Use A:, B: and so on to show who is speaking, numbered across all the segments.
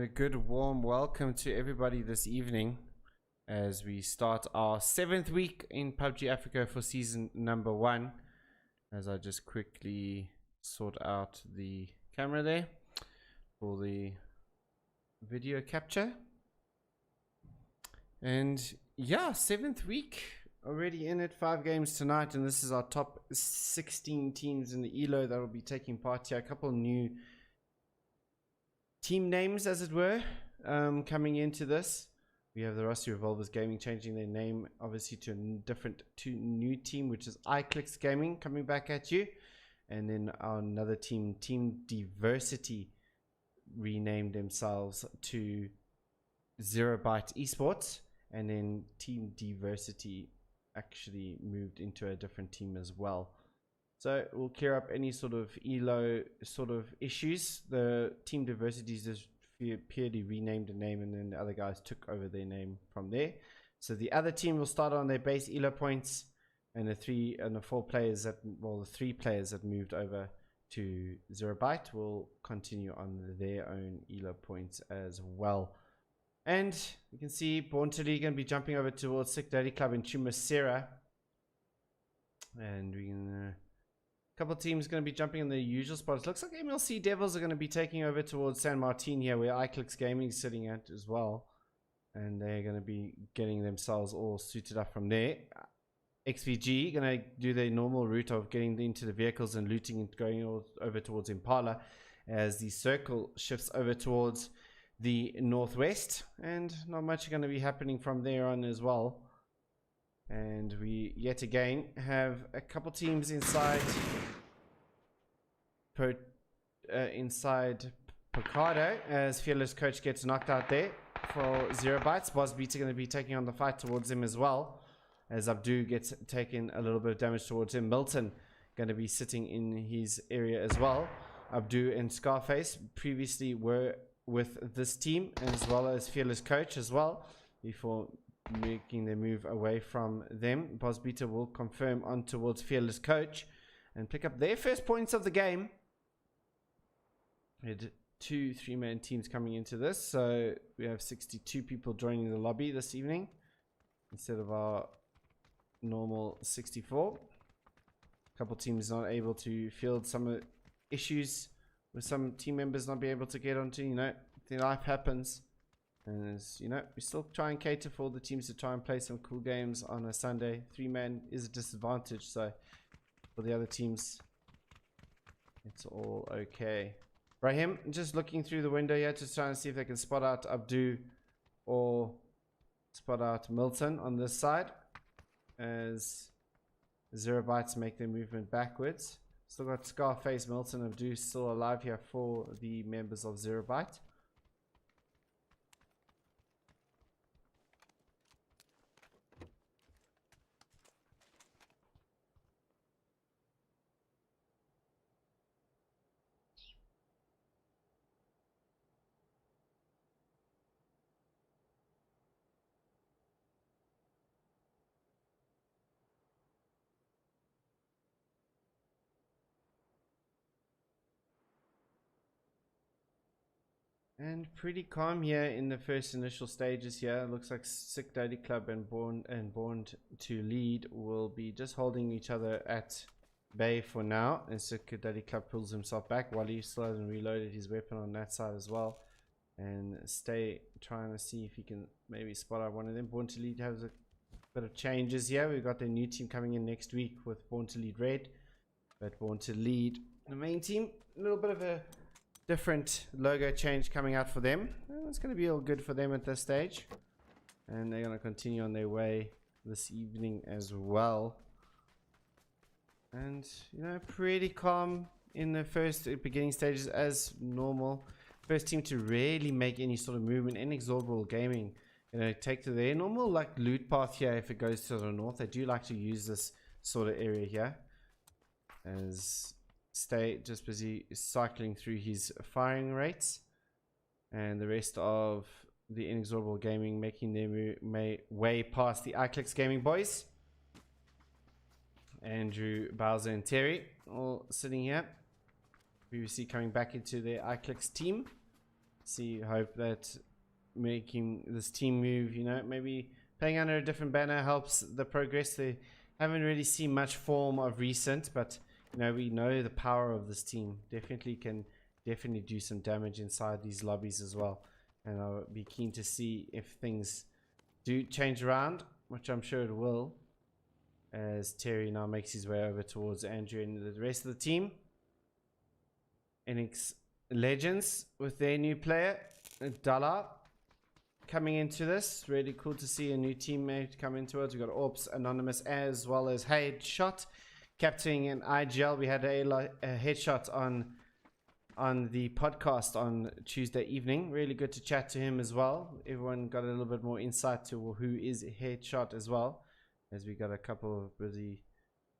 A: a good warm welcome to everybody this evening as we start our 7th week in PUBG Africa for season number 1. As I just quickly sort out the camera there for the video capture. And yeah, 7th week already in it, 5 games tonight, and this is our top 16 teams in the ELO that will be taking part here. A couple new team names, as it were, coming into this. We have the Rusty Revolvers Gaming changing their name obviously to a new team, which is iClicks Gaming, coming back at you. And then our another team, Team Diversity, renamed themselves to Zero Byte Esports, and then Team Diversity actually moved into a different team as well. So we'll clear up any sort of ELO sort of issues. The Team Diversity just purely renamed the name, and then the other guys took over their name from there. So the other team will start on their base ELO points, and the three players that moved over to Zero Byte will continue on their own ELO points as well. And you can see Born to League going to be jumping over towards Sick Daddy Club in Chumasera, and we can. Couple teams going to be jumping in the usual spots. Looks like MLC Devils are going to be taking over towards San Martin here, where iClicks Gaming is sitting at as well. And they're going to be getting themselves all suited up from there. XVG going to do their normal route of getting into the vehicles and looting and going over towards Impala, as the circle shifts over towards the northwest. And not much going to be happening from there on as well. And we yet again have a couple teams inside Picado, as Fearless Coach gets knocked out there for Zero Bytes. Boss Beats are going to be taking on the fight towards him as well, as Abdu gets taken a little bit of damage towards him. Milton going to be sitting in his area as well. Abdu and Scarface previously were with this team, as well as Fearless Coach as well, before making their move away from them. Boss Beta will confirm on towards Fearless Coach and pick up their first points of the game. We had 2 3-man teams coming into this, so we have 62 people joining the lobby this evening instead of our normal 64. A couple teams not able to field some issues with some team members not be able to get onto, the life happens. And as you know, we still try and cater for all the teams to try and play some cool games on a Sunday. 3-man is a disadvantage, so for the other teams, it's all okay. Brahim just looking through the window here, just trying to see if they can spot out Abdu or spot out Milton on this side, as Zero Bytes make their movement backwards. Still got Scarface, Milton, Abdu still alive here for the members of Zero Byte. And pretty calm here in the first initial stages here. It looks like Sick Daddy Club and Born to Lead will be just holding each other at bay for now. And Sick Daddy Club pulls himself back while he still hasn't reloaded his weapon on that side as well. And trying to see if he can maybe spot out one of them. Born to Lead has a bit of changes here. We've got their new team coming in next week with Born to Lead Red. But Born to Lead, the main team, a little bit of a different logo change coming out for them. It's going to be all good for them at this stage, and they're going to continue on their way this evening as well. And pretty calm in the first beginning stages as normal. First team to really make any sort of movement. Inexorable Gaming take to their normal loot path here. If it goes to the north, they do like to use this sort of area here, as Stay just busy cycling through his firing rates, and the rest of the Inexorable Gaming making their way past the iClicks Gaming boys. Andrew, Bowser and Terry all sitting here, previously coming back into their iClicks team. Hope that making this team move, you know, maybe playing under a different banner helps the progress. They haven't really seen much form of recent, but you know, we know the power of this team. Definitely can do some damage inside these lobbies as well. And I'll be keen to see if things do change around, which I'm sure it will, as Terry now makes his way over towards Andrew and the rest of the team. NX Legends with their new player, Dala, coming into this. Really cool to see a new teammate come into it. We've got Orps Anonymous as well as Headshot capturing an IGL. We had a Headshot on the podcast on Tuesday evening. Really good to chat to him as well. Everyone got a little bit more insight to who is Headshot as well, as we got a couple of busy.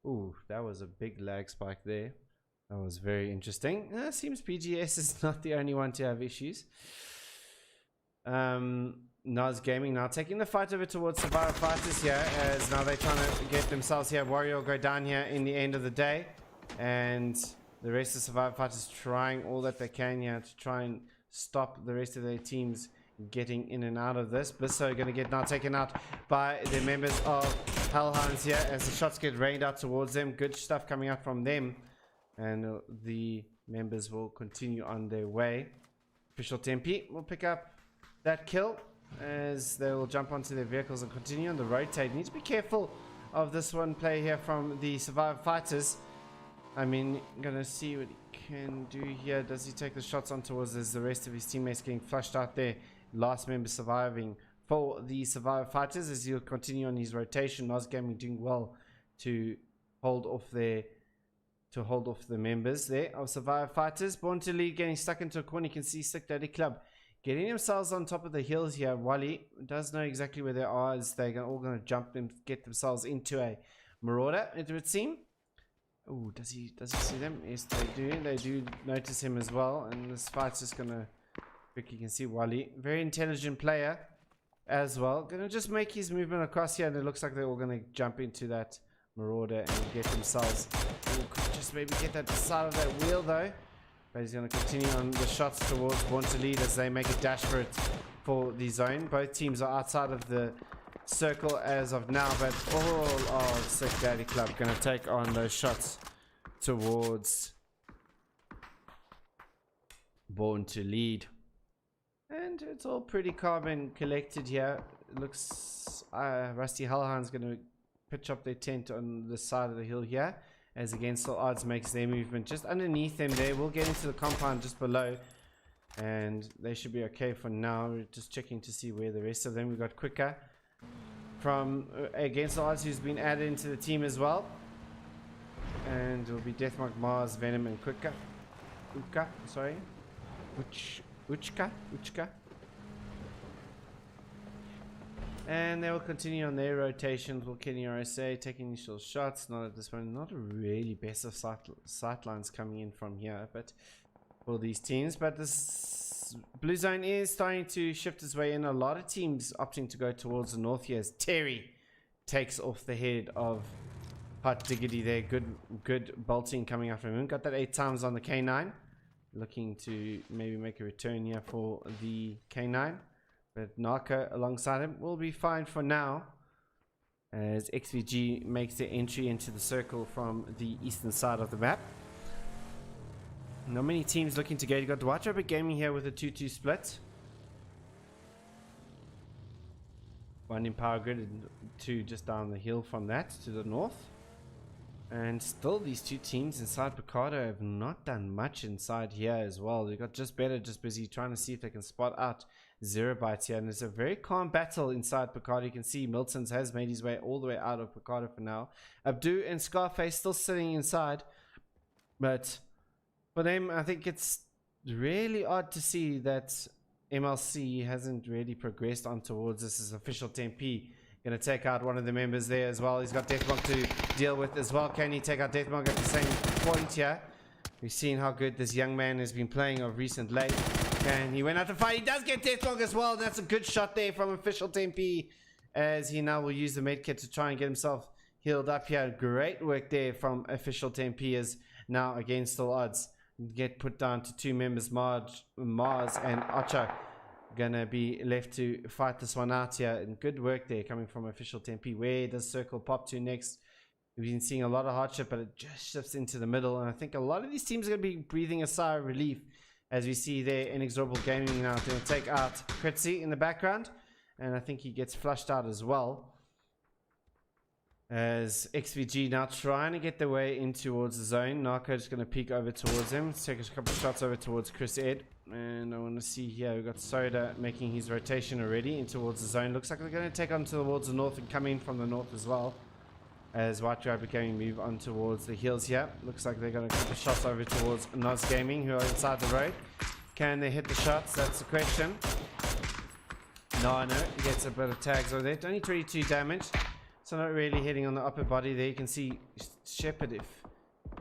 A: Ooh, that was a big lag spike there. That was very interesting. Seems PGS is not the only one to have issues. Nas Gaming now taking the fight over towards Survivor Fighters here, as now they're trying to get themselves here. Warrior will go down here in the end of the day, and the rest of Survivor Fighters trying all that they can here to try and stop the rest of their teams getting in and out of this. Bisso going to get now taken out by the members of Hellhounds here, as the shots get rained out towards them. Good stuff coming out from them, and the members will continue on their way. Official Tempe will pick up that kill, as they will jump onto their vehicles and continue on the rotate. Need to be careful of this one play here from the Survivor Fighters. I mean, gonna see what he can do here. Does he take the shots on towards as the rest of his teammates getting flushed out there? Last member surviving for the Survivor Fighters, as he'll continue on his rotation. Nos Gaming doing well to hold off the members there of Survivor Fighters. Born to Lead getting stuck into a corner. You can see Sick Daddy Club getting themselves on top of the hills here. Wally does know exactly where they are, as they're all going to jump and get themselves into a Marauder, it would seem. Oh, does he see them? Yes, they do. They do notice him as well, and this fight's just going to quickly. You can see Wally, very intelligent player as well. Going to just make his movement across here, and it looks like they're all going to jump into that Marauder and get themselves. Could just maybe get that side of that wheel though. But he's going to continue on the shots towards Born to Lead as they make a dash for the zone. Both teams are outside of the circle as of now, but all of Sick Daddy Club going to take on those shots towards Born to Lead. And it's all pretty calm and collected here. It looks Rusty Hellhound's going to pitch up their tent on the side of the hill here, as Against All Odds makes their movement just underneath them there. We'll get into the compound just below, and they should be okay for now. We're just checking to see where the rest of them. We've got Quicker from Against All Odds, who's been added into the team as well, and it will be Deathmark, Mars, Venom, and Quicker. Uchka. And they will continue on their rotations. Will Kenny RSA taking initial shots. Not at this point. Not really best of sight lines coming in from here, but for these teams. But this blue zone is starting to shift its way in. A lot of teams opting to go towards the north here, as Terry takes off the head of Hot Diggity there. Good bolting coming out from him. Got that 8 times on the K9. Looking to maybe make a return here for the K9. But Narco alongside him will be fine for now, as XVG makes their entry into the circle from the eastern side of the map. Not many teams looking to go. You got Dwight Rabbit Gaming here with a 2-2 split. 1 in Power Grid and 2 just down the hill from that to the north. And still these two teams inside Picardo have not done much inside here as well. They got just busy trying to see if they can spot out Zero Bytes here. And it's a very calm battle inside Picardo. You can see Milton's has made his way all the way out of Picardo for now. Abdu and Scarface still sitting inside. But for them, I think it's really odd to see that MLC hasn't really progressed on towards this as official Tempe. Going to take out one of the members there as well. He's got Deathmonk to deal with as well. Can he take out Deathmonk at the same point here? We've seen how good this young man has been playing of recent late. And he went out to fight. He does get Deathmonk as well. That's a good shot there from official Tempe, as he now will use the medkit to try and get himself healed up here. Great work there from official Tempe, as now Against All Odds get put down to 2 members, Mars and Ocha. Gonna be left to fight this one out here. And good work there coming from Official Tempe. Where does Circle pop to next? We've been seeing a lot of hardship, but it just shifts into the middle. And I think a lot of these teams are going to be breathing a sigh of relief as we see there Inexorable Gaming now going to take out Kritzy in the background. And I think he gets flushed out as well. As XVG now trying to get their way in towards the zone. Narco's going to peek over towards him. Let's take a couple of shots over towards Chris Ed. And I want to see here, we've got Soda making his rotation already in towards the zone. Looks like they're going to take on towards the north and come in from the north as well. As White Rabbit Gaming move on towards the hills here. Looks like they're going to put the shots over towards Noz Gaming, who are inside the road. Can they hit the shots? That's the question. No, he gets a bit of tags over there. Only 22 damage. So not really hitting on the upper body there. You can see Shepard, if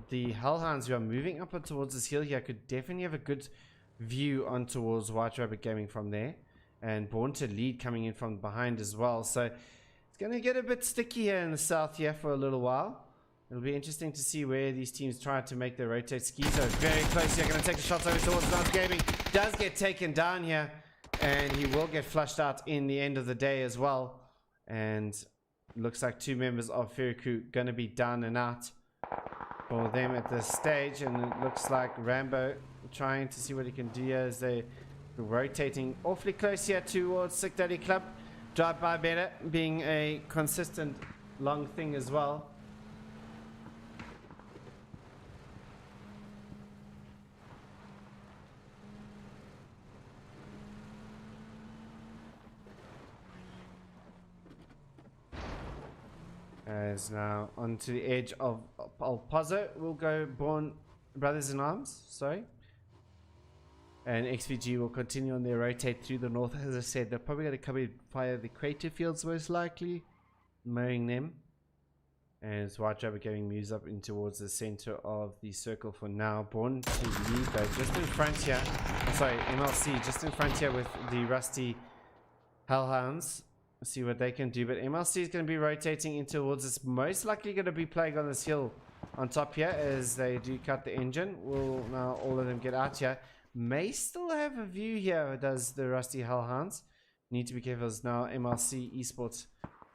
A: the Hellhounds who are moving up towards this hill here could definitely have a good view on towards White Rabbit Gaming from there. And Born to Lead coming in from behind as well. So it's going to get a bit sticky here in the south here for a little while. It'll be interesting to see where these teams try to make their rotate skis. So very close here. Going to take the shots over towards Noz Gaming. Does get taken down here. And he will get flushed out in the end of the day as well. And looks like 2 members of Fairy Crew going to be down and out for them at this stage. And it looks like Rambo trying to see what he can do here as they're rotating awfully close here towards Sick Daddy Club. Drive by better being a consistent long thing as well. As now onto the edge of El Paso will go Born Brothers in Arms, sorry. And XVG will continue on their rotate through the north. As I said, they're probably going to come in via the crater fields most likely, mowing them. As White Rabbit Gaming moves up in towards the center of the circle for now. Born to Lead though, just in front here. Sorry, MLC just in front here with the Rusty Hellhounds. See what they can do, but MLC is going to be rotating in towards this. Most likely going to be playing on this hill on top here as they do cut the engine. Will now all of them get out here. May still have a view here, does the Rusty Hellhounds. Need to be careful as now MLC Esports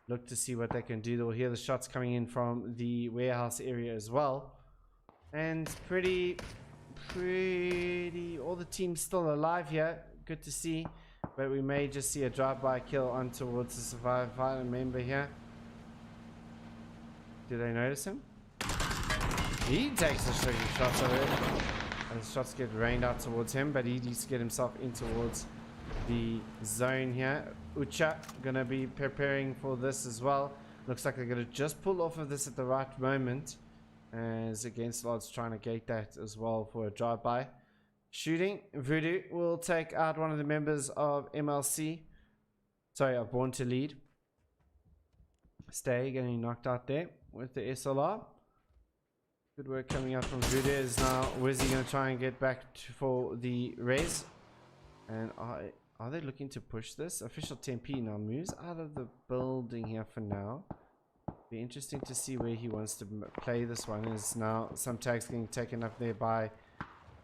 A: look to see what they can do. They'll hear the shots coming in from the warehouse area as well. And pretty all the teams still alive here. Good to see. But we may just see a drive-by kill on towards the survivor member here. Do they notice him? He takes the shots over it. And the shots get rained out towards him, but he needs to get himself in towards the zone here. Ucha gonna be preparing for this as well. Looks like they're gonna just pull off of this at the right moment. As Against Odds trying to gate that as well for a drive-by. Shooting, Voodoo will take out one of the members of MLC. Sorry, of Born to Lead. Stay getting knocked out there with the SLR. Good work coming out from Voodoo. Is now Wizzy going to try and get back for the res. And are they looking to push this? Official Tempe now moves out of the building here for now. Be interesting to see where he wants to play this one. Is now some tags getting taken up there by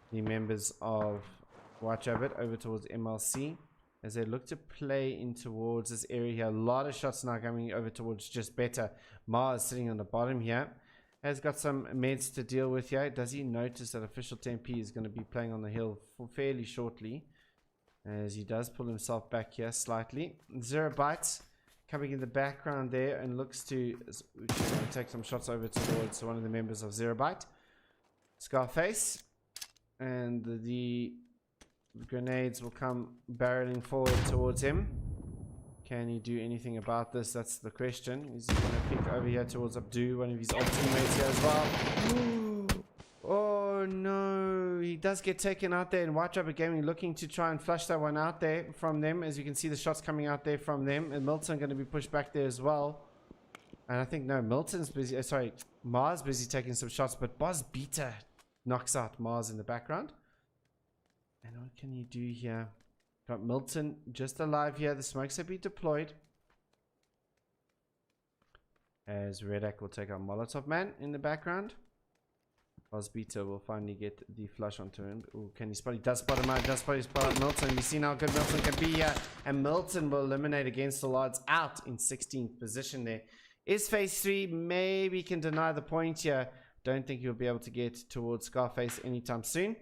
A: the members of White Rabbit over towards MLC as they look to play in towards this area here. A lot of shots now coming over towards Just Better. Mars sitting on the bottom here. Has got some meds to deal with here. Does he notice that Official Tempe is going to be playing on the hill for fairly shortly? As he does pull himself back here slightly. 0 Bites coming in the background there and looks to take some shots over towards one of the members of 0 Bite. Scarface. And the grenades will come barreling forward towards him. Can he do anything about this? That's the question. He's going to pick over here towards Abdu, one of his old teammates here as well. Oh no, he does get taken out there. And White Rabbit Gaming looking to try and flush that one out there from them. As you can see the shots coming out there from them. And Milton going to be pushed back there as well. And I think, no, Milton's busy. Sorry, Mars busy taking some shots. But Boz Beta knocks out Mars in the background. And what can you do here? Got Milton just alive here. The smokes have been deployed. As Redak will take out Molotov Man in the background. Osbita will finally get the flush onto him. Ooh, can he spot? He does spot him out. Does spot Milton. You see how good Milton can be here. And Milton will eliminate against the odds out in 16th position there. Is phase 3. Maybe can deny the point here. Don't think he'll be able to get towards Scarface anytime soon.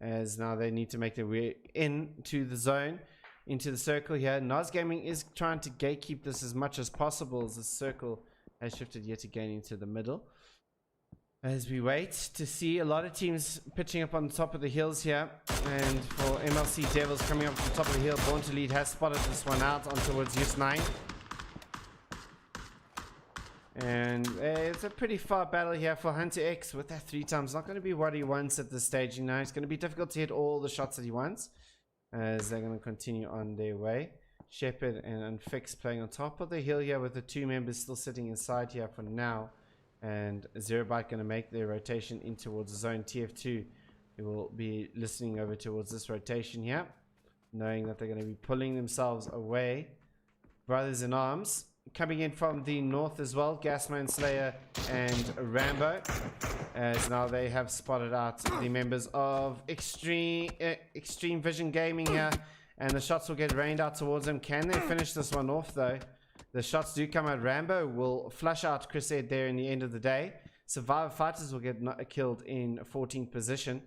A: As now they need to make their way into the zone. Into the circle here. Nos Gaming is trying to gatekeep this as much as possible. As the circle has shifted yet again into the middle. As we wait to see a lot of teams pitching up on the top of the hills here. And for MLC Devils coming up to the top of the hill, Born to Lead has spotted this one out on towards US9. And it's a pretty far battle here for Hunter X with that 3 times. Not going to be what he wants at this stage. You know, it's going to be difficult to hit all the shots that he wants. As they're going to continue on their way. Shepard and Unfix playing on top of the hill here with the 2 members still sitting inside here for now. And Zerobyte going to make their rotation in towards the zone. TF2 will be listening over towards this rotation here, knowing that they're going to be pulling themselves away. Brothers in Arms coming in from the north as well. Gasman Slayer and Rambo, as now they have spotted out the members of Extreme Vision Gaming here, and the shots will get rained out towards them. Can they finish this one off though? The shots do come out. Rambo will flush out Chris Ed there in the end of the day. Survivor Fighters will get killed in 14th position.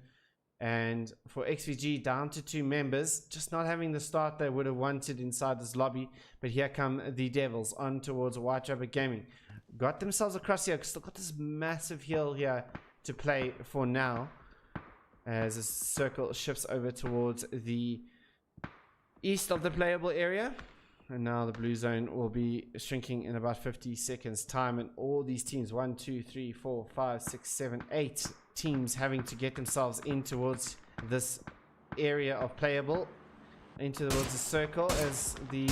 A: And for XVG, down to 2 members. Just not having the start they would have wanted inside this lobby. But here come the Devils on towards White Rabbit Gaming. Got themselves across here. Still got this massive hill here to play for now. As the circle shifts over towards the east of the playable area. And now the blue zone will be shrinking in about 50 seconds time. And all these teams, 1, 2, 3, 4, 5, 6, 7, 8 teams having to get themselves in towards this area of playable. Into towards the circle as the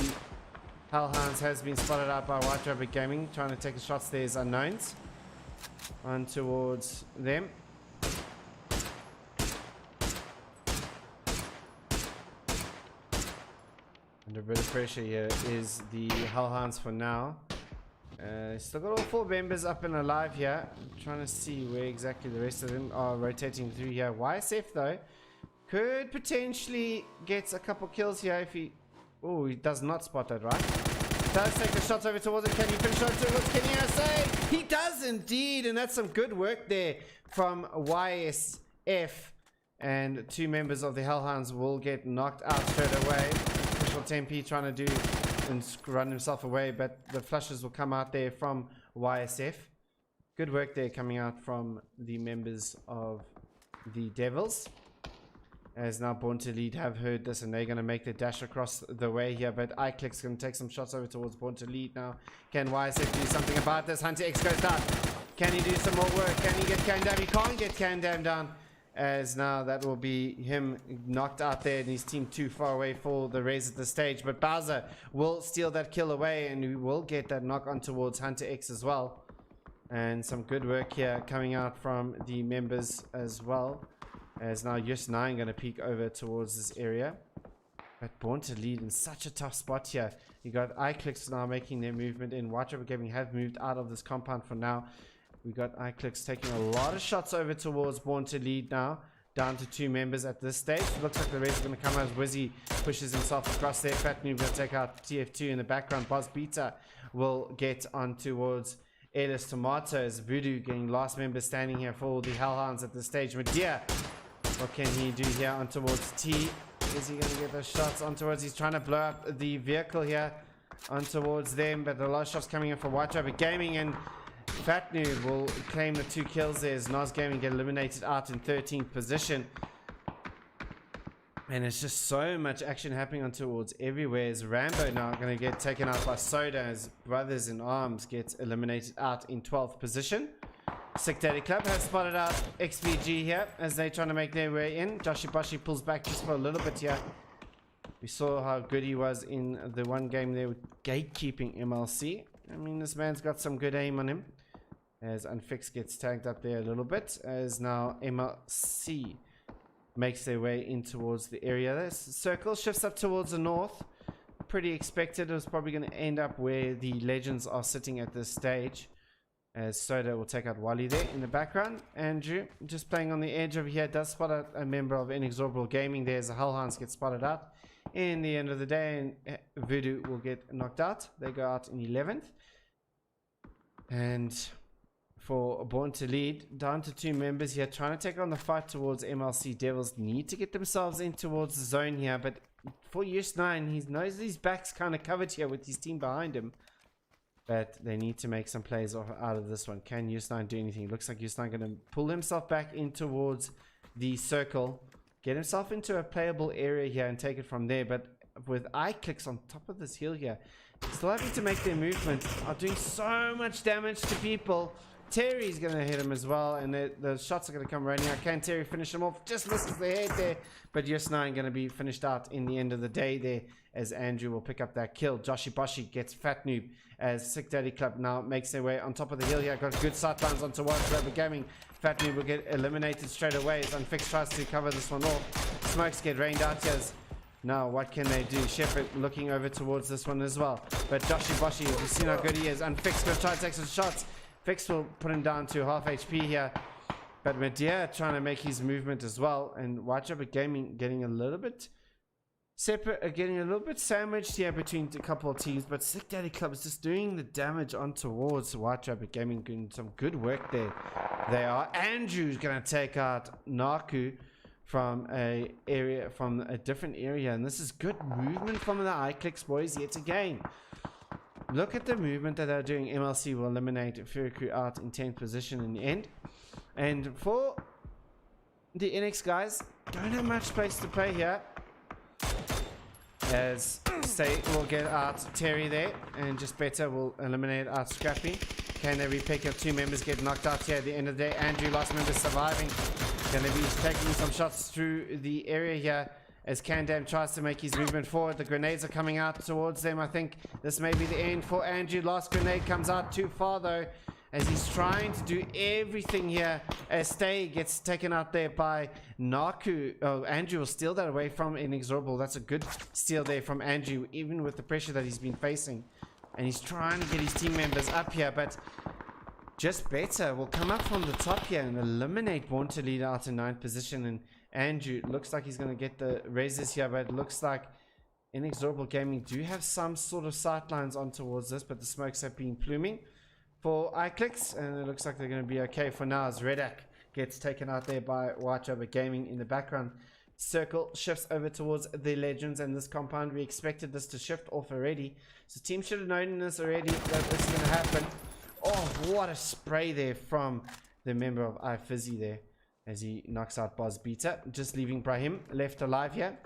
A: Hellhounds has been spotted out by White Rabbit Gaming. Trying to take the shots there is Unknowns. On towards them. Under a bit of pressure here is the Hellhounds for now. Still got all 4 members up and alive here. I'm trying to see where exactly the rest of them are rotating through here. YSF though could potentially get a couple kills here if he... Oh, he does not spot that, right? Does take the shots over towards it. Can he finish on towards Kenny SA? He does indeed, and that's some good work there from YSF. And 2 members of the Hellhounds will get knocked out straight away. Tempe trying to do and run himself away, but the flushes will come out there from YSF. Good work there coming out from the members of the Devils. As now Born to Lead have heard this and they're going to make the dash across the way here, but iClick's going to take some shots over towards Born to Lead now. Can YSF do something about this? Hunter X goes down. Can he do some more work? Can he get Candam? He can't get Candam down. As now that will be him knocked out there and his team too far away for the raise at the stage. But Bowser will steal that kill away and we will get that knock on towards Hunter X as well. And some good work here coming out from the members as well. As now US9 going to peek over towards this area. But Born to Lead in such a tough spot here. You got iClicks now making their movement in. White Rabbit Gaming have moved out of this compound for now. We got iClicks taking a lot of shots over towards Born to Lead now. Down to 2 members at this stage. Looks like the rest are going to come as Wizzy pushes himself across there. Fat Noob going to take out TF2 in the background. Boss Beta will get on towards Airless Tomatoes. Voodoo getting last member standing here for the Hellhounds at this stage. Medea, what can he do here on towards T? Is he going to get those shots on towards? He's trying to blow up the vehicle here on towards them. But a lot of shots coming in for White Rabbit Gaming, and Fat Noob will claim the 2 kills there as Nos Gaming get eliminated out in 13th position. And it's just so much action happening on towards everywhere. As Rambo now going to get taken out by Soda as Brothers in Arms gets eliminated out in 12th position. Sick Daddy Club has spotted out XVG here as they're trying to make their way in. Joshi Boshi pulls back just for a little bit here. We saw how good he was in the one game there with gatekeeping MLC. I mean, this man's got some good aim on him. As Unfix gets tagged up there a little bit. As now MLC makes their way in towards the area. This circle shifts up towards the north. Pretty expected. It was probably going to end up where the Legends are sitting at this stage. as Soda will take out Wally there in the background. Andrew just playing on the edge over here, does spot out a member of Inexorable Gaming there as the Hellhounds get spotted out. In the end of the day, and Voodoo will get knocked out. They go out in 11th. And for Born to Lead, down to 2 members here, trying to take on the fight towards MLC Devils. Need to get themselves in towards the zone here, but for US9, he knows his back's kind of covered here with his team behind him. But they need to make some plays out of this one. Can US9 do anything? Looks like US9 going to pull himself back in towards the circle, get himself into a playable area here and take it from there. But with eye clicks on top of this hill here, still having to make their movement, are doing so much damage to people. Terry's going to hit him as well, and the shots are going to come raining out. Can Terry finish him off? Just misses the head there, but US9 going to be finished out in the end of the day there, as Andrew will pick up that kill. Joshi Boshi gets Fat Noob, as Sick Daddy Club now makes their way on top of the hill here. Got good sight lines onto White Gaming. Fat Noob will get eliminated straight away as Unfixed tries to cover this one off. Smokes get rained out here. Now, what can they do? Shepard looking over towards this one as well. But Joshi Boshi, you've seen how good he is. Unfixed going to try to take some shots. Fix will put him down to half HP here. But Medea trying to make his movement as well. And White Rabbit Gaming getting a little bit separate, getting a little bit sandwiched here between a couple of teams. But Sick Daddy Club is just doing the damage on towards White Rabbit Gaming, doing some good work there. They are. Andrew's going to take out Naku from a different area, and this is good movement from the iClicks boys yet again. Look at the movement that they're doing. MLC will eliminate Furiku out in 10th position in the end. And for the NX guys, don't have much space to play here, as State will get out Terry there, and just better will eliminate out Scrappy. Can they repick up? 2 members get knocked out here at the end of the day. Andrew, last member, surviving. Going to be taking some shots through the area here as Candam tries to make his movement forward. The grenades are coming out towards them. I think this may be the end for Andrew. Last grenade comes out too far though, as he's trying to do everything here as Stay gets taken out there by Naku. Oh, Andrew will steal that away from Inexorable. That's a good steal there from Andrew, even with the pressure that he's been facing. And he's trying to get his team members up here, but just better will come up from the top here and eliminate Born to Lead out in 9th position. And Andrew looks like he's going to get the raises here, but it looks like Inexorable Gaming do have some sort of sightlines on towards this, but the smokes have been pluming for iClicks, and it looks like they're going to be okay for now as Redak gets taken out there by White Rabbit Gaming in the background. Circle shifts over towards the Legends and this compound. We expected this to shift off already, so team should have known this already, that this is going to happen. Oh, what a spray there from the member of iFizzy there, as he knocks out Boz Beta, just leaving Brahim left alive here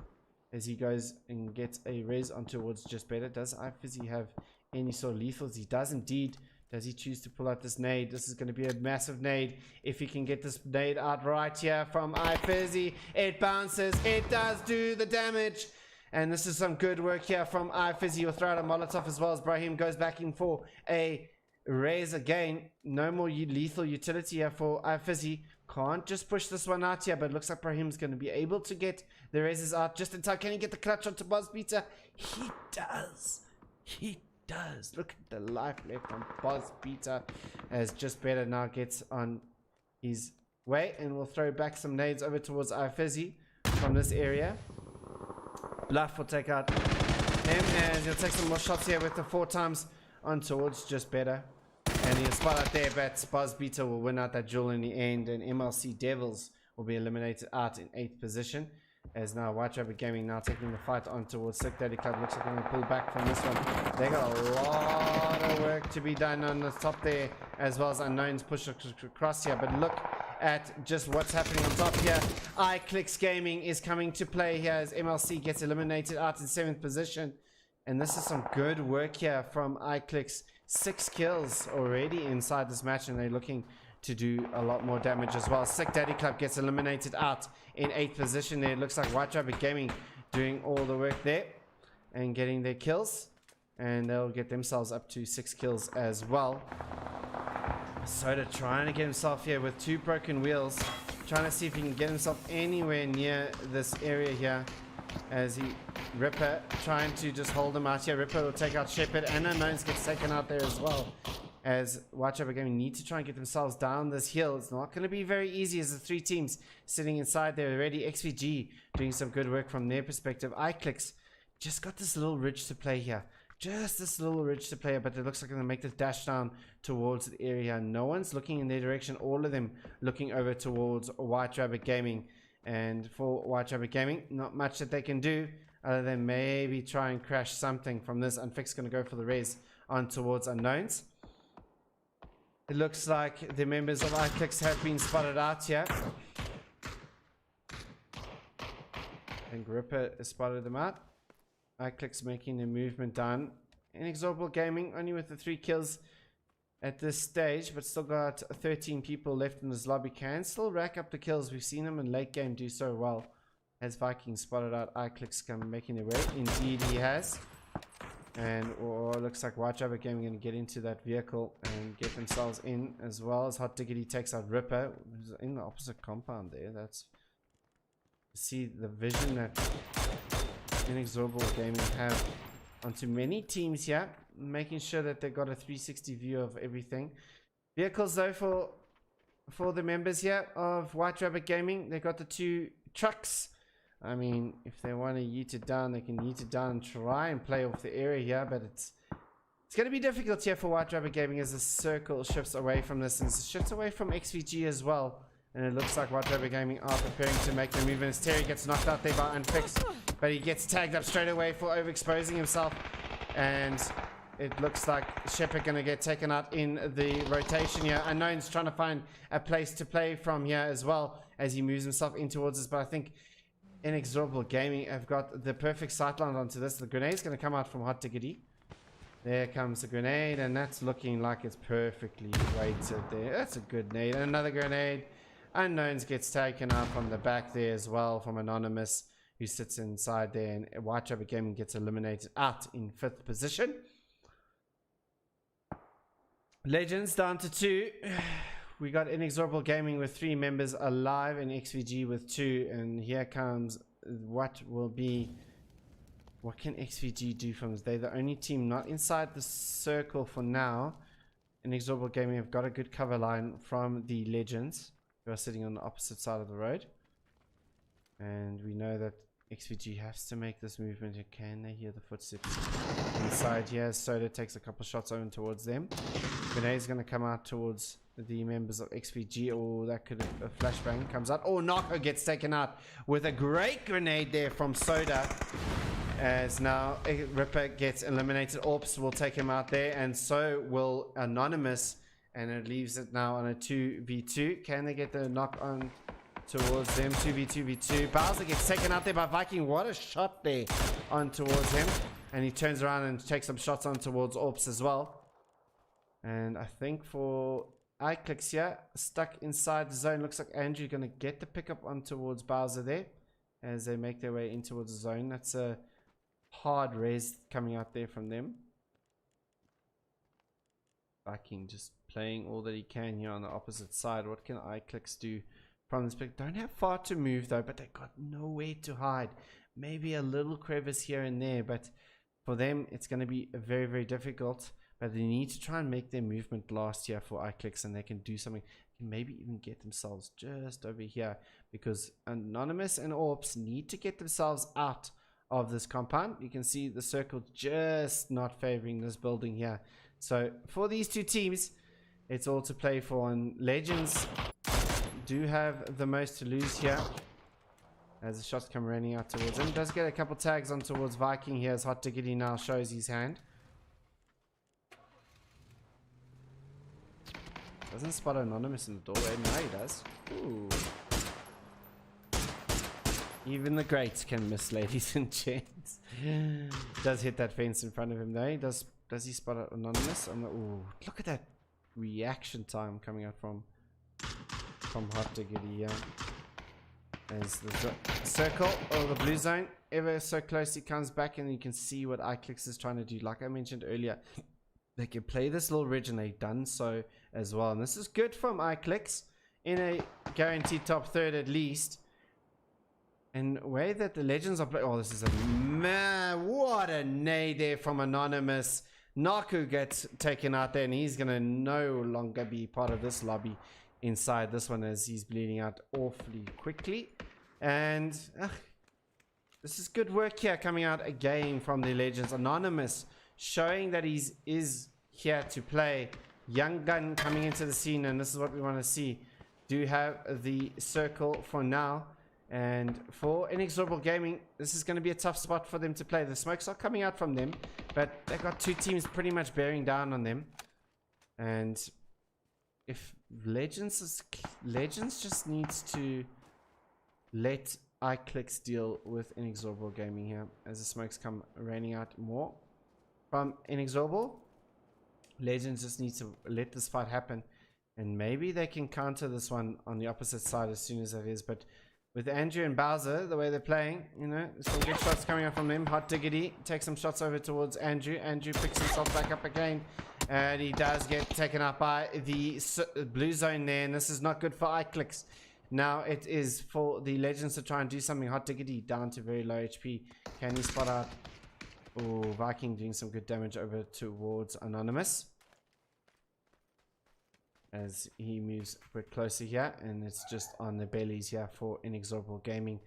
A: as he goes and gets a res on towards Just Better. Does iFizzy have any sort of lethals? He does indeed. Does he choose to pull out this nade? This is going to be a massive nade if he can get this nade out right here from iFizzy. It bounces. It does do the damage. And this is some good work here from iFizzy. Will throw out a Molotov as well as Brahim goes back in for a raise again. No more lethal utility here for iFizzy. Can't just push this one out here, but it looks like Brahim's going to be able to get the raises out just in time. Can he get the clutch onto Boz Beta? He does. He does. Look at the life left on Boz Beta, as Just Better now gets on his way, and we'll throw back some nades over towards iFizzy from this area. Bluff will take out him, and he'll take some more shots here with the 4 times on towards Just Better, and he'll spot out there, but Boz Beta will win out that duel in the end, and MLC Devils will be eliminated out in 8th position, as now White Rabbit Gaming now taking the fight on towards Sick Daddy Club. Looks like they're going to pull back from this one. They got a lot of work to be done on the top there, as well as Unknown's push across here, but look at just what's happening on top here. iClicks Gaming is coming to play here as MLC gets eliminated out in 7th position. And this is some good work here from iClicks. 6 kills already inside this match, and they're looking to do a lot more damage as well. Sick Daddy Club gets eliminated out in 8th position there. It looks like White Rabbit Gaming doing all the work there and getting their kills, and they'll get themselves up to 6 kills as well. Soda trying to get himself here with 2 broken wheels, trying to see if he can get himself anywhere near this area here, as he Ripper trying to just hold him out here. Ripper will take out Shepard, and Unknowns gets taken out there as well. as Whitechapel Gaming need to try and get themselves down this hill. It's not going to be very easy as the 3 teams sitting inside there already. XVG doing some good work from their perspective. iClicks just got this little ridge to play here. Just this little ridge to play, but it looks like they're going to make this dash down towards the area. No one's looking in their direction. All of them looking over towards Whitechapel Gaming. And for Whitechapel Gaming, not much that they can do other than maybe try and crash something from this. Unfix going to go for the res on towards Unknowns. It looks like the members of iClicks have been spotted out here. And Ripper has spotted them out. iClicks making the movement down. Inexorable Gaming only with the 3 kills at this stage, but still got 13 people left in this lobby. Can still rack up the kills. We've seen him in late game do so well. Has Viking spotted out iClicks come making their way? Indeed he has. And looks like Whitechapel Gaming going to get into that vehicle and get themselves in, as well as Hot Diggity takes out Ripper, who's in the opposite compound there. That's see the vision that Inexorable Gaming have onto many teams here, making sure that they've got a 360 view of everything. Vehicles though for the members here of Whitechapel Gaming, they got the 2 trucks. I mean, if they want to yeet it down, they can yeet it down and try and play off the area here, but it's going to be difficult here for Whitechapel Gaming as the circle shifts away from this, and it shifts away from XVG as well. And it looks like Whitechapel Gaming are preparing to make the movement as Terry gets knocked out there by Unfixed, but he gets tagged up straight away for overexposing himself, and it looks like Shepard going to get taken out in the rotation here. Unknown's trying to find a place to play from here as well as he moves himself in towards us, but I think Inexorable Gaming have got the perfect sightline onto this. The grenade's going to come out from Hot Diggity. There comes the grenade, and that's looking like it's perfectly weighted there. That's a good nade. And another grenade. Unknowns gets taken out from the back there as well from Anonymous, who sits inside there, and Whitechapel Gaming gets eliminated out in 5th position. Legends down to 2. We got Inexorable Gaming with 3 members alive and XVG with 2, and here comes what can XVG do from this? They're the only team not inside the circle for now. Inexorable Gaming have got a good cover line from the Legends, who are sitting on the opposite side of the road, and we know that XVG has to make this movement. Can they hear the footsteps inside here? Soda takes a couple shots over towards them. Grenade's going to come out towards the members of XVG. Oh, that could have a flashbang comes out. Oh, Noko gets taken out with a great grenade there from Soda, as now Ripper gets eliminated. Orps will take him out there, and so will Anonymous, and it leaves it now on a 2v2. Can they get the knock on towards them? 2v2v2. Bowser gets taken out there by Viking. What a shot there on towards him, and he turns around and takes some shots on towards Orps as well. And I think for iClicks here, stuck inside the zone, looks like Andrew gonna get the pickup on towards Bowser there as they make their way in towards the zone. That's a hard res coming out there from them. Viking just playing all that he can here on the opposite side. What can iClicks do from this pick? Don't have far to move though, but they've got nowhere to hide. Maybe a little crevice here and there, but for them it's going to be very, very difficult. But they need to try and make their movement last here for iClicks, and they can do something. Can maybe even get themselves just over here, because Anonymous and Orps need to get themselves out of this compound. You can see the circle just not favoring this building here. So for these 2 teams, it's all to play for, and Legends do have the most to lose here as the shots come running out towards him. Does get a couple tags on towards Viking here as Hot Diggity now shows his hand. Doesn't spot Anonymous in the doorway. No, he does. Ooh. Even the greats can miss, ladies and gents. Does hit that fence in front of him though. Does he spot Anonymous? Ooh, look at that reaction time coming out from Hot Diggity here. As the circle or the blue zone ever so close, he comes back, and you can see what iClicks is trying to do. Like I mentioned earlier, they can play this little ridge, and they've done so as well. And this is good from iClicks in a guaranteed top 3rd at least. And the way that the Legends are playing, oh, this is a man, what a nade there from Anonymous. Naku gets taken out there, and he's going to no longer be part of this lobby inside this one, as he's bleeding out awfully quickly. And this is good work here coming out again from the Legends. Anonymous showing that he is here to play. Young Gun coming into the scene, and this is what we want to see. Do have the circle for now. And for Inexorable Gaming, this is going to be a tough spot for them to play. The smokes are coming out from them, but they've got two teams pretty much bearing down on them. And if Legends just needs to let iClicks deal with Inexorable Gaming here, as the smokes come raining out more from Inexorable. Legends just needs to let this fight happen, and maybe they can counter this one on the opposite side as soon as it is. But with Andrew and Bowser, the way they're playing, you know, some good shots coming out from them. Hot Diggity takes some shots over towards Andrew. Andrew picks himself back up again, and he does get taken up by the blue zone there, and this is not good for iClicks. Now it is for the Legends to try and do something. Hot Diggity down to very low HP. Can he spot out? Oh, Viking doing some good damage over towards Anonymous, as he moves a bit closer here, and it's just on the bellies here for Inexorable Gaming.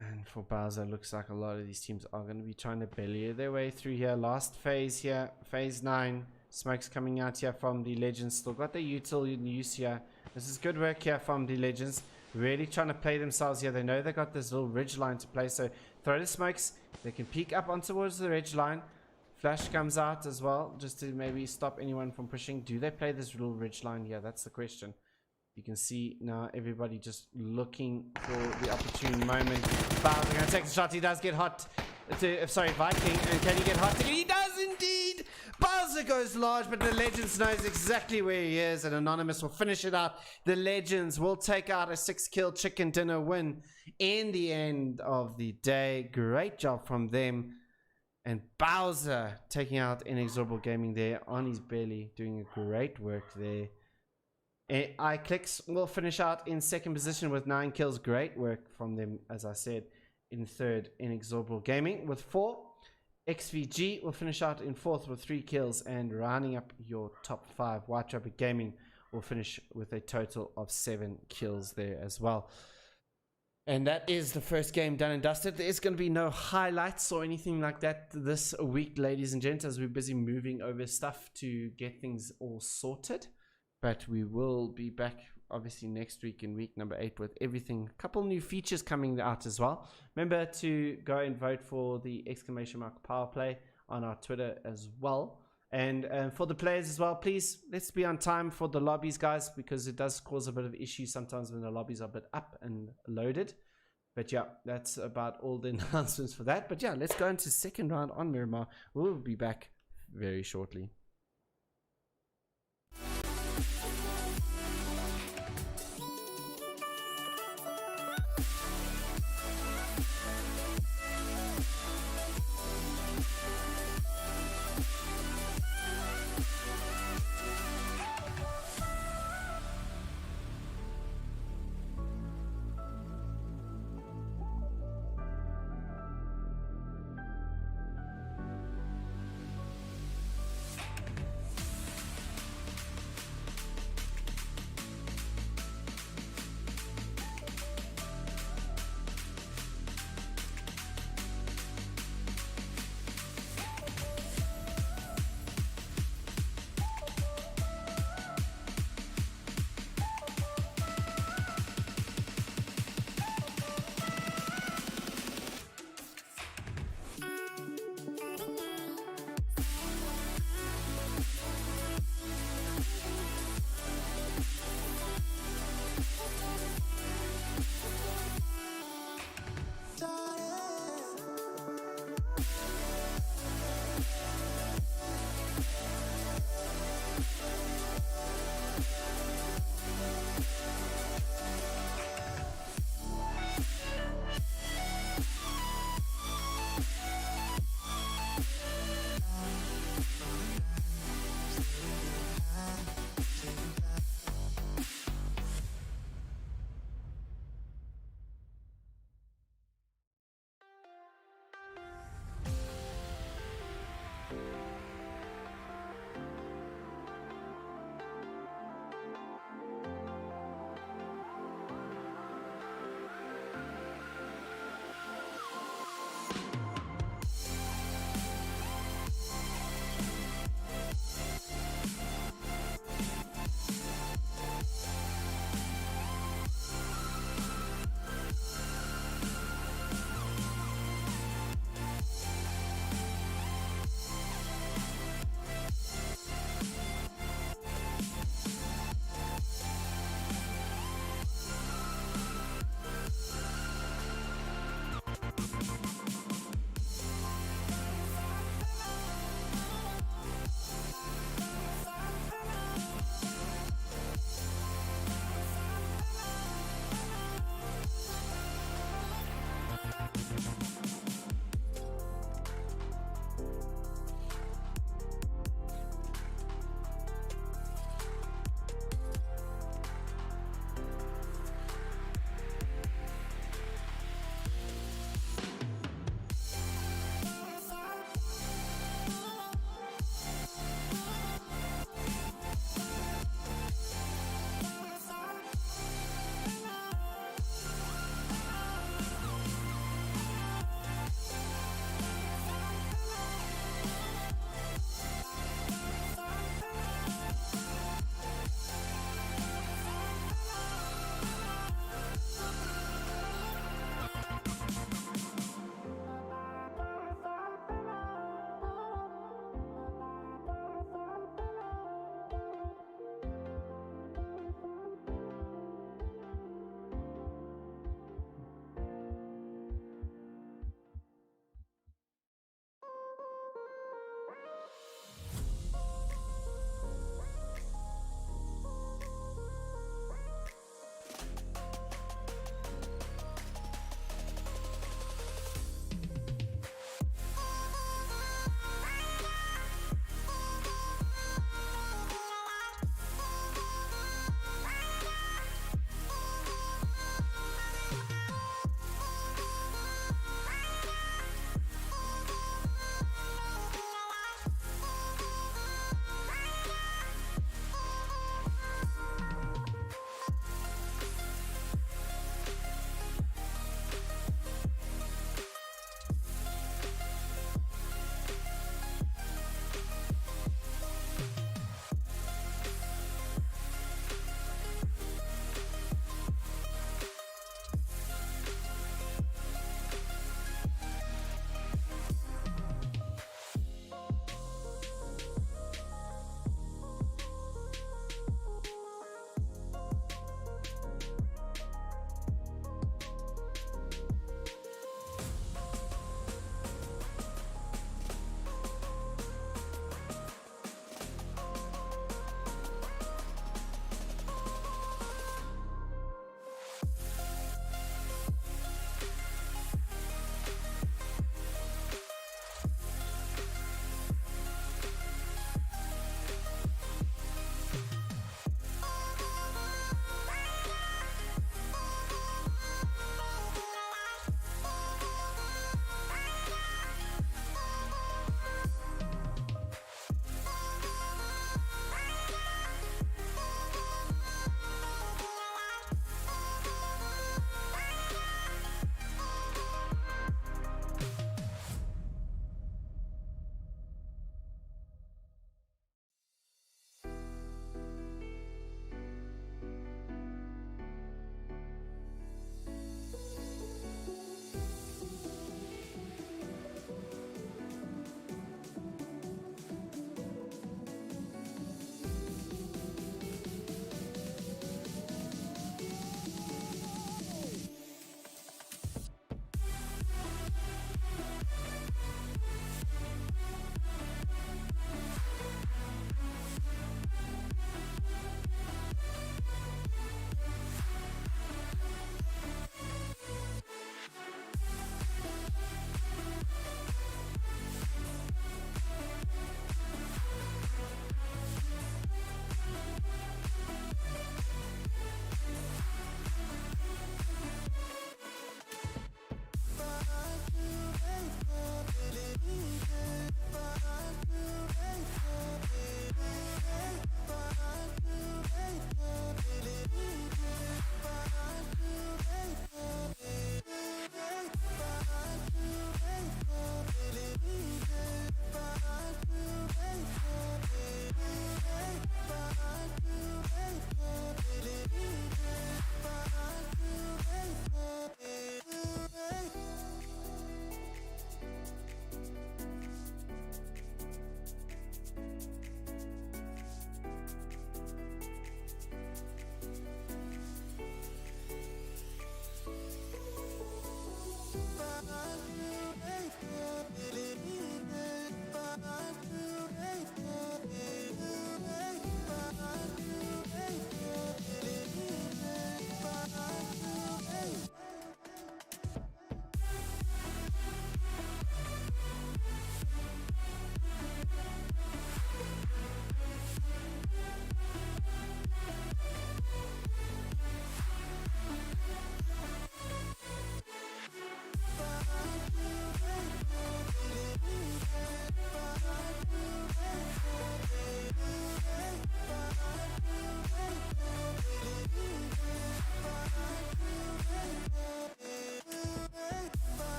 A: And for Bowser, looks like a lot of these teams are going to be trying to belly their way through here. Last phase here, phase 9. Smokes coming out here from the Legends. Still got the util in use here. This is good work here from the Legends. Really trying to play themselves here. They know they got this little ridge line to play, so throw the smokes. They can peek up on towards the ridge line. Flash comes out as well, just to maybe stop anyone from pushing. Do they play this little ridge line here? That's the question. You can see now everybody just looking for the opportune moment. Bowser going to take the shot. He does get hot. Sorry, Viking. And can he get hot? He does indeed. Bowser goes large, but the Legends knows exactly where he is, and Anonymous will finish it out. The Legends will take out a 6-kill chicken dinner win in the end of the day. Great job from them. And Bowser taking out Inexorable Gaming there on his belly, doing a great work there. iClicks will finish out in second position with 9 kills. Great work from them, as I said. In third, Inexorable Gaming with 4. XVG will finish out in fourth with 3 kills. And rounding up your top 5, White Rabbit Gaming will finish with a total of 7 kills there as well. And that is the first game done and dusted. There's going to be no highlights or anything like that this week, ladies and gents, as we're busy moving over stuff to get things all sorted. But we will be back, obviously, next week in week number 8 with everything. A couple new features coming out as well. Remember to go and vote for the ! Power Play on our Twitter as well. And for the players as well, please, let's be on time for the lobbies, guys, because it does cause a bit of issues sometimes when the lobbies are a bit up and loaded. But yeah, that's about all the announcements for that. But yeah, let's go into second round on Miramar. We'll be back very shortly.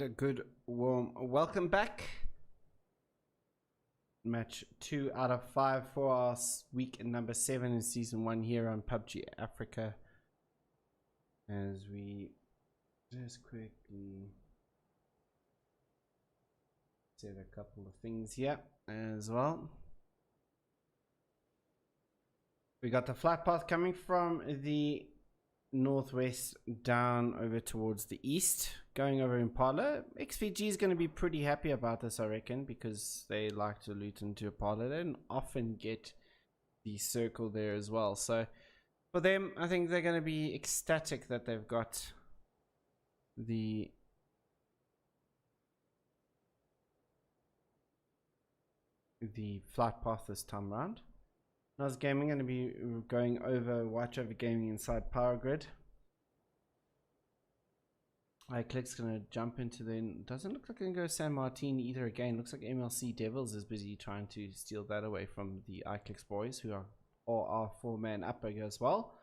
A: a good warm welcome back. Match 2 out of 5 for our week number 7 in season 1 here on PUBG Africa. As we just quickly set a couple of things here as well. We got the flight path coming from the northwest down over towards the east, going over Impala. XVG is going to be pretty happy about this, I reckon, because they like to loot into Impala. They don't often get the circle there as well. So for them, I think they're going to be ecstatic that they've got the flight path this time round. Nas Gaming going to be going over Watch Over Gaming inside Power Grid. iClick's going to jump into the... Doesn't look like they're going to go San Martin either again. Looks like MLC Devils is busy trying to steal that away from the iClicks boys, who are 4-man up as well.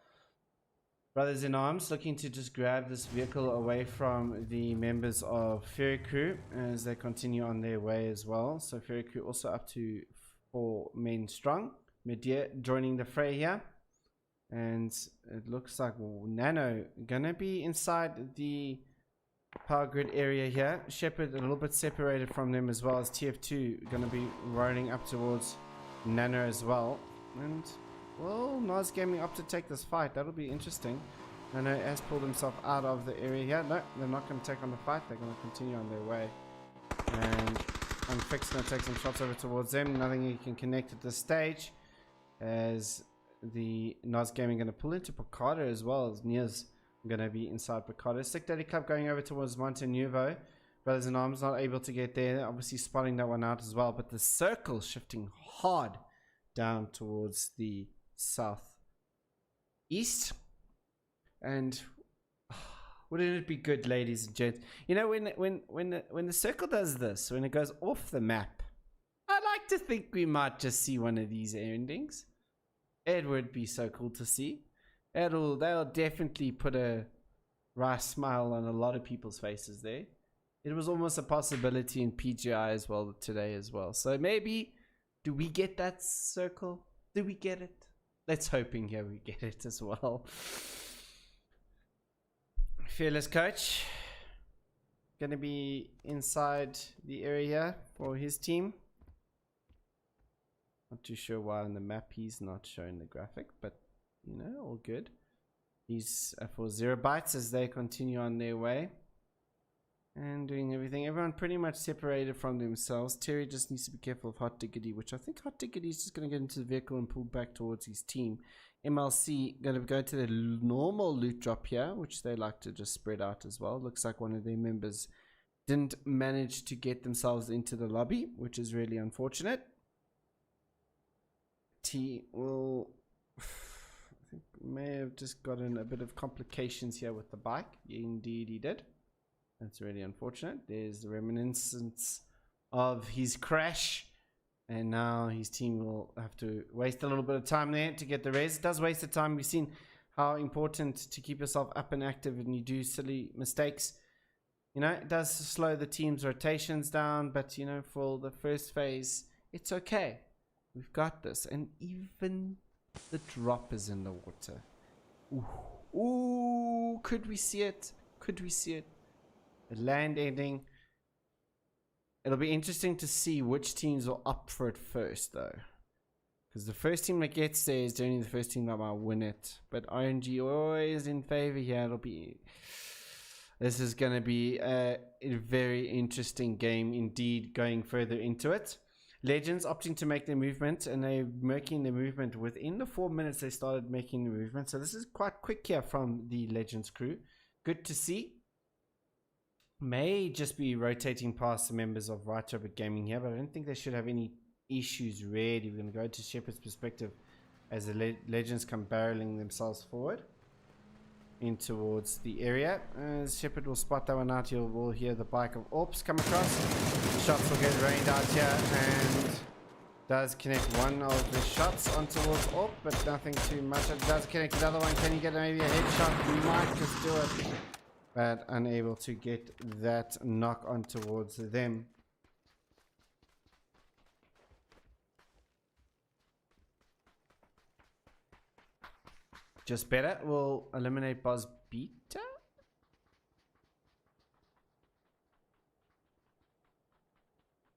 A: Brothers in Arms looking to just grab this vehicle away from the members of Ferry Crew as they continue on their way as well. So Ferry Crew also up to 4 men strong. Media joining the fray here, and it looks like Nano gonna be inside the Power Grid area here. Shepard a little bit separated from them, as well as TF2 gonna be rolling up towards Nano as well. And well, Nas Gaming up to take this fight. That'll be interesting. Nano has pulled himself out of the area here. No, they're not gonna take on the fight. They're gonna continue on their way. And Unfixed gonna take some shots over towards them. Nothing he can connect at this stage, as the Nas Gaming going to pull into Picardo as well, as Nia's going to be inside Picardo. Stick Daddy Club going over towards Montenuevo. Brothers in Arms not able to get there, obviously spotting that one out as well, but the circle shifting hard down towards the southeast. And wouldn't it be good, ladies and gents, you know, when the circle does this, when it goes off the map, I like to think we might just see one of these endings. It would be so cool to see. They'll definitely put a wry smile on a lot of people's faces there. It was almost a possibility in PGI as well today as well. So maybe, do we get that circle? Do we get it? Let's hoping here we get it as well. Fearless Coach gonna be inside the area for his team. Not too sure why on the map he's not showing the graphic, but you know, all good. He's for 0 bytes as they continue on their way and doing everything. Everyone pretty much separated from themselves. Terry just needs to be careful of Hot Diggity, which I think Hot Diggity is just going to get into the vehicle and pull back towards his team. MLC going to go to the normal loot drop here, which they like to just spread out as well. Looks like one of their members didn't manage to get themselves into the lobby, which is really unfortunate. T will, I think, may have just gotten a bit of complications here with the bike. Indeed he did. That's really unfortunate. There's the reminiscence of his crash, and now his team will have to waste a little bit of time there to get the res. It does waste the time. We've seen how important to keep yourself up and active, and you do silly mistakes. You know, it does slow the team's rotations down, but you know, for the first phase, it's okay. We've got this. And even the drop is in the water. Ooh. Ooh, could we see it? Could we see it? The land ending. It'll be interesting to see which teams are up for it first, though. Because the first team that gets there is generally the first team that might win it. But RNG always in favor here. This is going to be a very interesting game indeed, going further into it. Legends opting to make their movement, and they're making their movement within the 4 minutes they started making the movement. So this is quite quick here from the Legends crew. Good to see. May just be rotating past the members of Right Over Gaming here, but I don't think they should have any issues really. We're going to go to Shepard's perspective as the Legends come barreling themselves forward in towards the area. As Shepard will spot that one out, we'll hear the bike of Orps come across. Shots will get rained out here, and does connect one of the shots on towards Orp, but nothing too much. It does connect the other one. Can you get maybe a headshot? We might just do it. but unable to get that knock on towards them. Just better will eliminate Boss Beta.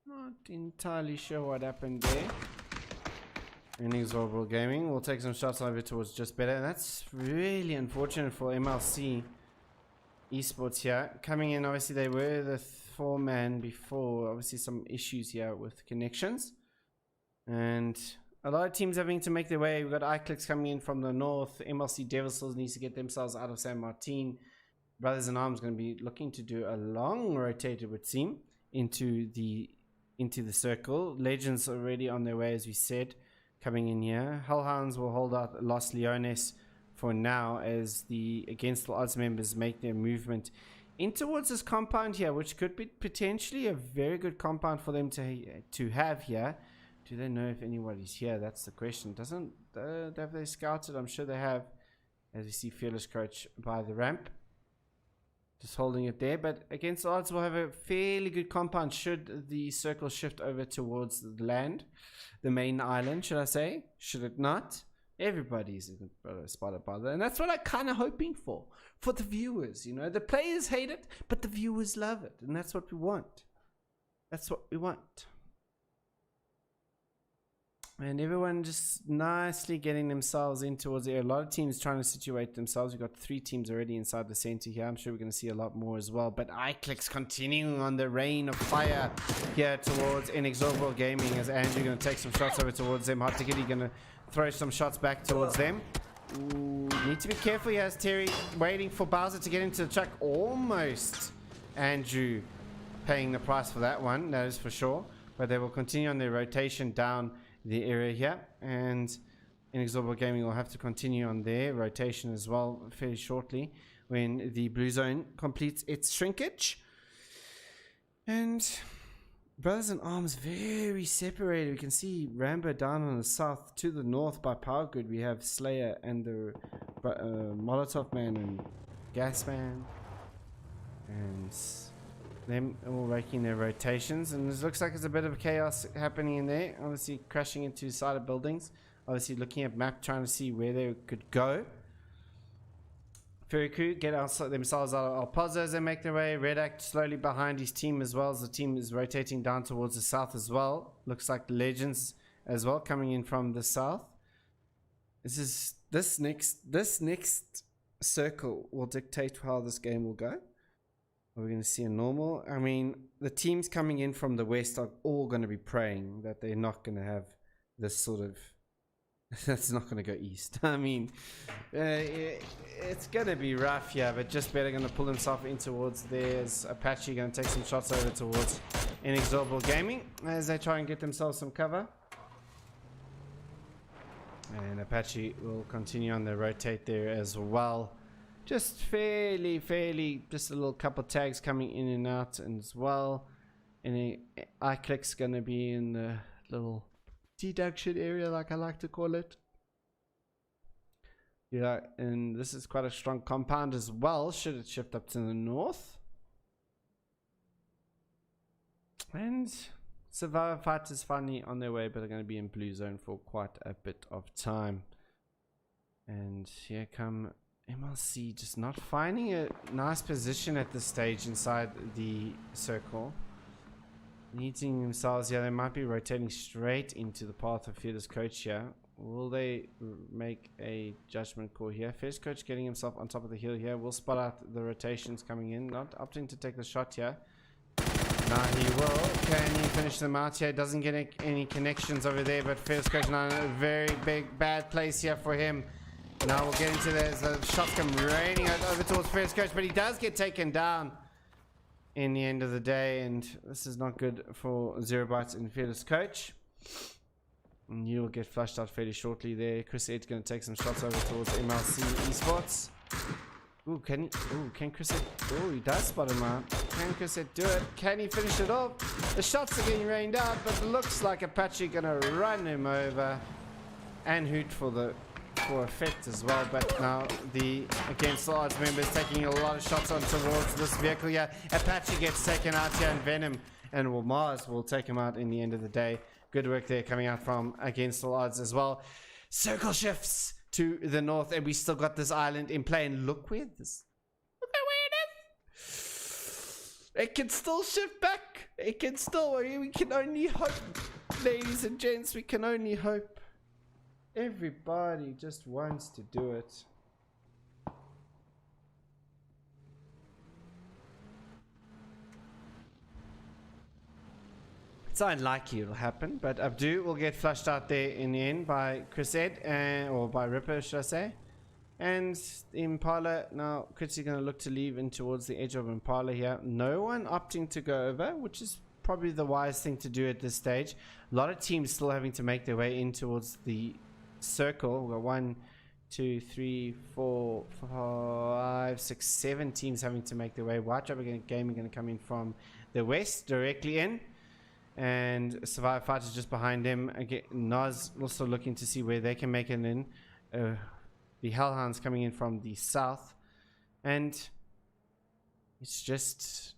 A: Not entirely sure what happened there. Inexorable Gaming will take some shots over towards Just Better, and that's really unfortunate for MLC Esports here. Coming in, obviously they were the 4-man before. Obviously some issues here with connections, and a lot of teams having to make their way. We've got iClicks coming in from the north. MLC Devils needs to get themselves out of San Martin. Brothers in Arms going to be looking to do a long rotate, it would seem, into the circle. Legends already on their way, as we said, coming in here. Hellhounds will hold out Los Leones for now as the Against All Odds members make their movement in towards this compound here, which could be potentially a very good compound for them to have here. Do they know if anybody's here? That's the question. Have they scouted? I'm sure they have. As you see, Fearless Coach by the ramp, just holding it there. But Against Odds will have a fairly good compound should the circle shift over towards the land, the main island, should I say? Should it not? Everybody's spotted by that, and that's what I'm kind of hoping for the viewers. You know, the players hate it, but the viewers love it, and that's what we want. That's what we want. And everyone just nicely getting themselves in towards the air. A lot of teams trying to situate themselves. We've got 3 teams already inside the center here. I'm sure we're going to see a lot more as well. But iClicks continuing on the rain of fire here towards Inexorable Gaming, as Andrew going to take some shots over towards them. Hot Tickety going to throw some shots back towards them. Ooh, need to be careful here as Terry waiting for Bowser to get into the truck. Almost Andrew paying the price for that one, that is for sure. But they will continue on their rotation down the area here, and Inexorable Gaming will have to continue on their rotation as well fairly shortly when the blue zone completes its shrinkage. And Brothers in Arms very separated. We can see Rambo down on the south. To the north by Power Grid we have Slayer and the Molotov Man and Gas Man, and them all making their rotations, and it looks like there's a bit of chaos happening in there. Obviously crashing into side of buildings, obviously looking at map, trying to see where they could go. Fairy Crew get themselves out of El Pozo as they make their way. Red Act slowly behind his team as well, as the team is rotating down towards the south as well. Looks like Legends as well coming in from the south. This next circle will dictate how this game will go. Are we going to see a normal? I mean, the teams coming in from the west are all going to be praying that they're not going to have this sort of... That's not going to go east. I mean, it's going to be rough here, but Just Better going to pull himself in towards theirs. Apache going to take some shots over towards Inexorable Gaming as they try and get themselves some cover. And Apache will continue on their rotate there as well. Just fairly, just a little couple tags coming in and out as well. And iClick's going to be in the little deduction area, like I like to call it. Yeah, and this is quite a strong compound as well, should it shift up to the north. And Survivor Fighters finally on their way, but they're going to be in blue zone for quite a bit of time. And here come MLC, just not finding a nice position at this stage inside the circle. Needing themselves, yeah, they might be rotating straight into the path of Fearless Coach here. Will they make a judgment call here? Fearless Coach getting himself on top of the hill here. We'll spot out the rotations coming in. Not opting to take the shot here. Now he will. Can he finish them out here? Doesn't get any connections over there, but Fearless Coach now in a very bad place here for him. Now we'll get into this. The shots come raining over towards Fearless Coach, but he does get taken down in the end of the day, and this is not good for 0 Bytes and Fearless Coach. And you'll get flushed out fairly shortly there. Chris Ed's going to take some shots over towards MLC Esports. Ooh, can Chris Ed? Oh, he does spot him out. Can Chris Ed do it? Can he finish it off? The shots are getting rained out, but it looks like Apache going to run him over and hoot for the for effect as well. But now the against the odds members taking a lot of shots on towards this vehicle here. Apache gets taken out here, and Venom and Mars will take him out in the end of the day. Good work there coming out from against all odds as well. Circle shifts to the north, and we still got this island in play. And look where this. Look at where it is. It can still shift back. It can still. We can only hope, ladies and gents. We can only hope. Everybody just wants to do it. It's unlikely it'll happen, but Abdu will get flushed out there in the end by Chris Ed, or by Ripper, should I say. And Impala, now Chris is going to look to leave in towards the edge of Impala here. No one opting to go over, which is probably the wise thing to do at this stage. A lot of teams still having to make their way in towards the circle. We've got 1, 2, 3, 4, 5, 6, 7 teams having to make their way. White Gaming going to come in from the west directly in. And Survivor Fighters just behind him. Again, Nas also looking to see where they can make it in. The Hellhounds coming in from the south. And it's just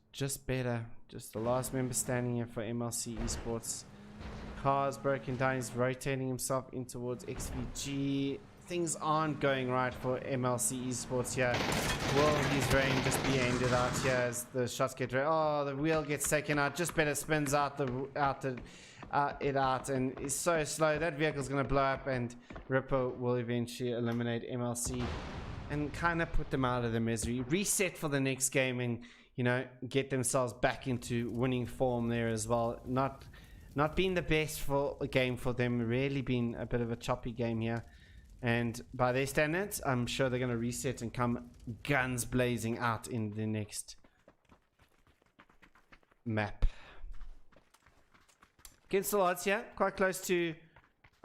A: better. Just the last member standing here for MLC Esports. Car's broken down. He's rotating himself in towards XVG. Things aren't going right for MLC Esports here. Will his reign just be ended out here as the shots get ready? Oh, the wheel gets taken out. Just better spins out and it's so slow. That vehicle's going to blow up, and Ripper will eventually eliminate MLC and kind of put them out of the misery. Reset for the next game and, you know, get themselves back into winning form there as well. Not being the best for a game for them. Really been a bit of a choppy game here. And by their standards, I'm sure they're going to reset and come guns blazing out in the next map. Against the odds here, quite close to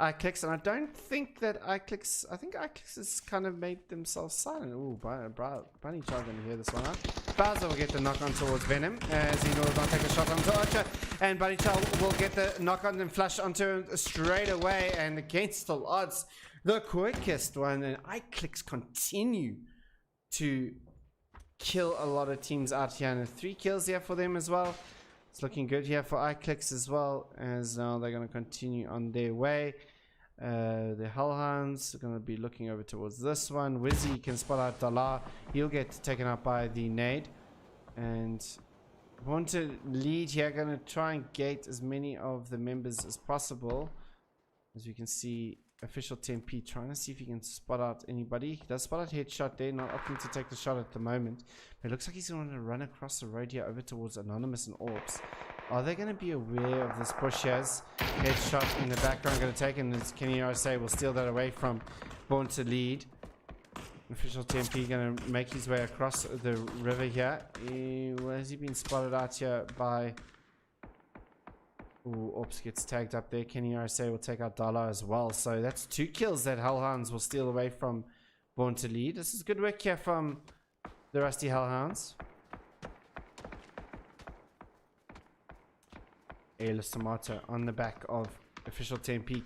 A: iClicks, and I don't think that iClicks, I think iClicks has kind of made themselves silent. Ooh, Bunny Child going to hear this one out. Bowser will get the knock on towards Venom as he will not take a shot onto Archer, and Bunny Child will get the knock on and flush onto him straight away. And against the odds, the quickest one, and iClicks continue to kill a lot of teams out here, and 3 kills here for them as well. It's looking good here for iClicks as well, as now they're going to continue on their way. The Hellhounds are going to be looking over towards this one. Wizzy can spot out Dala. He'll get taken out by the nade. And want to lead here. Going to try and gate as many of the members as possible. As you can see, Official 10P trying to see if he can spot out anybody. He does spot out Headshot there, not opting to take the shot at the moment. But it looks like he's going to run across the road here over towards Anonymous and Orbs. Are they going to be aware of this push here? Headshot in the background going to take, and Kenny RSA will steal that away from Born to Lead. Official 10P going to make his way across the river here. Has he been spotted out here by... Ooh, Ops gets tagged up there. Kenny RSA will take out Dala as well. So that's 2 kills that Hellhounds will steal away from Born to Lead. This is good work here from the Rusty Hellhounds. Airless Tomato on the back of Official 10P.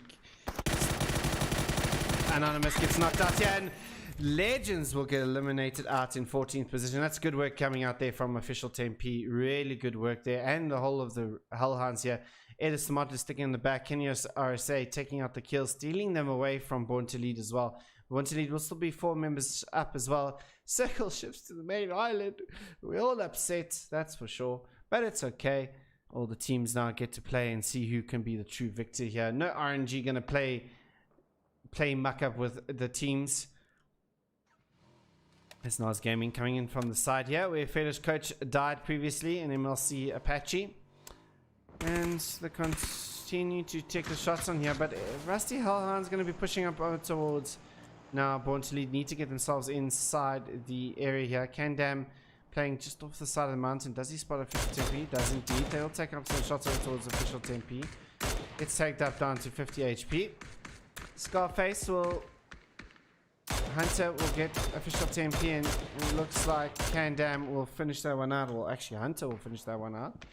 A: Anonymous gets knocked out here, and Legends will get eliminated out in 14th position. That's good work coming out there from Official 10P. Really good work there. And the whole of the Hellhounds here. Airless Tomato sticking in the back. Kenny RSA taking out the kills, stealing them away from Born to Lead as well. Born to Lead will still be 4 members up as well. Circle shifts to the main island. We're all upset, that's for sure. But it's okay. All the teams now get to play and see who can be the true victor here. No RNG going to play muck up with the teams. It's Nas Gaming coming in from the side here, where Feder's coach died previously in MLC Apache. And they continue to take the shots on here, but Rusty Hellhound's going to be pushing up over towards now. Born to Lead need to get themselves inside the area here. Kandam playing just off the side of the mountain. Does he spot Official 10P? Does indeed. They'll take up some shots over towards Official 10P. Gets tagged up down to 50 HP. Scarface will... Hunter will get Official 10P, and it looks like Kandam will finish that one out. Well, actually, Hunter will finish that one out.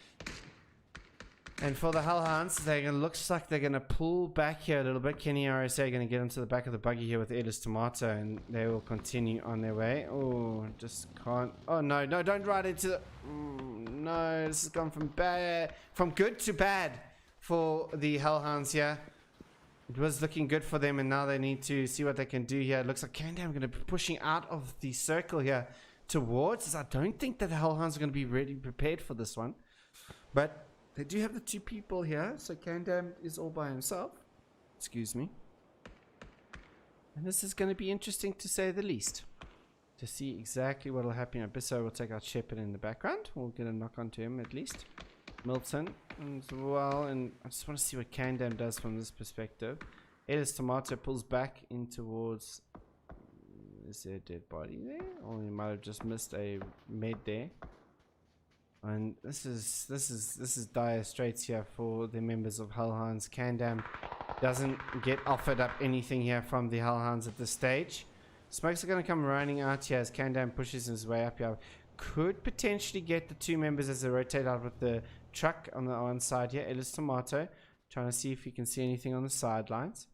A: And for the Hellhounds, looks like they're going to pull back here a little bit. Kenny RSA are going to get into the back of the buggy here with Edis Tomato, and they will continue on their way. Oh, just can't. Oh, no, don't ride into the... no, this has gone from good to bad for the Hellhounds here. It was looking good for them, and now they need to see what they can do here. It looks like Kandam going to be pushing out of the circle here towards. I don't think that the Hellhounds are going to be ready prepared for this one. But they do have the two people here, so Kandam is all by himself. Excuse me. And this is going to be interesting to say the least. To see exactly what will happen. Abysso will take out Shepard in the background. We'll get a knock onto him at least. Milton as well, and I just want to see what Kandam does from this perspective. Edis Tomato pulls back in towards... is there a dead body there? Or he might have just missed a med there. And this is dire straits here for the members of Hellhounds. Kandam doesn't get offered up anything here from the Hellhounds at this stage. Smokes are going to come running out here as Kandam pushes his way up here. Could potentially get the two members as they rotate out with the truck on the one side here. Edis Tomato trying to see if he can see anything on the sidelines.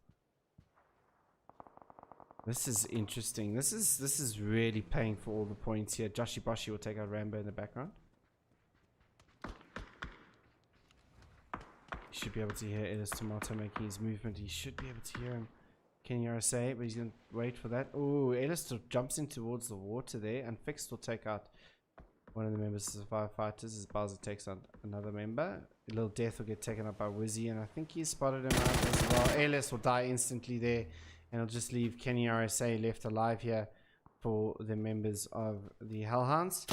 A: This is interesting. This is really paying for all the points here. Joshi Boshi will take out Rambo in the background. You should be able to hear Edis Tomato making his movement. He should be able to hear him. Kenny RSA, but he's going to wait for that. Oh, Edis jumps in towards the water there, and Fixed will take out one of the members of the firefighters as Bowser takes out another member. A little death will get taken up by Wizzy, and I think he's spotted him out as well. Alias will die instantly there, and it'll just leave Kenny RSA left alive here for the members of the Hellhounds.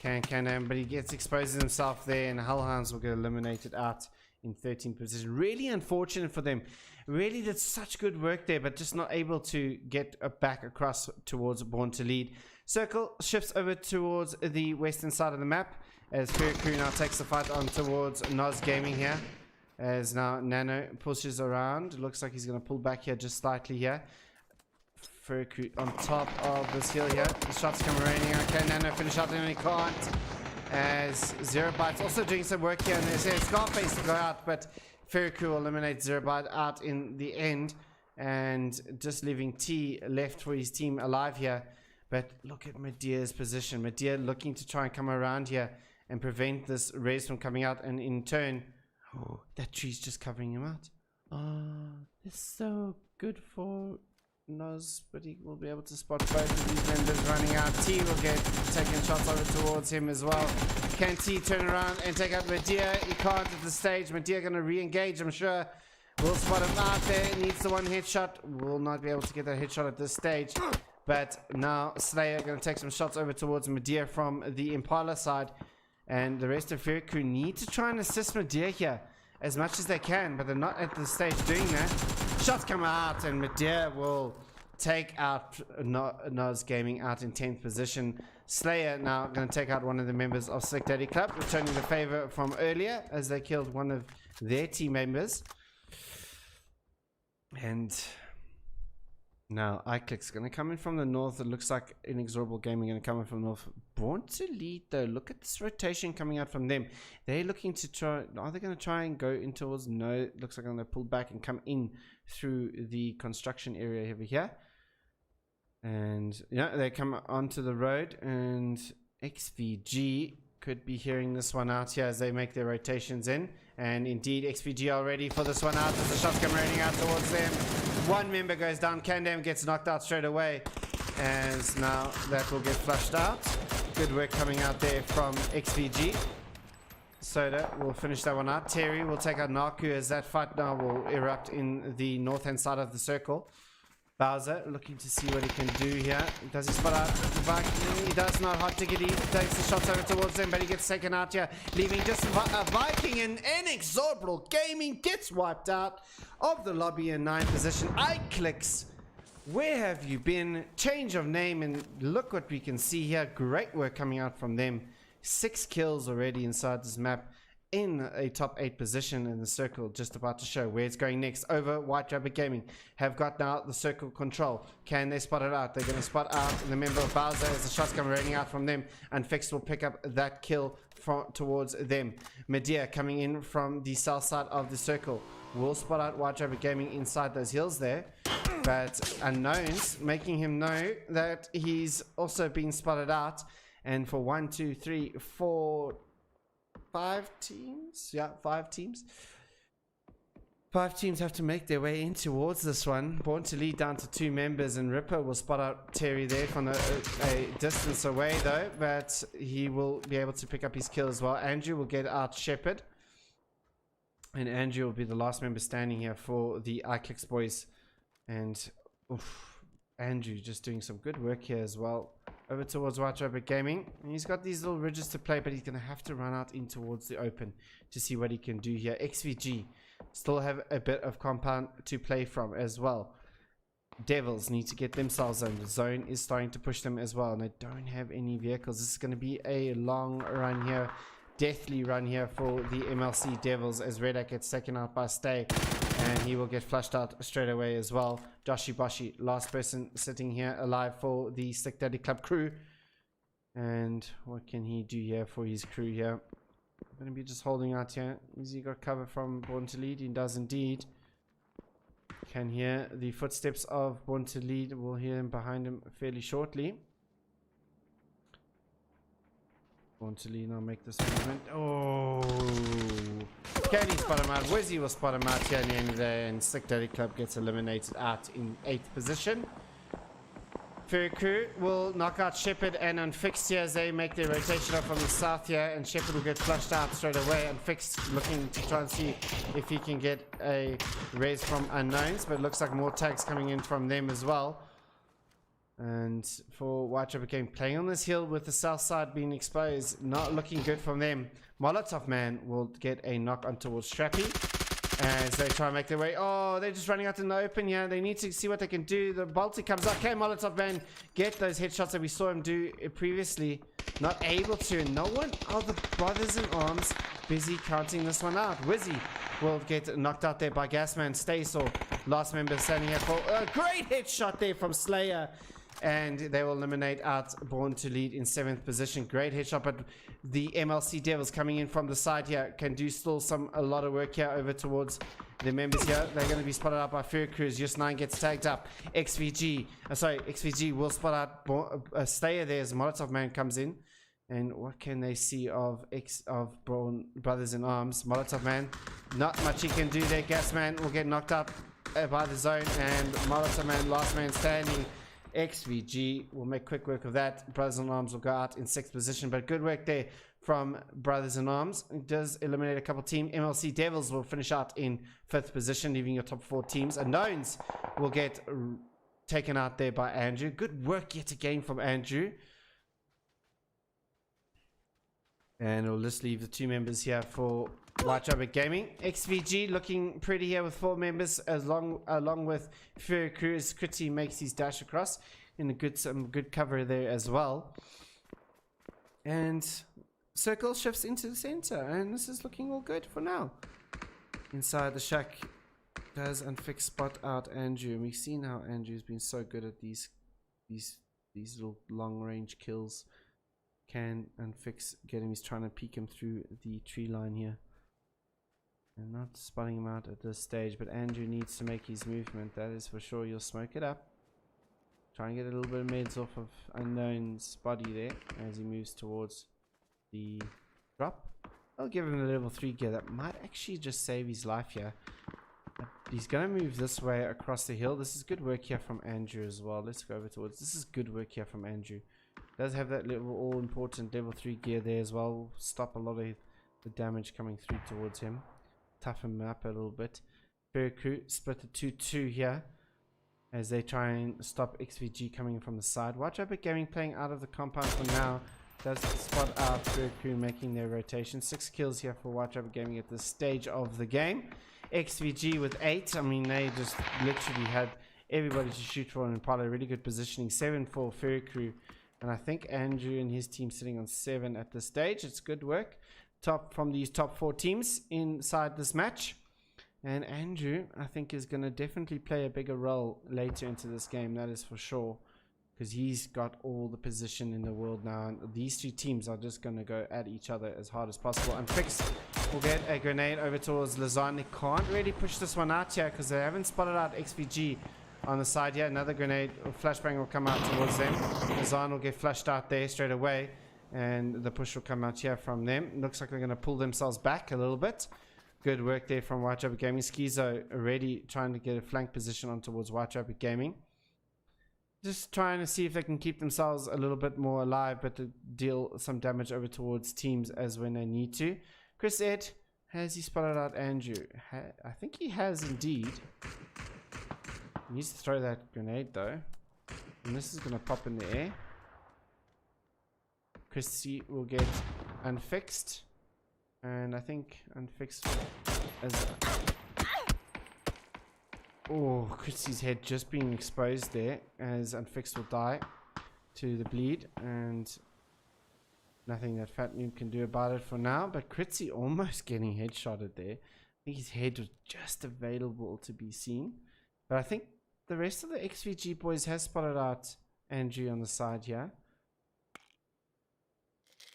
A: But he gets exposed himself there, and the Hellhounds will get eliminated out in 13th position. Really unfortunate for them. Really did such good work there, but just not able to get back across towards Born to Lead. Circle shifts over towards the western side of the map as Furiku now takes the fight on towards Noz Gaming here. As now Nano pushes around. It looks like he's going to pull back here just slightly here. Furiku on top of this hill here. The shots come raining. Okay, Nano finish out and he can't. As Zero Byte's also doing some work here, and they say Scarface to go out, but Furiku will eliminate Zero Byte out in the end, and just leaving T left for his team alive here. But look at Medea's position. Medea looking to try and come around here and prevent this race from coming out, and in turn, oh, that tree's just covering him out. Oh, it's so good for Noz, but he will be able to spot both of these members running out. T will get taking shots over towards him as well. Can T turn around and take out Medea? He can't at this stage. Medea going to re-engage, I'm sure. Will spot him out there. Needs the one headshot. Will not be able to get that headshot at this stage. But now Slayer going to take some shots over towards Medea from the Impala side. And the rest of Furiku need to try and assist Medea here as much as they can, but they're not at this stage doing that. Shots come out, and Medea will take out Noz Gaming out in 10th position. Slayer now going to take out one of the members of Slick Daddy Club, returning the favor from earlier as they killed one of their team members. And now iClick's going to come in from the north. It looks like Inexorable Gaming going to come in from the north. Born to Lead though. Look at this rotation coming out from them. They're looking to try. Are they going to try and go in towards? No. It looks like they're going to pull back and come in through the construction area over here. And yeah, they come onto the road, and XVG could be hearing this one out here as they make their rotations in. And indeed, XVG are ready for this one out as the shots come raining out towards them. One member goes down. Kandam gets knocked out straight away, as now that will get flushed out. Good work coming out there from XVG. Soda will finish that one out. Terry will take out Naku as that fight now will erupt in the north-hand side of the circle. Bowser looking to see what he can do here. Does he spot out the Viking? He does not. Hot Ticket. He takes the shots over towards him, but he gets taken out here, leaving just a Viking, and Inexorable Gaming gets wiped out of the lobby in 9th position. iClicks, where have you been? Change of name, and look what we can see here. Great work coming out from them. 6 kills already inside this map. in a top 8 position in the circle, just about to show where it's going next. Over White Rabbit Gaming have got now the circle control. Can they spot it out? They're going to spot out the member of Bowser as the shots come raining out from them, and Fix will pick up that kill towards them. Medea coming in from the south side of the circle will spot out White Rabbit Gaming inside those hills there, but Unknowns making him know that he's also been spotted out. And for 1, 2, 3, 4, 5 teams, yeah, 5 teams. 5 teams have to make their way in towards this one. Born to lead down to 2 members, and Ripper will spot out Terry there from a distance away though, but he will be able to pick up his kill as well. Andrew will get out Shepherd, and Andrew will be the last member standing here for the iClicks boys. And Andrew just doing some good work here as well. Over towards White Rabbit Gaming. And he's got these little ridges to play, but he's going to have to run out in towards the open to see what he can do here. XVG still have a bit of compound to play from as well. Devils need to get themselves in. The zone is starting to push them as well, and they don't have any vehicles. This is going to be a long run here. Deathly run here for the MLC Devils as Redak gets taken out by Stay, and he will get flushed out straight away as well. Joshi Boshi, last person sitting here alive for the Stick Daddy Club crew. And what can he do here for his crew here? Going to be just holding out here. Has he got cover from Born to Lead? He does indeed. Can hear the footsteps of Born to Lead. We'll hear him behind him fairly shortly. Born to Lead now make this movement. Oh, can he spot him out? Wizzy will spot him out here in the end of the day, and Stick Daddy Club gets eliminated out in 8th position. Fairy Crew will knock out Shepherd and Unfixed here as they make their rotation up from the south here, and Shepherd will get flushed out straight away. Unfixed looking to try and see if he can get a raise from Unknowns, but it looks like more tags coming in from them as well. And for White Rabbit Game playing on this hill with the south side being exposed, not looking good from them. Molotov Man will get a knock on towards Strappy as they try and make their way. Oh, they're just running out in the open here. They need to see what they can do. The Baltic comes up. Can Molotov Man get those headshots that we saw him do previously? Not able to. No one of the brothers in arms busy counting this one out. Wizzy will get knocked out there by Gasman. Staysor, last member standing here for a great headshot there from Slayer. And they will eliminate out Born to Lead in 7th position. Great headshot, but the MLC Devils coming in from the side here can do still a lot of work here over towards the members here. They're going to be spotted out by Fair Cruise. Just 9 gets tagged up. XVG will spot out a Stayer there as Molotov Man comes in. And what can they see of Brothers in Arms? Molotov Man, not much he can do there. Gasman will get knocked up by the zone, and Molotov Man, last man standing. XVG will make quick work of that. Brothers in Arms will go out in 6th position, but good work there from Brothers in Arms. It does eliminate a couple teams. MLC Devils will finish out in 5th position, leaving your top 4 teams. Unknowns will get taken out there by Andrew. Good work yet again from Andrew. And we'll just leave the 2 members here for White Rabbit Gaming. XVG looking pretty here with 4 members, along with Fury Crew as Critty makes his dash across in some good cover there as well. And Circle shifts into the center, and this is looking all good for now. Inside the shack does Unfix spot out Andrew, and we've seen how Andrew's been so good at these little long range kills. Can Unfix get him? He's trying to peek him through the tree line here. And not spotting him out at this stage, but Andrew needs to make his movement, that is for sure. You'll smoke it up. Try and get a little bit of meds off of Unknown's body there as he moves towards the drop. I'll give him a level 3 gear. That might actually just save his life here. He's going to move this way across the hill. This is good work here from Andrew as well. Let's go over towards. This is good work here from Andrew. Does have that little all-important level 3 gear there as well. Stop a lot of the damage coming through towards him. Toughen him up a little bit. Fair Crew split the 2-2 here as they try and stop XVG coming from the side. Watch Rabbit Gaming playing out of the compound for now. Does spot out Fair Crew making their rotation. 6 kills here for White Rabbit Gaming at this stage of the game. XVG with 8. I mean, they just literally had everybody to shoot for, and Impala really good positioning. 7 for Fair Crew. And I think Andrew and his team sitting on 7 at this stage. It's good work. from these top 4 teams inside this match. And Andrew, I think, is going to definitely play a bigger role later into this game. That is for sure. Because he's got all the position in the world now. And these 2 teams are just going to go at each other as hard as possible. And Fix will get a grenade over towards Lazan. They can't really push this one out here because they haven't spotted out XVG on the side here. Another grenade or flashbang will come out towards them. Lazan will get flushed out there straight away. And the push will come out here from them. It looks like they're going to pull themselves back a little bit. Good work there from White Rabbit Gaming. Skizo already trying to get a flank position on towards White Rabbit Gaming. Just trying to see if they can keep themselves a little bit more alive, but to deal some damage over towards teams as when they need to. Chris Ed, has he spotted out Andrew? I think he has indeed. He needs to throw that grenade though. And this is going to pop in the air. Chrissy will get unfixed. And I think unfixed as... Oh, Chrissy's head just being exposed there as unfixed will die to the bleed. And nothing that Fat Noob can do about it for now. But Chrissy almost getting headshotted there. I think his head was just available to be seen. But I think the rest of the XVG boys has spotted out Andrew on the side here.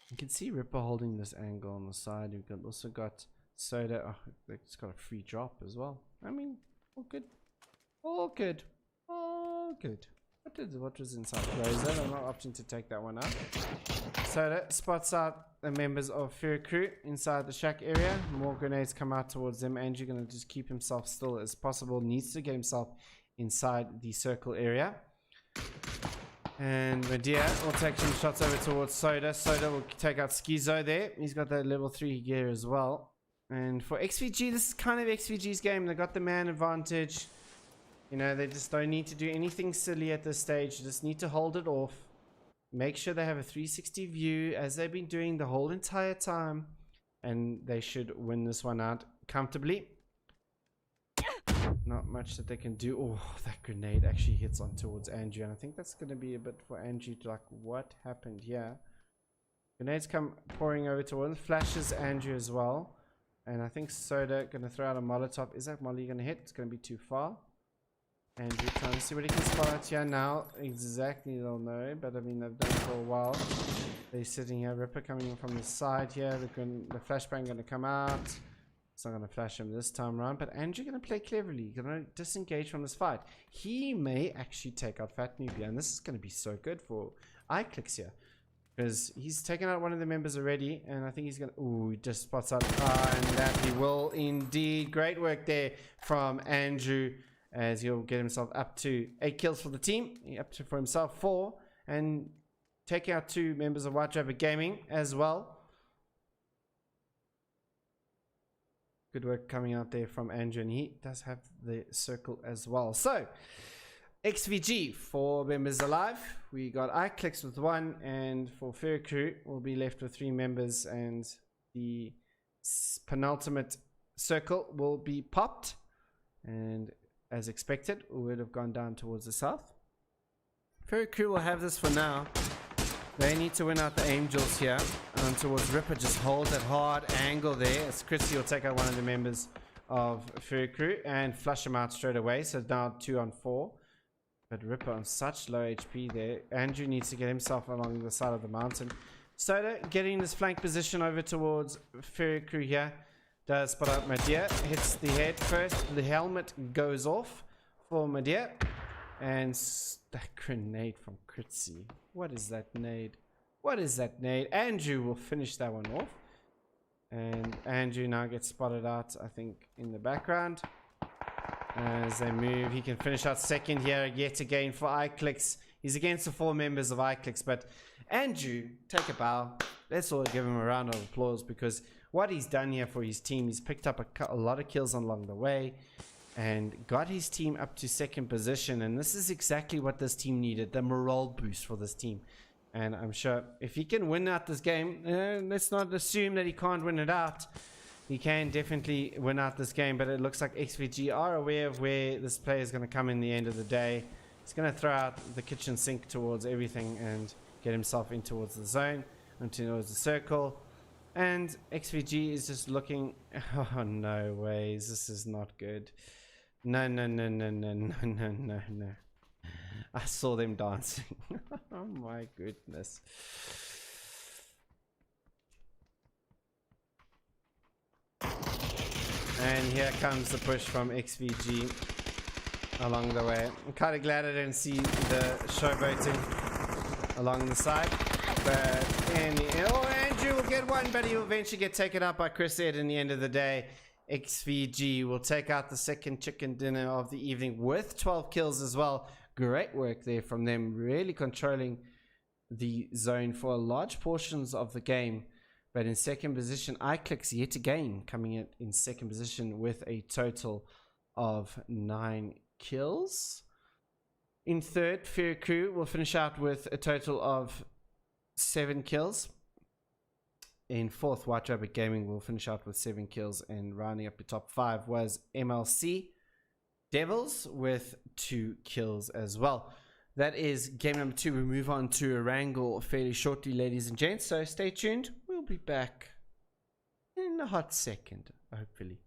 A: You can see Ripper holding this angle on the side. We've also got Soda. Oh, it's got a free drop as well. I mean, all good. All good. All good. What was inside Rosa? I'm not opting to take that one out. Soda spots out the members of Fury Crew inside the shack area. More grenades come out towards them. Andrew going to just keep himself still as possible. Needs to get himself inside the circle area. And Medea will take some shots over towards Soda. Soda will take out Skizo there. He's got that level 3 gear as well. And for XVG, this is kind of XVG's game. They got the man advantage. You know, they just don't need to do anything silly at this stage. You just need to hold it off. Make sure they have a 360 view as they've been doing the whole entire time. And they should win this one out comfortably. Not much that they can do. Oh, that grenade actually hits on towards Andrew. And I think that's going to be a bit for Andrew to like, what happened here? Grenades come pouring over towards. Flashes Andrew as well. And I think Soda going to throw out a Molotov. Is that Molly going to hit? It's going to be too far. Andrew trying to see what he can spot out here now. Exactly, they'll know. But I mean, they've done it for a while. They're sitting here. Ripper coming in from the side here. The flashbang going to come out. It's not going to flash him this time around. But Andrew going to play cleverly. Going to disengage from this fight. He may actually take out Fat Noob here. And this is going to be so good for iClicks here. Because he's taken out one of the members already. And I think he's going to... Ooh, he just spots out. And that he will indeed. Great work there from Andrew. As he'll get himself up to 8 kills for the team. Up to for himself 4. And taking out 2 members of White Rabbit Gaming as well. Good work coming out there from Andrew. And he does have the circle as well. So... XVG, 4 members alive. We got iClicks with 1, and for Fair Crew, we'll be left with 3 members, and the penultimate circle will be popped. And as expected, we would have gone down towards the south. Fair Crew will have this for now. They need to win out the Angels here. Towards Ripper, just hold that hard angle there. As Chrissy will take out one of the members of Fair Crew and flush him out straight away. So now 2 on 4. But Ripper on such low HP there. Andrew needs to get himself along the side of the mountain. Soda getting this flank position over towards Ferry Crew here. Does spot out Medea. Hits the head first. The helmet goes off for Medea. And that grenade from Kritzy. What is that nade? What is that nade? Andrew will finish that one off. And Andrew now gets spotted out, I think, in the background. As they move, he can finish out second here yet again for iClicks. He's against the 4 members of iClicks, but Andrew, take a bow. Let's all give him a round of applause, because what he's done here for his team, he's picked up a lot of kills along the way and got his team up to 2nd position. And this is exactly what this team needed, the morale boost for this team. And I'm sure if he can win out this game, let's not assume that he can't win it out. He can definitely win out this game, but it looks like XVG are aware of where this player is going to come in the end of the day. He's going to throw out the kitchen sink towards everything and get himself in towards the zone and towards the circle. And XVG is just looking. Oh, no ways. This is not good. No, no, no, no, no, no, no, no, no. I saw them dancing. Oh my goodness. And here comes the push from XVG along the way. I'm kind of glad I didn't see the showboating along the side. But in the end, oh, Andrew will get one, but he'll eventually get taken out by Chris Ed in the end of the day. XVG will take out the second chicken dinner of the evening with 12 kills as well. Great work there from them, really controlling the zone for large portions of the game. But in second position, iClicks yet again coming in second position with a total of 9 kills. In third, Fairy Crew will finish out with a total of 7 kills. In fourth, White Rabbit Gaming will finish out with 7 kills. And rounding up the top 5 was MLC Devils with 2 kills as well. That is game number 2. We move on to a wrangle fairly shortly, ladies and gents. So stay tuned. We'll be back in a hot second, hopefully.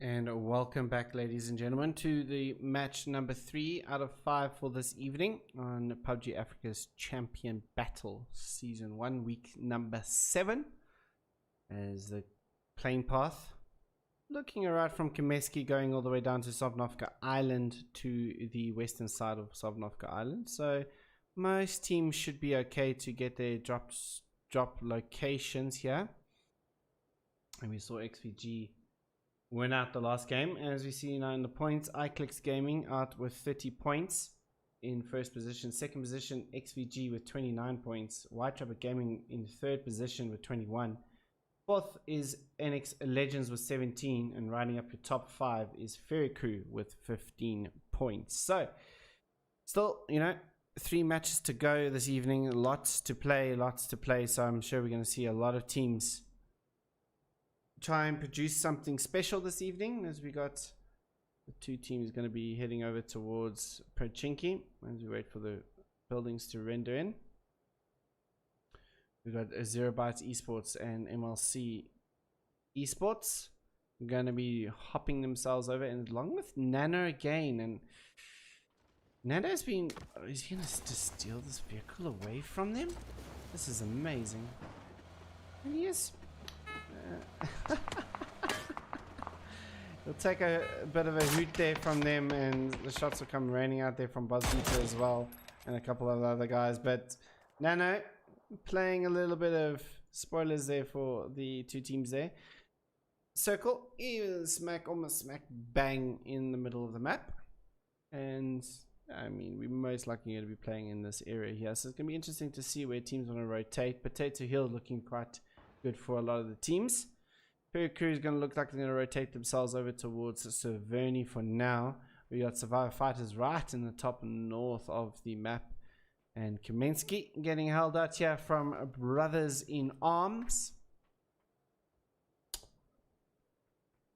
A: And welcome back, ladies and gentlemen, to the match number 3 out of 5 for this evening on PUBG Africa's Champion Battle Season 1, week number 7. As the plane path looking alright from Kameski, going all the way down to Sovnovka Island to the western side of Sovnovka Island. So most teams should be okay to get their drop locations here. And we saw XVG win out the last game. As we see now in the points, iClicks Gaming out with 30 points in first position. Second position, XVG with 29 points. White Trapper Gaming in third position with 21. Fourth is NX Legends with 17, and riding up to top 5 is Fairy Crew with 15 points. So still, you know, 3 matches to go this evening, lots to play. So I'm sure we're going to see a lot of teams try and produce something special this evening, as we got the 2 teams going to be heading over towards Pochinki as we wait for the buildings to render in. We've got Zero Bytes Esports and MLC Esports going to be hopping themselves over, and along with Nano again. And Nano's been, is he going to steal this vehicle away from them? This is amazing. And he is he'll take a bit of a hoot there from them, and the shots will come raining out there from Buzzbeater as well, and a couple of other guys. But Nano playing a little bit of spoilers there for the 2 teams there. Circle is almost smack bang in the middle of the map, and I mean, we're most likely going to be playing in this area here, so it's going to be interesting to see where teams want to rotate. Potato Hill looking quite good for a lot of the teams. Fairy Crew is going to look like they're going to rotate themselves over towards Severny for now. We got Survivor Fighters right in the top north of the map, and Kamensky getting held out here from Brothers in Arms,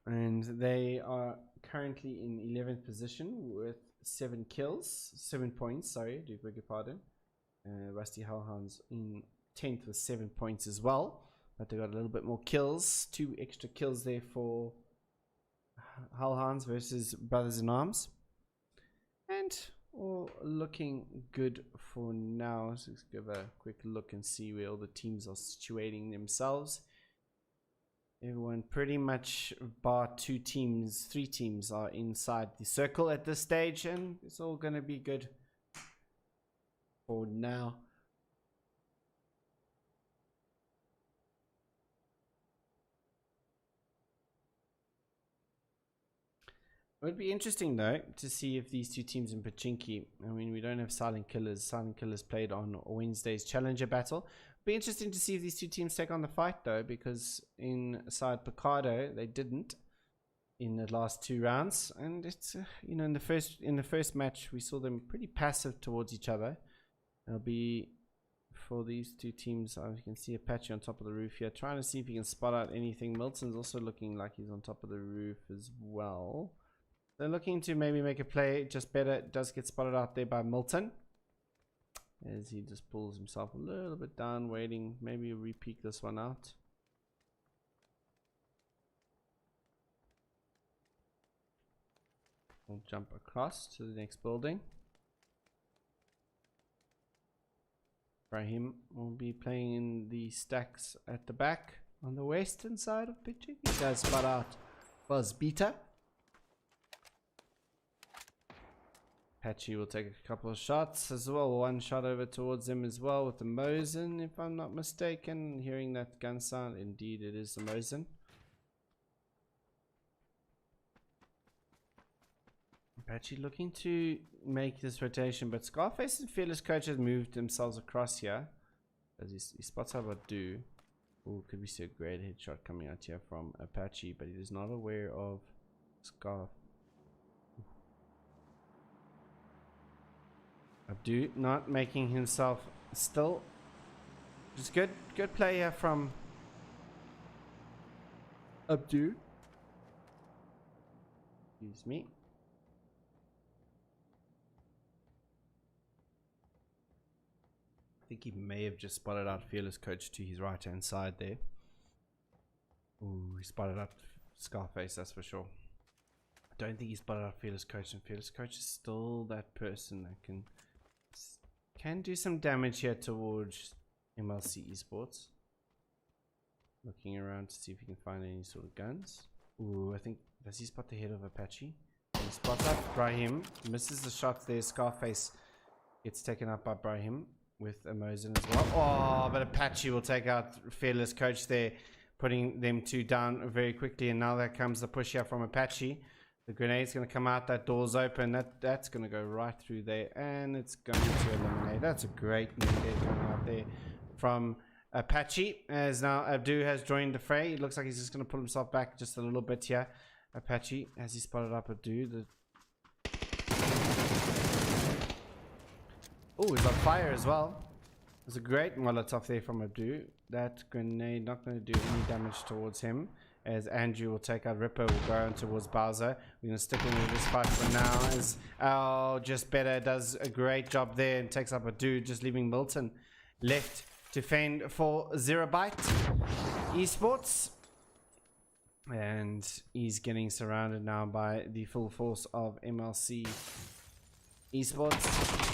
A: and they are currently in 11th position with 7 kills, 7 points, sorry, do beg your pardon. Rusty Hellhounds in 10th with 7 points as well. But they got a little bit more kills. 2 extra kills there for Hellhounds versus Brothers in Arms. And all looking good for now. So let's give a quick look and see where all the teams are situating themselves. Everyone pretty much bar 3 teams are inside the circle at this stage, and it's all going to be good for now. It would be interesting though to see if these 2 teams in Pachinki, I mean, we don't have Silent Killers. Silent Killers played on Wednesday's Challenger Battle. Be interesting to see if these 2 teams take on the fight though, because inside Picardo they didn't in the last 2 rounds, and it's you know, in the first match we saw them pretty passive towards each other. It'll be for these 2 teams. You can see Apache on top of the roof here, trying to see if he can spot out anything. Milton's also looking like he's on top of the roof as well. They're looking to maybe make a play just better. It does get spotted out there by Milton as he just pulls himself a little bit down, waiting. Maybe re-peek this one out. We'll jump across to the next building. Brahim will be playing in the stacks at the back on the western side of pitching. He does spot out Buzz Beta. Apache will take a couple of shots as well. 1 shot over towards him as well with the Mosin, if I'm not mistaken. Hearing that gun sound, indeed it is the Mosin. Apache looking to make this rotation, but Scarface and Fearless Coach have moved themselves across here as he spots out what do. Oh, could we see a great headshot coming out here from Apache, but he is not aware of Scarf. Abdu not making himself still. Just good play here from Abdu. Excuse me. I think he may have just spotted out Fearless Coach to his right hand side there. Ooh, he spotted out Scarface, that's for sure. I don't think he spotted out Fearless Coach, and Fearless Coach is still that person that can do some damage here towards MLC Esports. Looking around to see if he can find any sort of guns. Ooh, I think, does he spot the head of Apache? He spots out Brahim, misses the shot there. Scarface gets taken up by Brahim with a Mosin as well. Oh, but Apache will take out Fearless Coach there, putting them 2 down very quickly. And now there comes the push here from Apache. The grenade's going to come out, that door's open, that's going to go right through there, and it's going to eliminate. That's a great nade coming out there from Apache, as now Abdu has joined the fray. It looks like he's just going to pull himself back just a little bit here. Apache, as he spotted up Abdu. Oh, he's on fire as well. There's a great Molotov there from Abdu. That grenade not going to do any damage towards him, as Andrew will take out Ripper, will go on towards Bowser. We're going to stick in with this fight for now, as Just Better does a great job there and takes up a dude, just leaving Milton left to fend for 0byte Esports. And he's getting surrounded now by the full force of MLC Esports.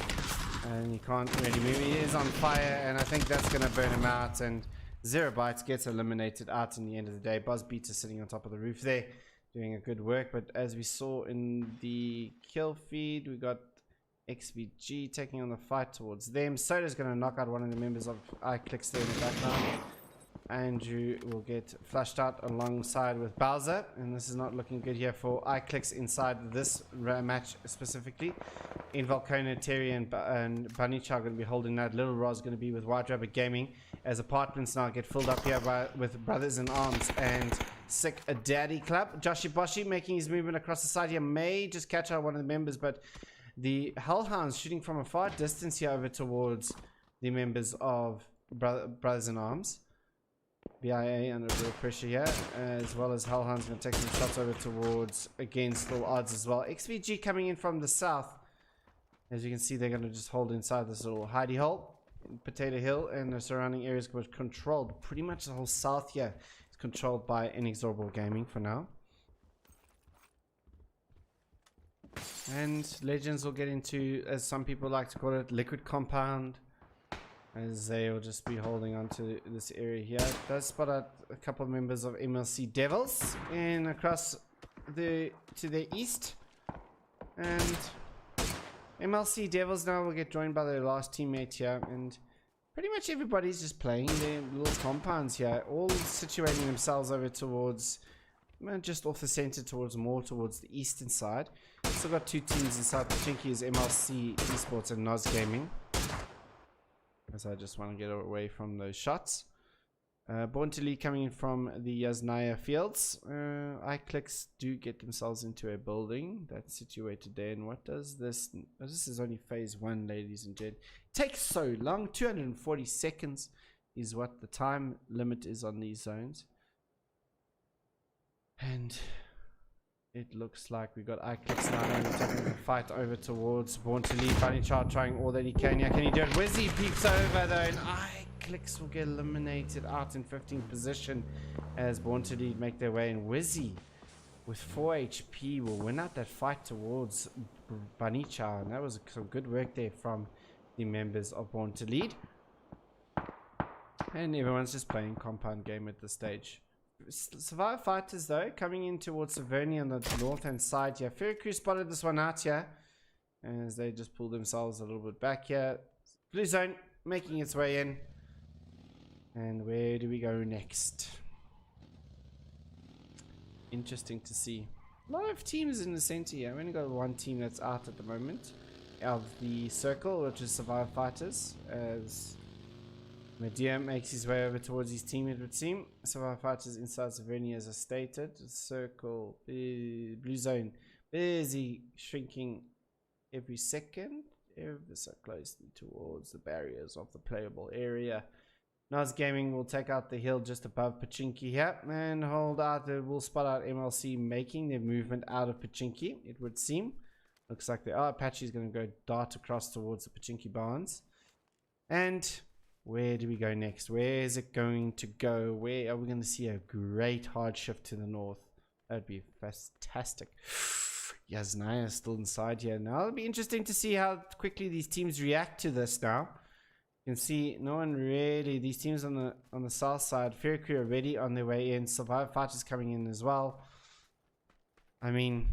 A: And he can't really move. He is on fire, and I think that's going to burn him out. And 0bytes gets eliminated out in the end of the day. Buzz Beats is sitting on top of the roof there, doing a good work. But as we saw in the kill feed, we got XVG taking on the fight towards them. Soda's going to knock out one of the members of iClicks there in the background. Andrew will get flushed out alongside with Bowser, and this is not looking good here for iClicks inside this match specifically. In Volcano, Terry and Bunny Chow going to be holding that. Little Roz going to be with White Rabbit Gaming, as apartments now get filled up here with Brothers in Arms and Sick a Daddy Club. Joshi Boshi making his movement across the side here, may just catch out one of the members, but the Hellhounds shooting from a far distance here over towards the members of Brothers in Arms. BIA under real pressure here, as well as Hellhounds going to take some shots over towards against little odds as well. XVG coming in from the south. As you can see, they're going to just hold inside this little hidey hole. Potato Hill and the surrounding areas were controlled. Pretty much the whole south here is controlled by Inexorable Gaming for now. And Legends will get into, as some people like to call it, Liquid Compound, as they will just be holding on to this area here. It does spot out a couple of members of MLC Devils in across to the east, and MLC Devils now will get joined by their last teammate here, and pretty much everybody's just playing their little compounds here, all situating themselves over towards, just off the center, more towards the eastern side. Still got two teams inside. Pachinki is MLC Esports and Nos Gaming, as I just want to get away from those shots. Born to Lead coming in from the Yasnaya fields. iClicks do get themselves into a building that's situated there. And what does this? Oh, this is only phase 1, ladies and gents. Takes so long. 240 seconds is what the time limit is on these zones. And it looks like we got iClicks now taking the fight over towards Born to Lead. Bunny Child trying all that he can here. Can he do it? Wizzy peeps over though, and iClicks will get eliminated out in 15th position as Born to Lead make their way. And Wizzy with 4 HP will win out that fight towards Bunny Child. And that was some good work there from the members of Born to Lead. And everyone's just playing compound game at this stage. Survive Fighters though coming in towards Savernia on the north hand side here. Fairy Crew spotted this one out here as they just pulled themselves a little bit back here. Blue Zone making its way in, and where do we go next? Interesting to see. A lot of teams in the center here. I've only got one team that's out at the moment of the circle, which is Survive Fighters, as Medea makes his way over towards his team, it would seem. Survive Fighters inside Savernia, as I stated. Circle, Blue Zone, busy shrinking every second, ever so closely towards the barriers of the playable area. Nos Gaming will take out the hill just above Pachinki here and hold out. They will spot out MLC making their movement out of Pachinki, it would seem. Looks like they are. Apache's going to go dart across towards the Pachinki barns. And where do we go next? Where is it going to go? Where are we going to see a great hard shift to the north? That would be fantastic. Yasnaya is still inside here. Now it'll be interesting to see how quickly these teams react to this now. You can see no one really, these teams on the south side, Fairy Crew already on their way in. Survive Fighters coming in as well. I mean,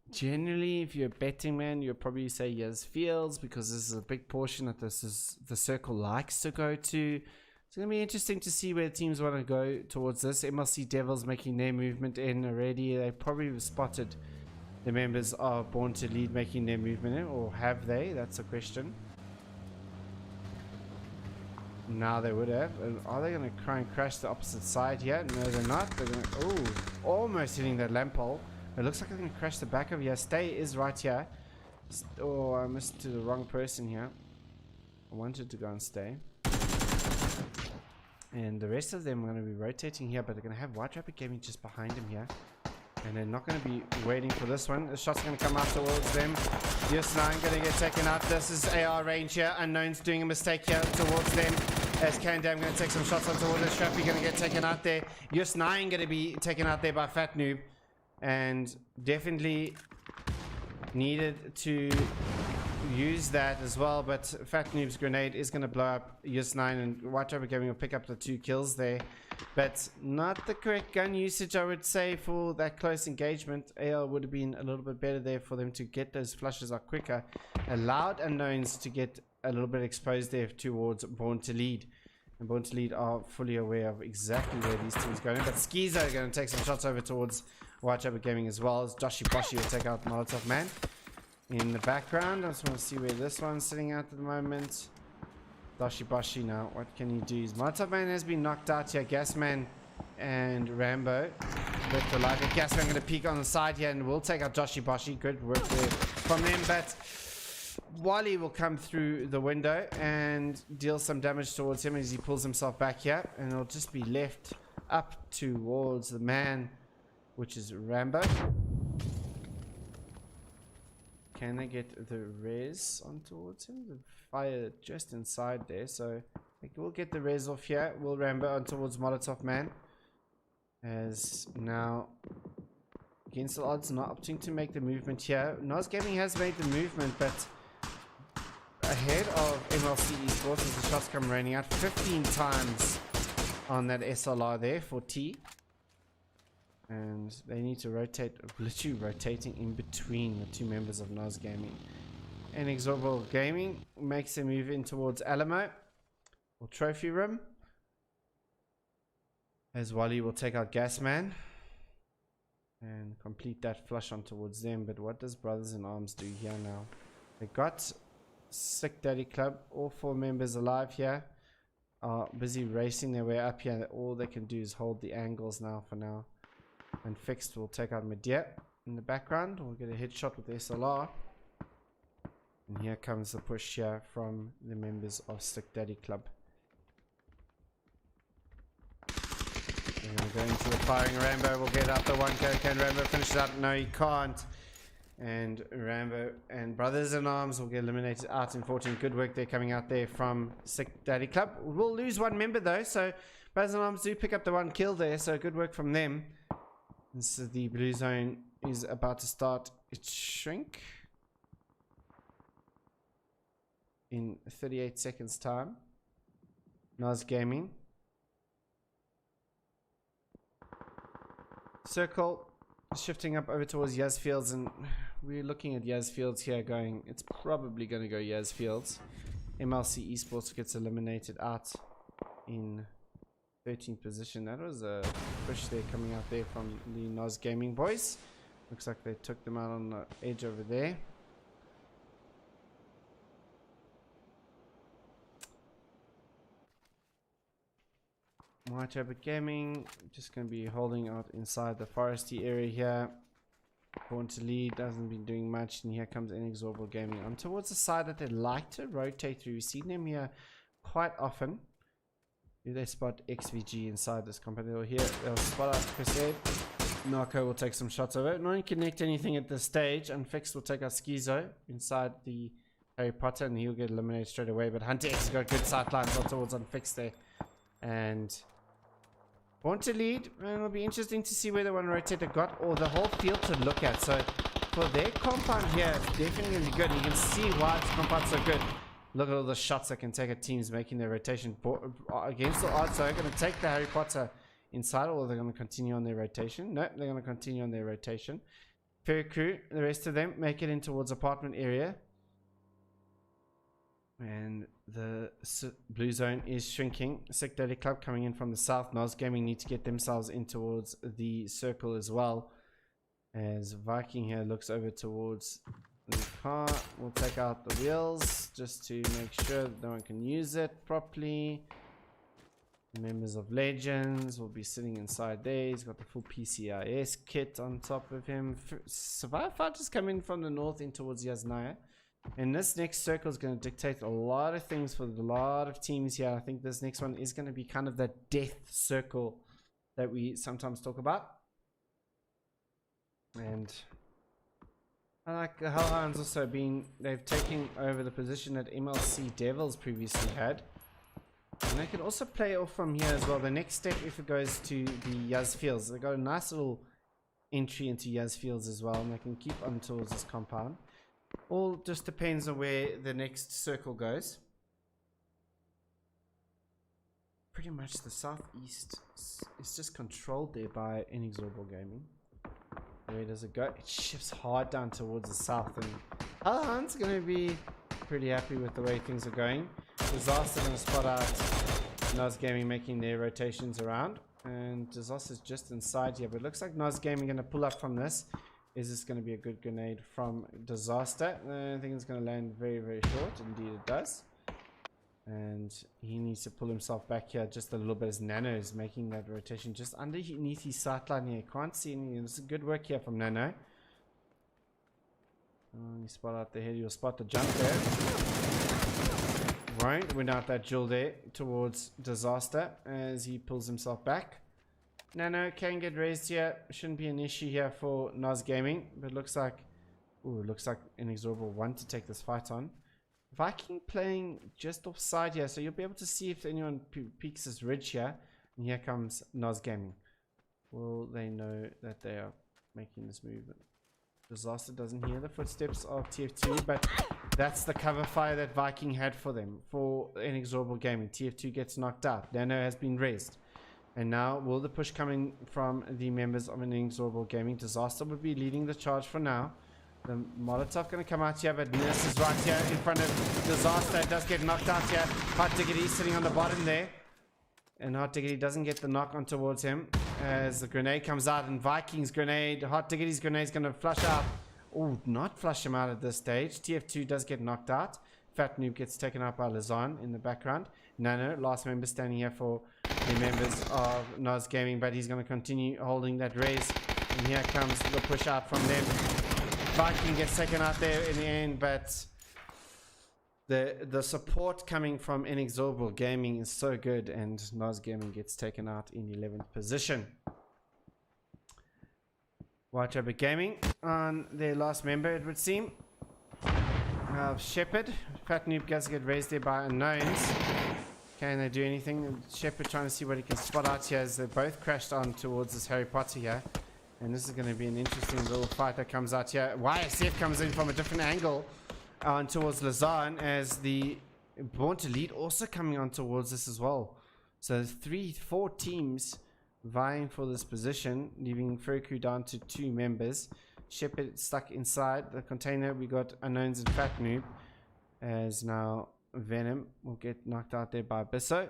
A: generally, if you're a betting man, you'll probably say Yas Fields, because this is a big portion that the circle likes to go to. It's going to be interesting to see where teams want to go towards this. MLC Devils making their movement in already. They probably spotted the members of Born to Lead making their movement in, or have they? That's a question. Now they would have. Are they going to try and crash the opposite side here? No, they're not. They're going to, oh, almost hitting that lamp pole. It looks like I'm going to crash the back of here. Stay is right here. Oh, I missed to the wrong person here. I wanted to go and stay. And the rest of them are going to be rotating here, but they're going to have White Rabbit Gaming just behind him here. And they're not going to be waiting for this one. The shot's going to come out towards them. Yus9 going to get taken out. This is AR range here. Unknown's doing a mistake here towards them. As Kandam going to take some shots on towards the Strappy, going to get taken out there. Yus9 going to be taken out there by Fat Noob. And definitely needed to use that as well, but Fat Noob's grenade is going to blow up Yus9, and White Rabbit Gaming will pick up the 2 kills there, but not the correct gun usage, I would say, for that close engagement. AL would have been a little bit better there for them to get those flushes out quicker, allowed Unknowns to get a little bit exposed there towards Born to Lead. And Born to Lead are fully aware of exactly where these teams are going, but Skizo are going to take some shots over towards White Rabbit Gaming as well, as Joshi Boshi will take out Molotov Man in the background. I just want to see where this one's sitting at the moment. Joshi Boshi now, what can he do? Molotov Man has been knocked out here. Gasman and Rambo with the light. Gasman going to peek on the side here and will take out Joshi Boshi. Good work there from them, but Wally will come through the window and deal some damage towards him as he pulls himself back here, and it'll just be left up towards the man, which is Rambo. Can they get the res on towards him? The fire just inside there, so we'll get the res off here. We'll Rambo on towards Molotov Man. As now, against the odds, not opting to make the movement here. Nos Gaming has made the movement, but ahead of MLC Esports as the shots come raining out 15 times on that SLR there for T. And they need to rotate, literally rotating in between the two members of Nos Gaming. Inexorable Gaming makes a move in towards Alamo or Trophy Room. As Wally will take out Gasman and complete that flush on towards them. But what does Brothers in Arms do here now? They got Sick Daddy Club, all 4 members alive here, are busy racing their way up here. All they can do is hold the angles now for now. And Fixed will take out Medea in the background. We'll get a headshot with the SLR. And here comes the push here from the members of Sick Daddy Club. We're going to go into the firing. Rambo will get out the 1K. Can Rambo finish it out? No, he can't. And Rambo and Brothers in Arms will get eliminated out in 14. Good work there coming out there from Sick Daddy Club. We'll lose 1 member though, so Brothers in Arms do pick up the 1 kill there, so good work from them. And so the blue zone is about to start its shrink in 38 seconds time. Nos Gaming. Circle shifting up over towards Yaz Fields, and we're looking at Yaz Fields here going, it's probably going to go Yaz Fields. MLC Esports gets eliminated out in 13th position. That was a push there coming out there from the Nos Gaming boys. Looks like they took them out on the edge over there. White Rabbit Gaming just going to be holding out inside the foresty area here. Born to Lead hasn't been doing much, and here comes Inexorable Gaming on towards the side that they like to rotate through. We've seen them here quite often. Do they spot XVG inside this compound? They'll spot out Chris Ed. Narco will take some shots over it. Not connect anything at this stage. Unfixed will take out Schizo inside the Harry Potter, and he'll get eliminated straight away. But Hunter X has got good sight lines on towards Unfixed there. And Born to Lead, and it'll be interesting to see where they want to rotate. They've got the whole field to look at. So for their compound here, it's definitely going to be good. You can see why this compound's so good. Look at all the shots that can take at teams making their rotation. Against the odds, so they're going to take the Harry Potter inside, or they're going to continue on their rotation. No, they're going to continue on their rotation. Ferry Crew, the rest of them, make it in towards apartment area. And the blue zone is shrinking. Sick Daddy Club coming in from the south. Nos Gaming need to get themselves in towards the circle as well. As Viking here looks over towards the car. We'll take out the wheels just to make sure that no one can use it properly. Members of Legends will be sitting inside there. He's got the full PCIS kit on top of him. Survive Fighters come in from the north in towards Yasnaya. And this next circle is going to dictate a lot of things for a lot of teams here. I think this next one is going to be kind of that death circle that we sometimes talk about. And I like the Hellhounds also they've taken over the position that MLC Devils previously had. And they can also play off from here as well. The next step, if it goes to the Yaz Fields, they've got a nice little entry into Yaz Fields as well. And they can keep on towards this compound. All just depends on where the next circle goes. Pretty much the southeast is just controlled there by Inexorable Gaming. Where does it go? It shifts hard down towards the south, and Hellhound's going to be pretty happy with the way things are going. Disaster going to spot out Nos Gaming making their rotations around, and Disaster's just inside here, but it looks like Nos Gaming going to pull up from this. Is this going to be a good grenade from Disaster? I think it's going to land very, very short. Indeed it does. And he needs to pull himself back here just a little bit as Nano is making that rotation just underneath his sightline here. Can't see anything. It's good work here from Nano. You spot out the head. You'll spot the jump there. Won't win out that jewel there towards Disaster as he pulls himself back. Nano can get raised here. Shouldn't be an issue here for Nos Gaming, but looks like Ooh, looks like Inexorable want to take this fight on. Viking playing just offside here, so you'll be able to see if anyone peeks his ridge here. And here comes Nos Gaming. Will they know that they are making this movement? Disaster doesn't hear the footsteps of TF2, but that's the cover fire that Viking had for them, for Inexorable Gaming. TF2 gets knocked out. Nano has been raised. And now, will the push coming from the members of Inexorable Gaming? Disaster would be leading the charge for now. The Molotov going to come out here, but Nurse is right here in front of Disaster. It does get knocked out here. Hot Diggity sitting on the bottom there. And Hot Diggity doesn't get the knock on towards him as the grenade comes out. And Viking's grenade, Hot Diggity's grenade is going to flush out. Oh, not flush him out at this stage. TF2 does get knocked out. Fat Noob gets taken out by Lazan in the background. Nano, last member standing here for the members of Nos Gaming, but he's going to continue holding that raise. And here comes the push out from them. Viking gets taken out there in the end, but the support coming from Inexorable Gaming is so good, and Nos Gaming gets taken out in 11th position. White Rabbit Gaming on their last member, it would seem. Shepherd. Fat Noob does get raised there by Unknowns. Can they do anything? Shepherd trying to see what he can spot out here as they both crashed on towards this Harry Potter here. And this is going to be an interesting little fight that comes out here. YSF comes in from a different angle on towards Lazan, as the Born to Lead also coming on towards this as well. So 4 teams vying for this position, leaving Furku down to 2 members. Shepherd stuck inside the container. We got Unknowns and Fat Noob, as now Venom will get knocked out there by Bisso.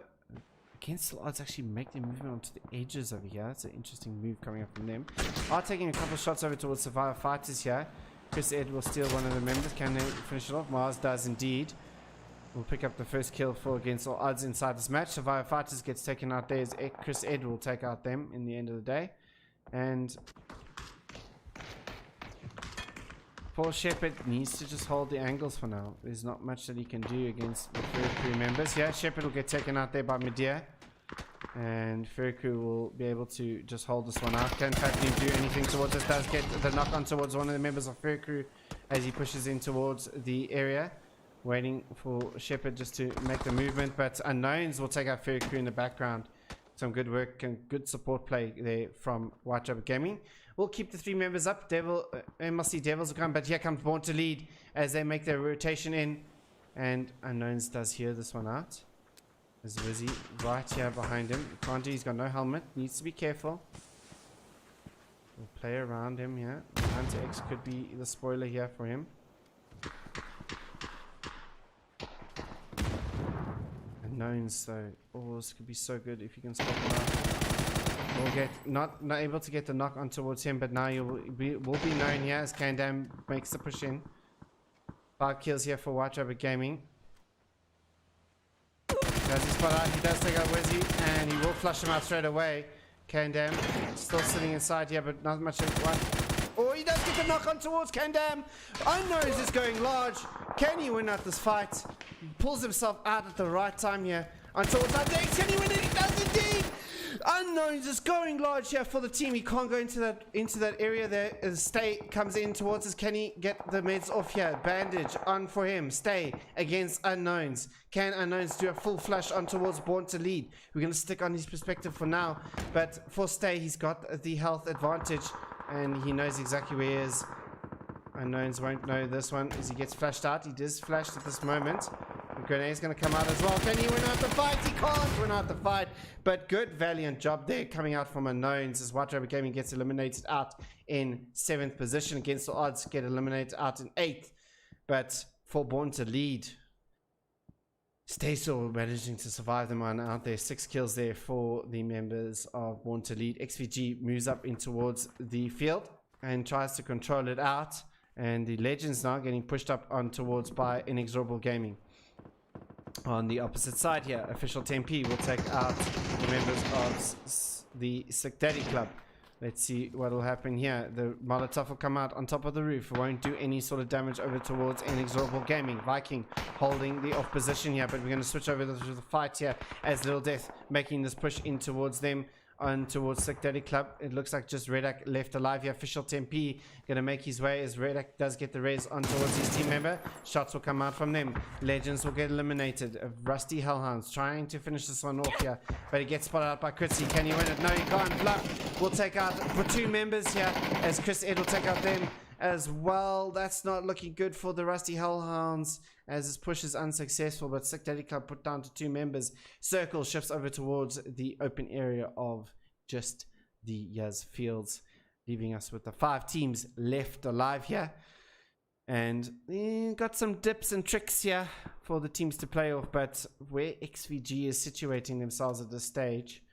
A: Against the odds actually make their movement onto the edges over here. It's an interesting move coming up from them. Are taking a couple of shots over towards Survivor Fighters here. Chris Ed will steal one of the members. Can they finish it off? Mars does indeed. We'll pick up the first kill for against all odds inside this match. Survivor Fighters gets taken out there as Chris Ed will take out them in the end of the day. And Paul Shepherd needs to just hold the angles for now. There's not much that he can do against the Furku members. Yeah, Shepherd will get taken out there by Medea. And Furku will be able to just hold this one out. Can Fat Noob do anything towards this? Does get the knock on towards one of the members of Furku as he pushes in towards the area. Waiting for Shepherd just to make the movement. But Unknowns will take out Furku in the background. Some good work and good support play there from White Rabbit Gaming. We'll keep the 3 members up. MLC Devils will come, but here comes Born to Lead as they make their rotation in. And Unknowns does hear this one out. There's Wizzy right here behind him. Can't do, he's got no helmet. Needs to be careful. We'll play around him here. Hunter X could be the spoiler here for him. Unknowns though. Oh, this could be so good if you can stop him out. We'll get not able to get the knock on towards him, but now you will be known here as Kandam makes the push in. 5 kills here for White Rabbit Gaming. Does he spot out? He does take out Wizzy, and he will flush him out straight away. Kandam still sitting inside here, but not much of what. Oh, he does get the knock on towards Kandam. Unknowns is going large. Can he win out this fight? He pulls himself out at the right time here. On towards Unknowns. Can he win it? He does indeed. Unknowns is going large here for the team. He can't go into that area there. Stay comes in towards us. Can he get the meds off here? Bandage on for him. Stay against Unknowns. Can Unknowns do a full flush on towards Born to Lead? We're going to stick on his perspective for now. But for Stay, he's got the health advantage. And he knows exactly where he is. Unknowns won't know this one as he gets flashed out. He is flashed at this moment. The grenade's going to come out as well. Can he win out the fight? He can't win out the fight. But good, valiant job there coming out from Unknowns as White Rabbit Gaming gets eliminated out in 7th position. Against the odds, get eliminated out in 8th. But for Born to Lead, Stay still managing to survive them on out there. 6 kills there for the members of Born to Lead. XVG moves up in towards the field and tries to control it out. And the Legends now getting pushed up on towards by Inexorable Gaming. On the opposite side here, Official 10P will take out the members of the Sick Daddy Club. Let's see what will happen here. The Molotov will come out on top of the roof. It won't do any sort of damage over towards Inexorable Gaming. Viking holding the off position here, but we're going to switch over to the fight here as Little Death making this push in towards them on towards Sick Daddy Club. It looks like just Redak left alive here. Official Tempe going to make his way as Redak does get the res on towards his team member. Shots will come out from them. Legends will get eliminated. Rusty Hellhounds trying to finish this one off here, but he gets spotted out by Kritzy. Can he win it? No, he can't. Bluff will take out for 2 members here as Chris Ed will take out them as well. That's not looking good for the Rusty Hellhounds as his push is unsuccessful, but Sick Daddy Club put down to 2 members. Circle shifts over towards the open area of just the Yaz Fields, leaving us with the 5 teams left alive here. And got some dips and tricks here for the teams to play off, but where XVG is situating themselves at this stage,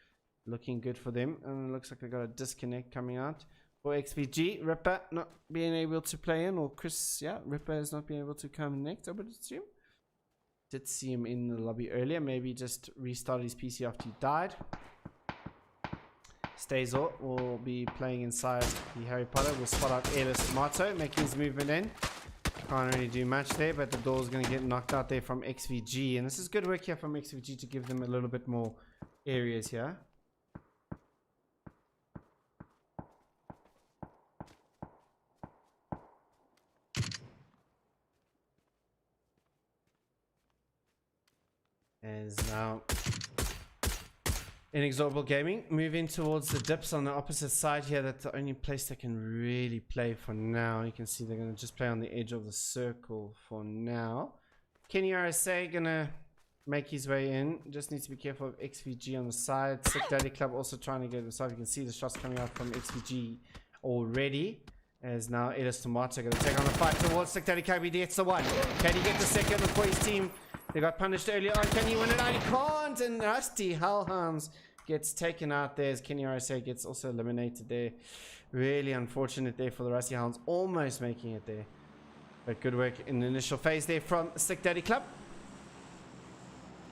A: looking good for them. And it looks like they got a disconnect coming out for XVG. Ripper not being able to play in, or Chris, yeah, Ripper has not been able to come next, I would assume. Did see him in the lobby earlier, maybe just restarted his PC after he died. Stazel will be playing inside the Harry Potter. Will spot out Airless Tomato, making his movement in. Can't really do much there, but the door is going to get knocked out there from XVG. And this is good work here from XVG to give them a little bit more areas here. As now Inexorable Gaming moving towards the dips on the opposite side here. That's the only place they can really play for now. You can see they're going to just play on the edge of the circle for now. Kenny RSA going to make his way in. Just needs to be careful of XVG on the side. Sick Daddy Club also trying to get himself. You can see the shots coming out from XVG already. As now Elis Tomato going to take on the fight towards Sick Daddy Club. He gets the 1. Can he get the second before his team? They got punished earlier on. Can he win it? I can't. And Rusty Hellhounds gets taken out there as Kenny RSA gets also eliminated there. Really unfortunate there for the Rusty Hounds. Almost making it there. But good work in the initial phase there from Sick Daddy Club.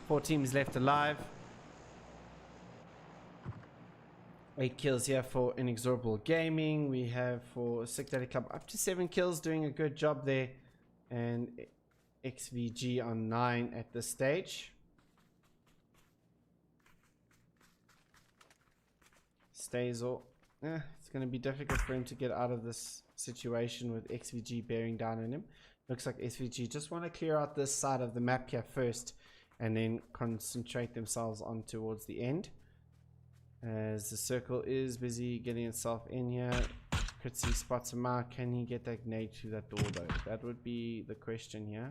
A: 4 teams left alive. 8 kills here for Inexorable Gaming. We have for Sick Daddy Club up to 7 kills. Doing a good job there. And XVG on 9 at this stage. Stazel. It's going to be difficult for him to get out of this situation with XVG bearing down on him. Looks like SVG just want to clear out this side of the map here first and then concentrate themselves on towards the end. As the circle is busy getting itself in here. Kritzy spots him out. Can he get that nade through that door though? That would be the question here.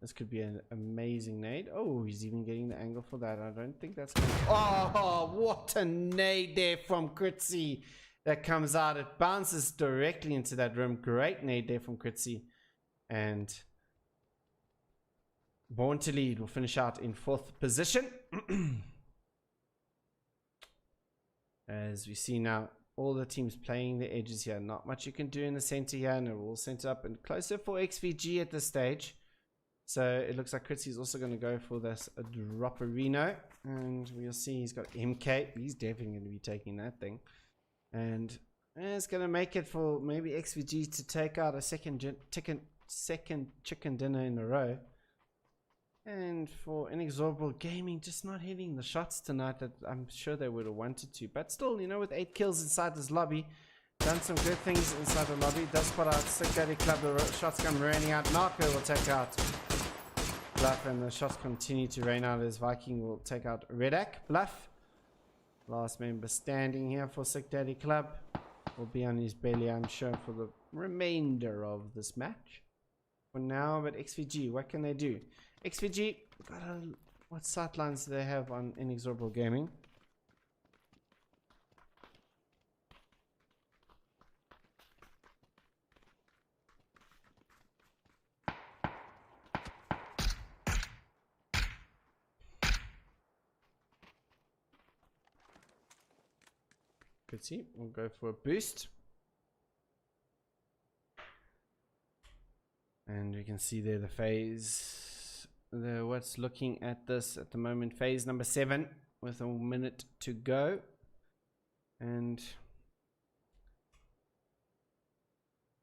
A: This could be an amazing nade. Oh, he's even getting the angle for that. I don't think that's gonna... Oh, what a nade there from Kritzy that comes out. It bounces directly into that room. Great nade there from Kritzy. And Born to Lead will finish out in 4th position. As we see now, all the teams playing the edges here. Not much you can do in the center here. And it will center up and closer for XVG at this stage. So it looks like Kritzy is also going to go for this Dropperino. And we'll see he's got MK. He's definitely going to be taking that thing. And it's going to make it for maybe XVG to take out a second chicken dinner in a row. And for Inexorable Gaming, just not hitting the shots tonight that I'm sure they would have wanted to. But still, you know, with 8 kills inside this lobby, done some good things inside the lobby. Does spot out Sick Daddy Club. The shots come raining out. Narco will take out Bluff, and the shots continue to rain out as Viking will take out Redak. Bluff, last member standing here for Sick Daddy Club, will be on his belly, I'm sure, for the remainder of this match. For now, but XVG, what can they do? XVG, what sight lines do they have on Inexorable Gaming? See, we'll go for a boost, and we can see there the phase, what's looking at this at the moment, phase number 7 with a minute to go. And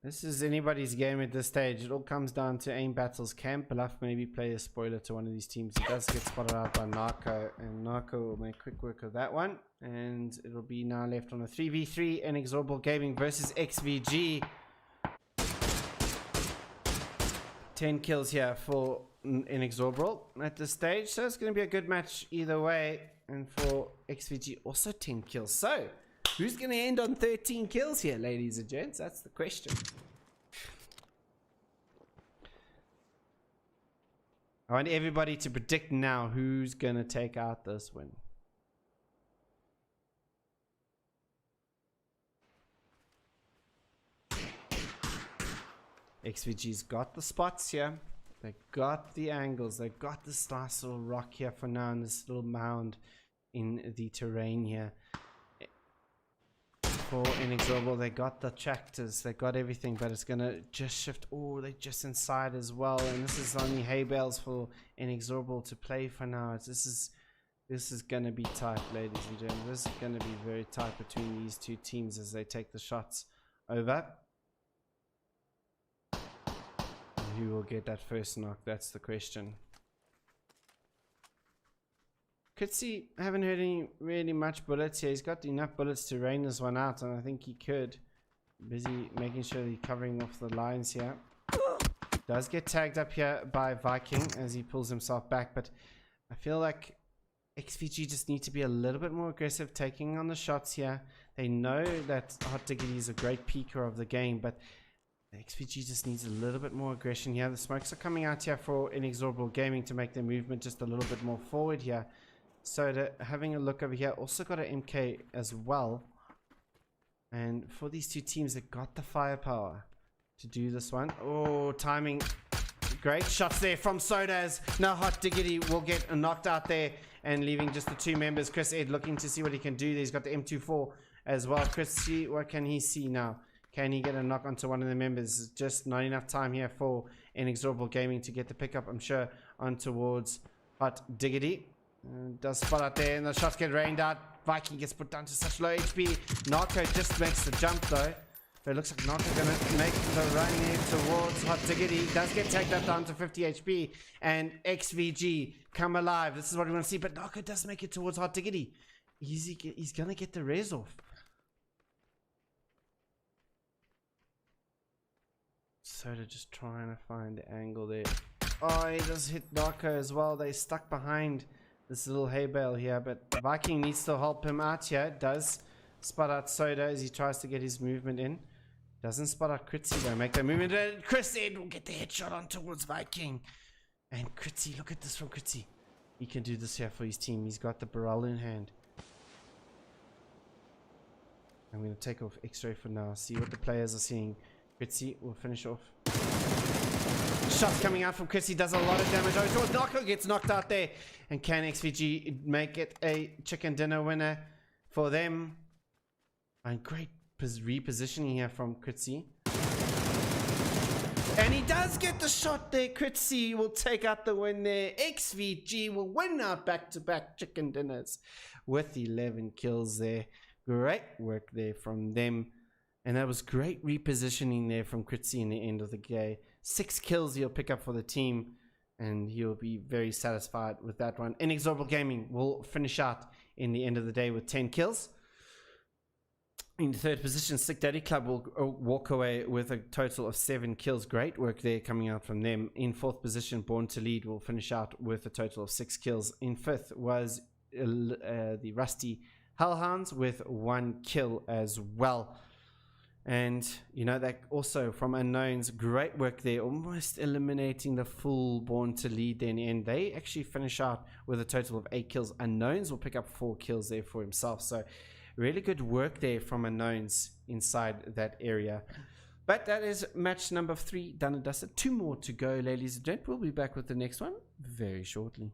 A: This is anybody's game at this stage. It all comes down to aim battles. Can Bluff maybe play a spoiler to one of these teams? He does get spotted out by Narco, and Narco will make quick work of that one. And it'll be now left on a 3v3 Inexorable Gaming versus XVG. 10 kills here for Inexorable at this stage. So it's going to be a good match either way. And for XVG, also 10 kills. So who's going to end on 13 kills here, ladies and gents? That's the question. I want everybody to predict now who's going to take out this win. XVG's got the spots here. They got the angles. They got this nice little rock here for now, and this little mound in the terrain here. For Inexorable, they got the tractors, they got everything, but it's gonna just shift. Oh, they're just inside as well, and this is only hay bales for Inexorable to play for now. This is gonna be tight, ladies and gentlemen. This is gonna be very tight between these two teams as they take the shots over. And who will get that first knock? That's the question. Could see, I haven't heard any really much bullets here. He's got enough bullets to rain this one out, and I think he could. Busy making sure he's covering off the lines here. Does get tagged up here by Viking as he pulls himself back, but I feel like XVG just need to be a little bit more aggressive taking on the shots here. They know that Hot Diggity is a great peeker of the game, but XVG just needs a little bit more aggression here. The smokes are coming out here for Inexorable Gaming to make their movement just a little bit more forward here. So having a look over here, also got an MK as well. And for these two teams, they got the firepower to do this one. Oh, timing. Great shots there from Sodas. Now Hot Diggity will get knocked out there and leaving just the two members. Chris Ed looking to see what he can do there. He's got the M24 as well. Chris, see what can he see now? Can he get a knock onto one of the members? Just not enough time here for Inexorable Gaming to get the pickup, I'm sure, on towards Hot Diggity. Does spot out there, and the shots get rained out. Viking gets put down to such low HP. Narco just makes the jump though. But it looks like Narco gonna make the run here towards Hot Diggity. Does get taken up down to 50 HP. And XVG come alive. This is what we want to see. But Narco does make it towards Hot Diggity. He's gonna get the res off. Soda just trying to find the angle there. Oh, he does hit Narco as well. They stuck behind this little hay bale here, but Viking needs to help him out here. Does spot out Soda as he tries to get his movement in. Doesn't spot out Critzy though. Make that movement. Chris Ed will get the headshot on towards Viking. And Critzy, look at this from Critzy. He can do this here for his team. He's got the barrel in hand. I'm going to take off X-ray for now. See what the players are seeing. Critzy will finish off. Shots coming out from Chrissy, does a lot of damage. Oh, Narco gets knocked out there. And can XVG make it a chicken dinner winner for them? And great repositioning here from Critzy. And he does get the shot there. Critzy will take out the win there. XVG will win out back-to-back chicken dinners with 11 kills there. Great work there from them. And that was great repositioning there from Critzy in the end of the game. 6 kills he'll pick up for the team, and he'll be very satisfied with that one. Inexorable Gaming will finish out in the end of the day with 10 kills. In third position, Sick Daddy Club will walk away with a total of 7 kills. Great work there coming out from them. In fourth position, Born to Lead will finish out with a total of 6 kills. In fifth was the Rusty Hellhounds with 1 kill as well. And you know, that also from Unknowns, great work there, almost eliminating the full Born to Lead there in the end. They actually finish out with a total of 8 kills. Unknowns will pick up 4 kills there for himself. So really good work there from Unknowns inside that area. But that is match number 3 done and dusted. 2 more to go, ladies and gents. We'll be back with the next one very shortly.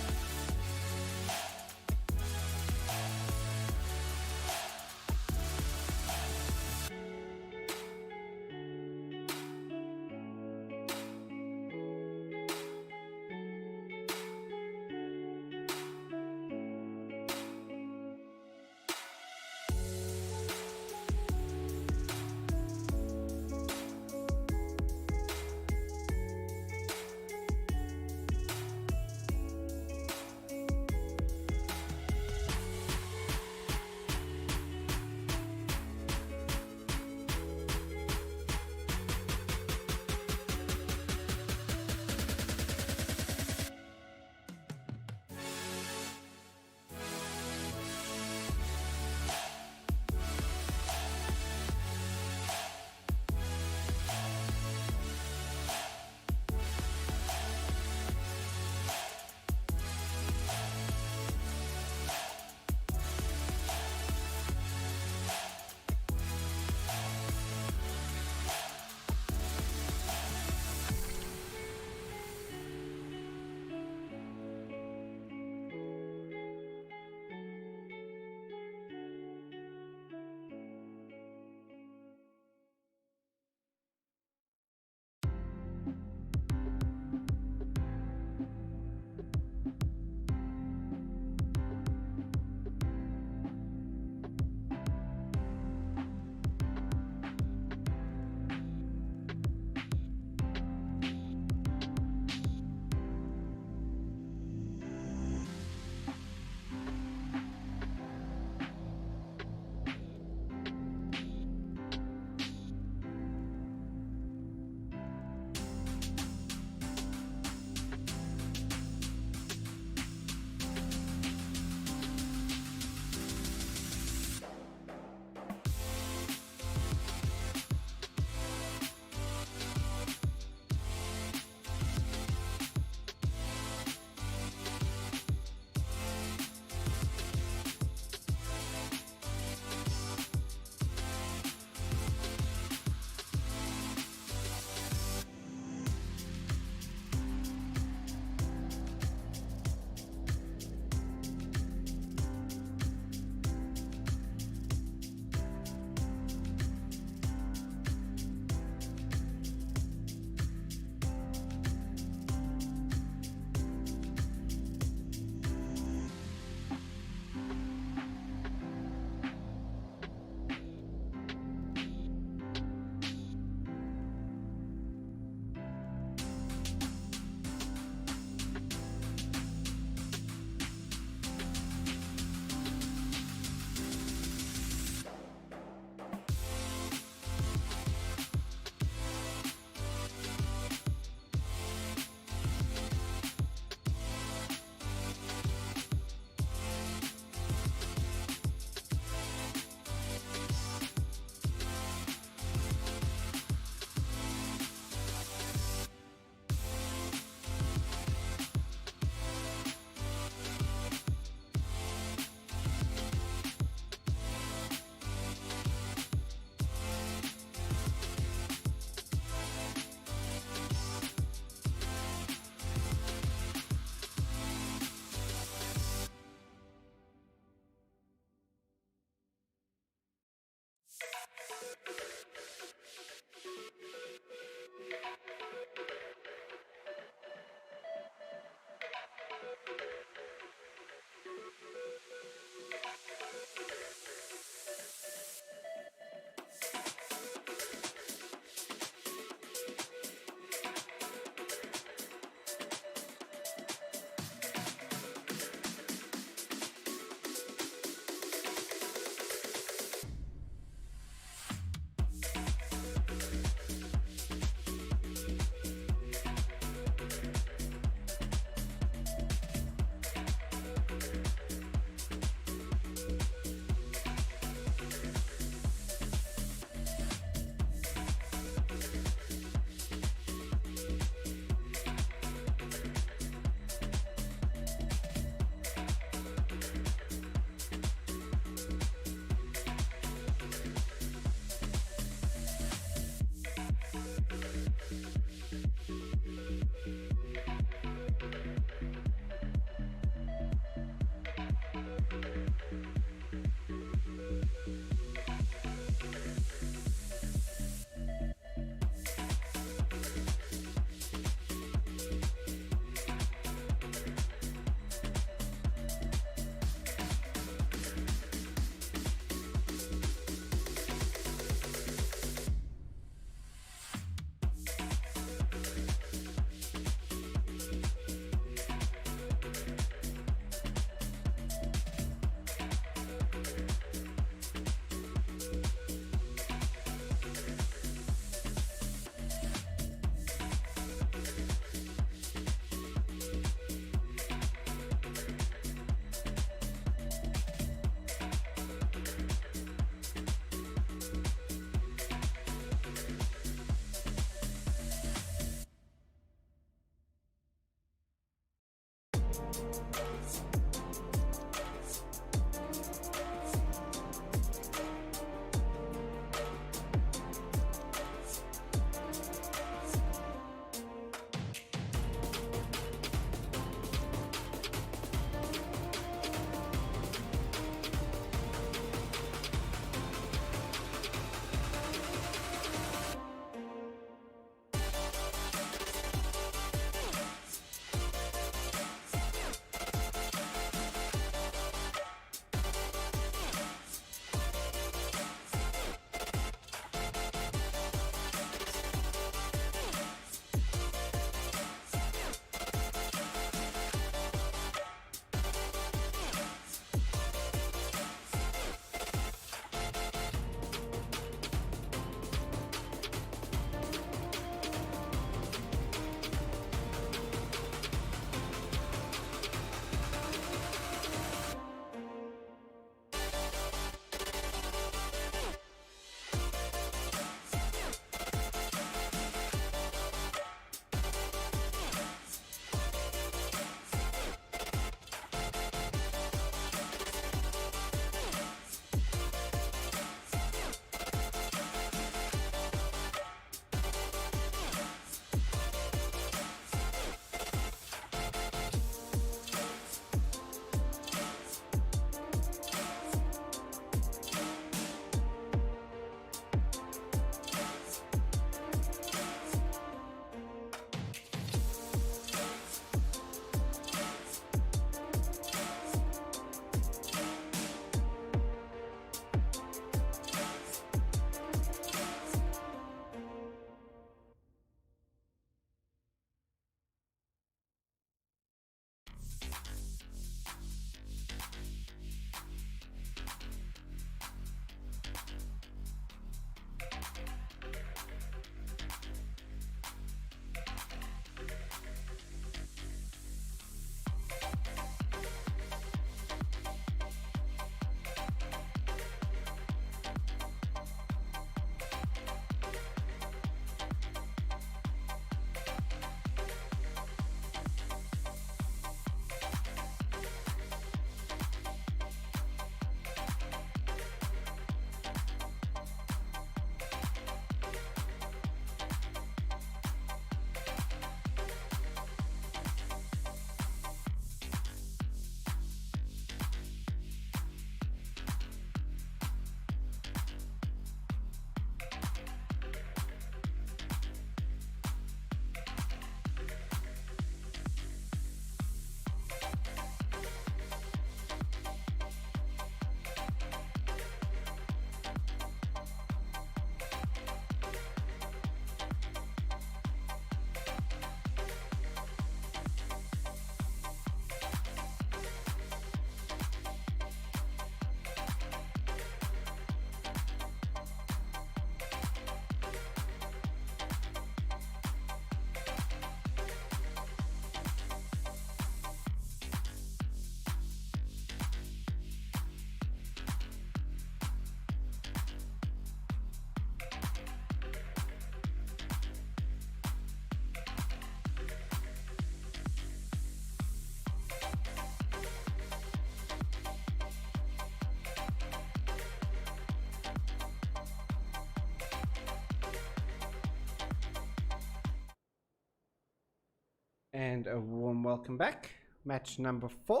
A: And a warm welcome back. Match number 4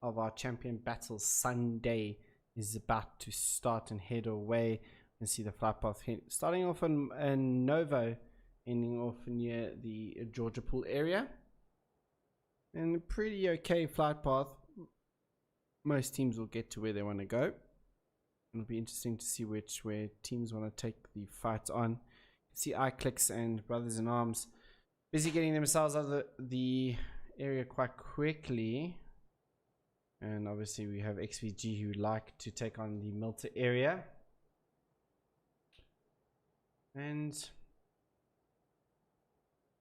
A: of our Champion Battle Sunday is about to start and head away. You can see the flight path starting off in Novo, ending off near the Georgia Pool area. And a pretty okay flight path. Most teams will get to where they want to go. It'll be interesting to see where teams want to take the fight on. You can see iClicks and Brothers in Arms busy getting themselves out of the area quite quickly. And obviously we have XVG who like to take on the Milta area. And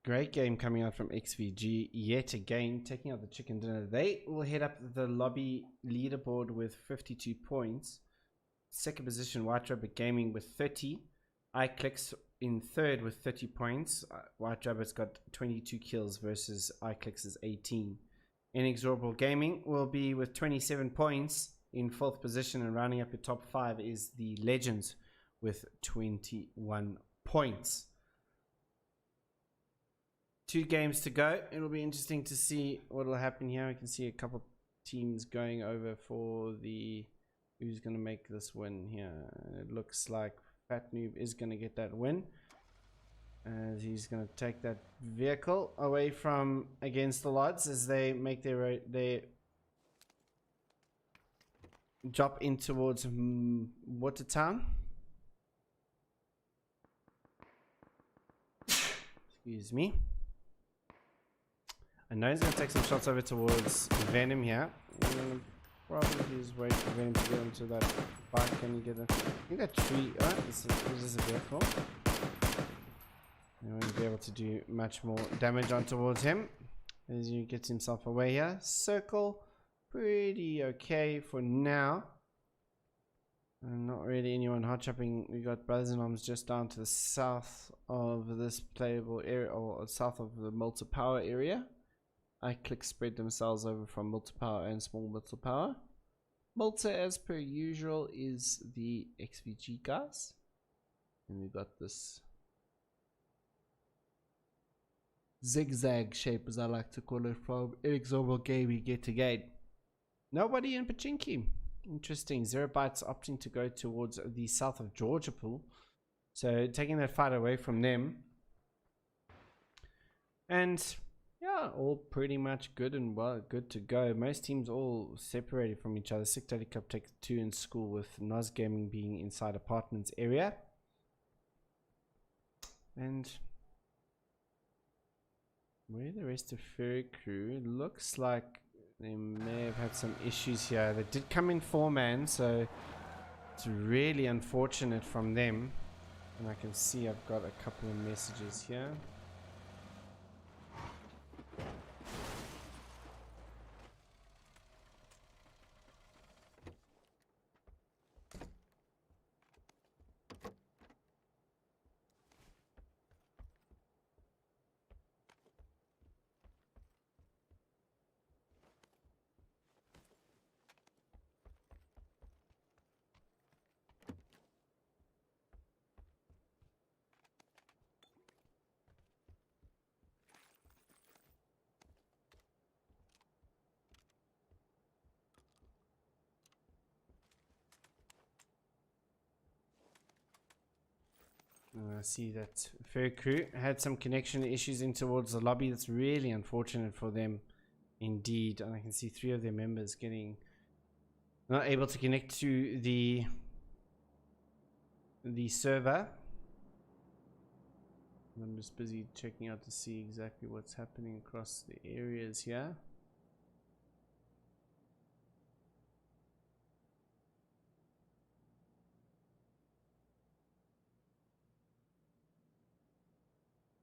A: great game coming out from XVG yet again, taking out the chicken dinner. They will head up the lobby leaderboard with 52 points. Second position, White Rabbit Gaming with 30. iClicks in third with 30 points. White Rabbit's got 22 kills versus iClicks' 18. Inexorable Gaming will be with 27 points in fourth position, and rounding up your top 5 is the Legends with 21 points. 2 games to go. It'll be interesting to see what will happen here. We can see a couple teams going over for the who's going to make this win here. It looks like Fat Noob is going to get that win, as he's going to take that vehicle away from Against the Odds as they make their drop in towards Watertown. Excuse me. I know he's going to take some shots over towards Venom here. Probably just wait for Venom to get onto that bike. Can you get it? I think that tree. Oh, this is a vehicle. You won't be able to do much more damage on towards him as he gets himself away here. Circle, pretty okay for now. And not really anyone hot chopping. We got Brothers in Arms just down to the south of this playable area, or south of the multi-power area. iClick spread themselves over from multi-power and small multi-power. Multi, as per usual, is the XVG guys. And we got this zigzag shape, as I like to call it, from Inexorable Gaming yet again. Nobody in Pachinki. Interesting. 0 Bytes opting to go towards the south of Georgia Pool, so taking that fight away from them. And yeah, all pretty much good and well, good to go. Most teams all separated from each other. Sick Daddy Cup takes 2 in school, with Nos Gaming being inside apartments area. And where the rest of Fairy Crew, it looks like they may have had some issues here. They did come in 4-man, so it's really unfortunate from them. And I can see I've got a couple of messages here. I see that Fair Crew had some connection issues in towards the lobby. That's really unfortunate for them indeed. And I can see 3 of their members getting not able to connect to the server. I'm just busy checking out to see exactly what's happening across the areas here.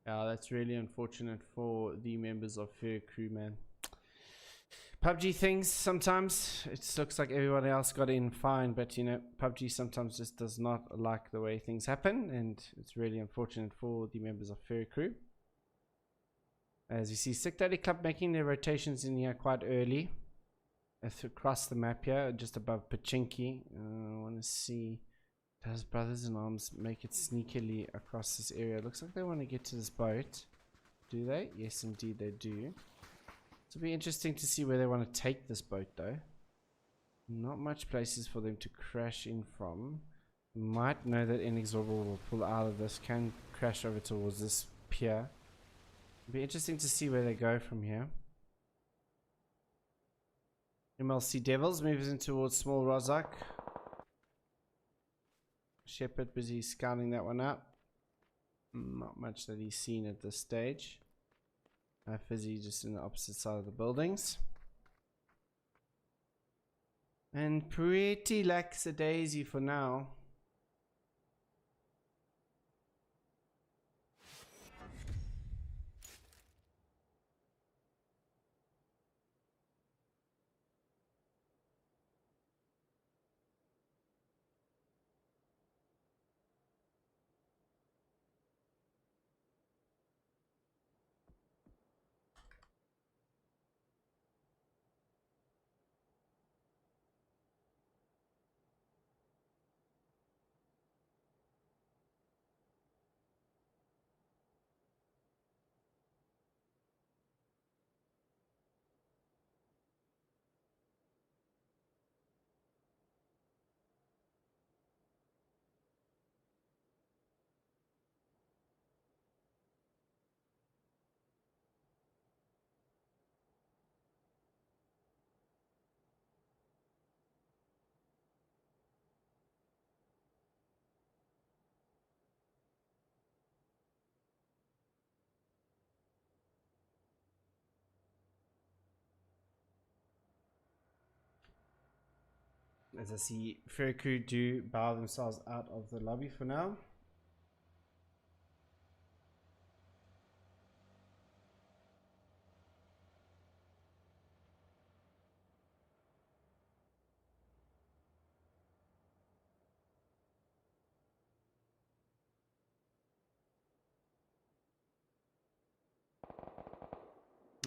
A: Yeah, that's really unfortunate for the members of Fair Crew, man. PUBG things, sometimes it looks like everybody else got in fine, but you know, PUBG sometimes just does not like the way things happen, and it's really unfortunate for the members of Fair Crew. As you see, Sick Daddy Club making their rotations in here quite early. Across the map here, just above Pachinki. I want to see, does Brothers in Arms make it sneakily across this area? Looks like they want to get to this boat. Do they? Yes, indeed they do. It'll be interesting to see where they want to take this boat, though. Not much places for them to crash in from. Might know that Inexorable will pull out of this. Can crash over towards this pier. It'll be interesting to see where they go from here. MLC Devils moves in towards Small Rozak. Shepherd busy scouting that one out. Not much that he's seen at this stage. Fizzy just in the opposite side of the buildings. And pretty lackadaisy for now. As I see Ferry Crew do bow themselves out of the lobby for now.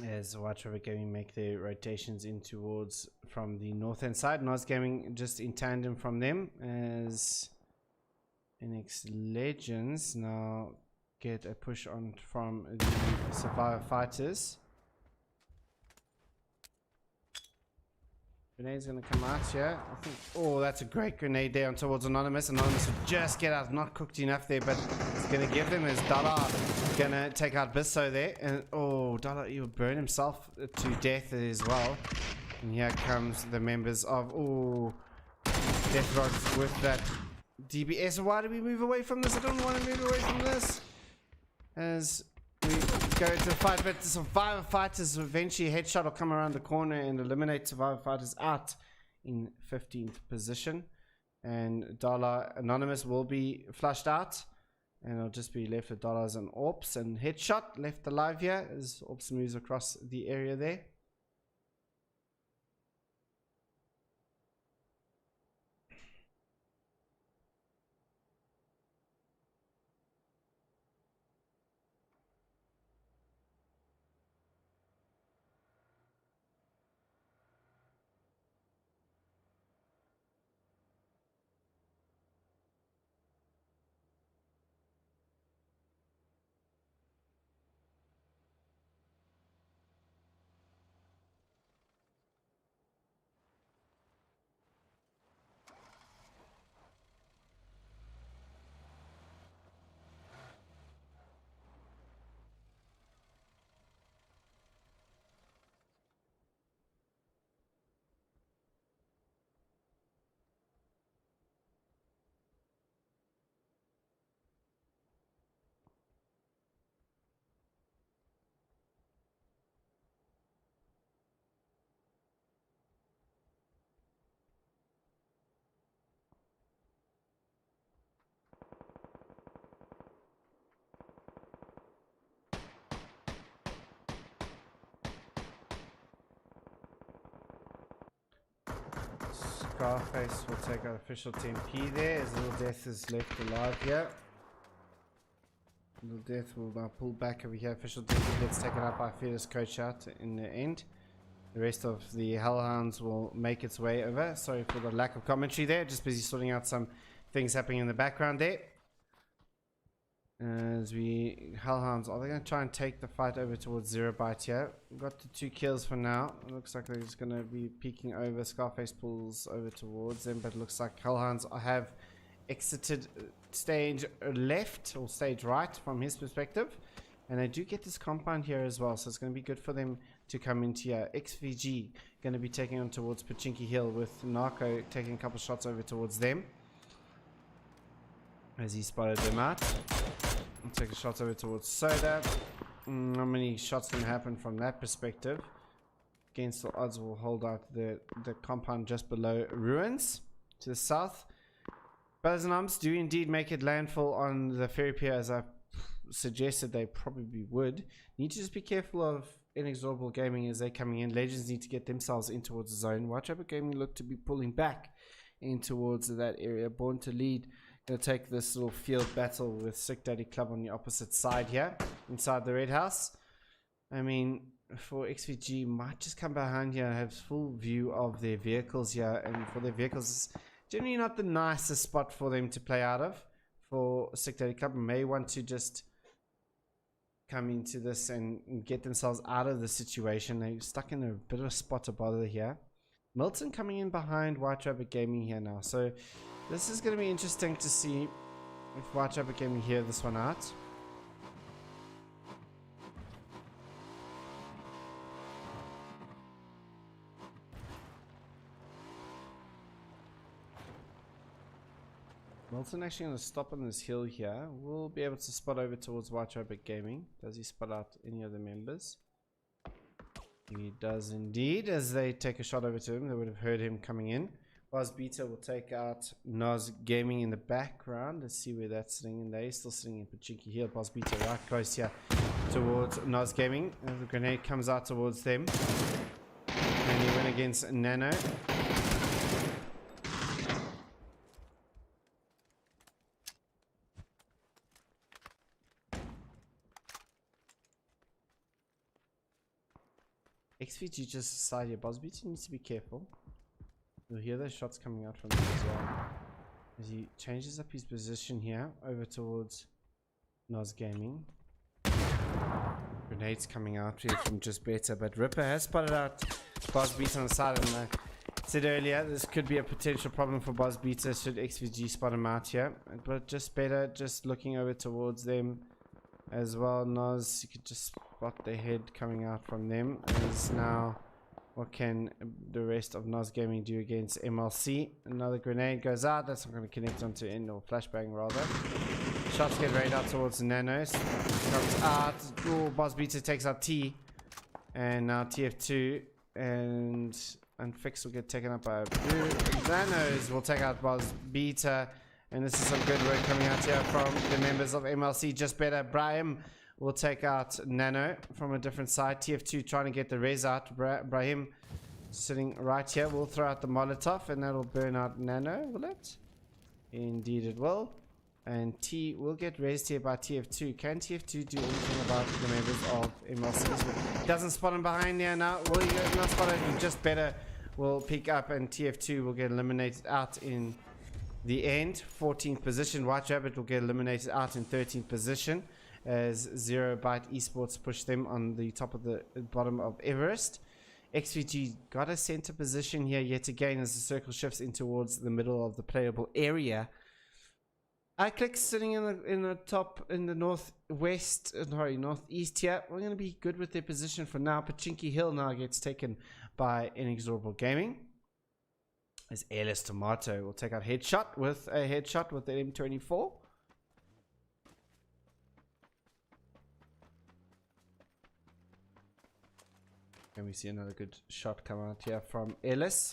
A: As White River Gaming make their rotations in towards from the north end side. Nos Gaming just in tandem from them as NX Legends now get a push on from the Survivor Fighters. Grenade's gonna come out here. I think, oh, that's a great grenade there on towards Anonymous. Anonymous will just get out, not cooked enough there, but it's gonna give them his Dala. Gonna take out Bisso there, and oh, Dala, he'll burn himself to death as well. And here comes the members of Death Rods with that DBS. Why do we move away from this? I don't want to move away from this. As we go to the fight, but the Survivor Fighters eventually headshot will come around the corner and eliminate Survivor Fighters out in 15th position. And Dala Anonymous will be flushed out. And it'll just be left with Dollars and Orps, and Headshot left alive here as Orps moves across the area there. Scarface will take out official team P there as Little Death is left alive here. Little Death will now pull back over here. Official team P gets taken out by Fearless Coach out in the end. The rest of the Hellhounds will make its way over. Sorry for the lack of commentary there. Just busy sorting out some things happening in the background there. As we Hellhounds, are they going to try and take the fight over towards Zero Byte here? We've got the 2 kills for now. It looks like they're just going to be peeking over. Scarface pulls over towards them, but it looks like Hellhounds have exited stage left or stage right from his perspective, and they do get this compound here as well, so it's going to be good for them to come into here. XVG going to be taking on towards Pachinki Hill, with Narco taking a couple shots over towards them as he spotted them out. I'll take a shot over towards Soda. Not many shots can happen from that perspective. Against the odds, will hold out the compound just below Ruins to the south. Battlegrounds do indeed make it landfall on the ferry pier, as I suggested they probably would. Need to just be careful of Inexorable Gaming as they're coming in. Legends need to get themselves in towards the zone. Watch Out Gaming look to be pulling back in towards that area. Born to Lead going to take this little field battle with Sick Daddy Club on the opposite side here, inside the Red House. I mean, for XVG, might just come behind here and have full view of their vehicles here, and for their vehicles, generally not the nicest spot for them to play out of. For Sick Daddy Club, may want to just come into this and get themselves out of the situation. They're stuck in a bit of a spot to bother here. Milton coming in behind White Rabbit Gaming here now, so this is going to be interesting to see if White Rabbit Gaming hear this one out. Milton actually going to stop on this hill here. We'll be able to spot over towards White Rabbit Gaming. Does he spot out any of the members? He does indeed. As they take a shot over to him, they would have heard him coming in. Boz Beta will take out Nos Gaming in the background. Let's see where that's sitting in there. He's still sitting in Pachinki here. Boz Beta right close here towards Nos Gaming. And the grenade comes out towards them. And he went against Nano. XVG just decided here. Boz Beta needs to be careful. You'll hear those shots coming out from him as well. As he changes up his position here over towards Nos Gaming. Grenades coming out here from Just Better, but Ripper has spotted out Boz Beta on the side, and I said earlier this could be a potential problem for Boz Beta should XVG spot him out here. But Just Better just looking over towards them as well. Nos, you could just spot the head coming out from them. As now, what can the rest of Nos Gaming do against MLC? Another grenade goes out. That's not going to connect onto end, or flashbang rather. Shots get rained out towards Nanos. Comes out. Oh, Boz Beta takes out T. And now TF2. And Unfix will get taken up by Blue. Nanos will take out Boz Beta. And this is some good work coming out here from the members of MLC. Just Better. Brahim will take out Nano from a different side. TF2 trying to get the res out. Brahim sitting right here. We'll throw out the Molotov and that'll burn out Nano, will it? Indeed it will. And T will get raised here by TF2. Can TF2 do anything about the members of MLC? Doesn't spot him behind there now. Will he not spot him? Just Better will pick up and TF2 will get eliminated out in the end. 14th position. White Rabbit will get eliminated out in 13th position, as Zero Byte Esports push them on the top of the bottom of Everest. XVG got a center position here yet again as the circle shifts in towards the middle of the playable area. iClick sitting in the top in the northwest, northeast here. We're going to be good with their position for now. Pachinki Hill now gets taken by Inexorable Gaming. As Airless Tomato will take out Headshot with the M24. And we see another good shot come out here from Ellis.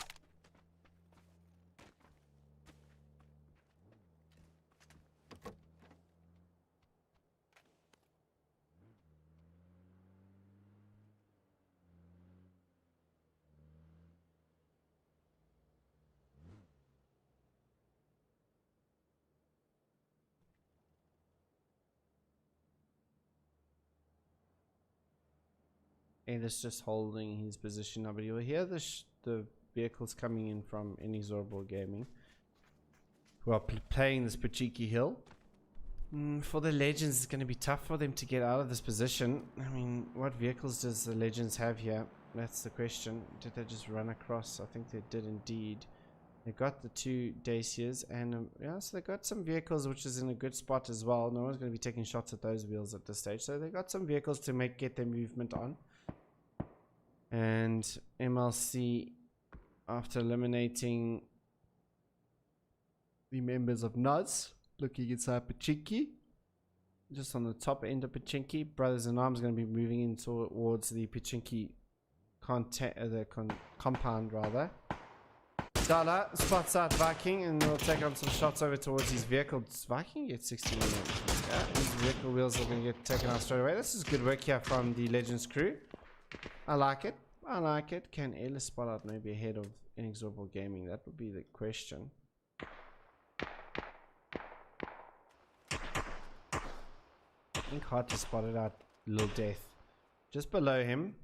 A: Ellis just holding his position now, but you'll hear the vehicles coming in from Inexorable Gaming, who are playing this Pachinki Hill. For the Legends, it's going to be tough for them to get out of this position. I mean, what vehicles does the Legends have here? That's the question. Did they just run across? I think they did indeed. They got the 2 Dacias, and yeah, so they got some vehicles, which is in a good spot as well. No one's going to be taking shots at those wheels at this stage, so they got some vehicles to get their movement on. And MLC, after eliminating the members of NOS, looking inside Pachinki, just on the top end of Pachinki. Brothers in Arms going to be moving in towards the Pachinki compound rather. Dala spots out Viking and will take on some shots over towards his vehicle. Does Viking get 16 minutes? Yeah, his vehicle wheels are going to get taken out straight away. This is good work here from the Legends crew. I like it. I like it. Can Ayla spot out maybe ahead of Inexorable Gaming? That would be the question. I think hard to spot it out. Little Death just below him.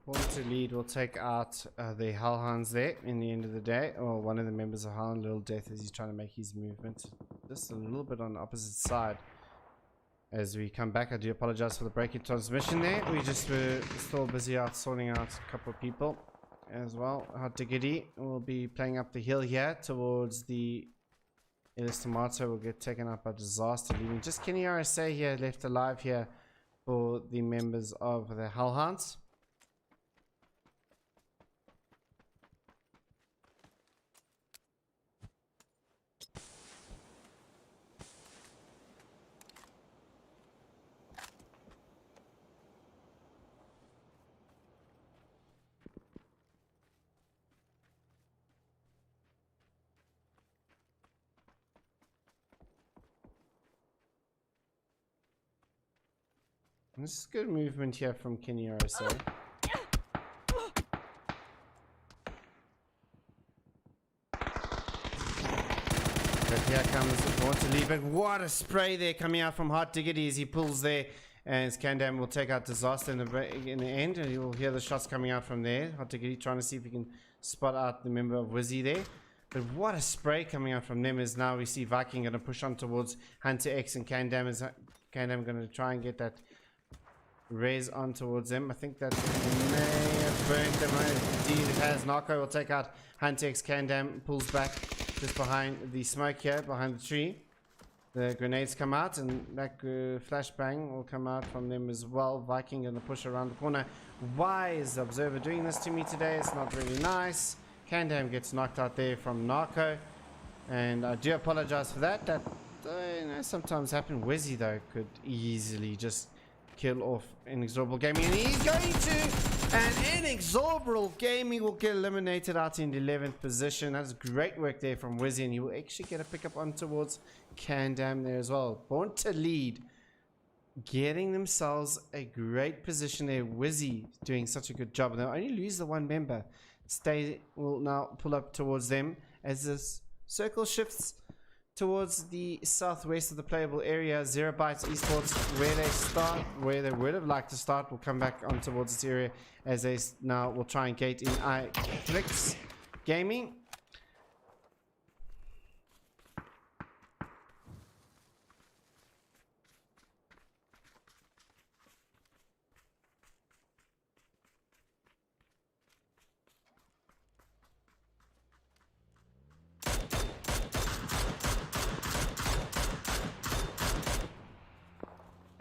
A: Born to Lead will take out the Hellhounds there in the end of the day, or one of the members of Hellhound, Little Death, as he's trying to make his movement just a little bit on the opposite side. As we come back, I do apologize for the break in transmission there. We just were still busy out sorting out a couple of people as well. Hot Diggity will be playing up the hill here towards the Ellis Tomato. Will get taken out by Disaster, leaving just Kenny RSA here left alive here for the members of the Hellhounds. This is good movement here from Kenny RSA. But here comes Born to Lead. But what a spray there coming out from Hot Diggity as he pulls there. And Scandam will take out Disaster in the end. And you will hear the shots coming out from there. Hot Diggity trying to see if he can spot out the member of Wizzy there. But what a spray coming out from them is now we see Viking going to push on towards Hunter X. And Candam going to try and get that raise on towards them. I think that may have burnt them. Indeed it has. Narco will take out Huntex. Candam pulls back just behind the smoke here, behind the tree. The grenades come out and that flashbang will come out from them as well. Viking gonna push around the corner. Why is the Observer doing this to me today? It's not really nice. Candam gets knocked out there from Narco, and I do apologize for that. That sometimes happen. Wizzy though could easily just kill off Inexorable Gaming, and he's going to, and Inexorable Gaming will get eliminated out in the 11th position. That's great work there from Wizzy, and he will actually get a pickup on towards Candam there as well. Born to Lead getting themselves a great position there. Wizzy doing such a good job. And they'll only lose the one member. Stay will now pull up towards them as this circle shifts towards the southwest of the playable area. 0 Bytes Esports, where they start, where they would have liked to start, will come back on towards this area as they now will try and gate in iClicks Gaming.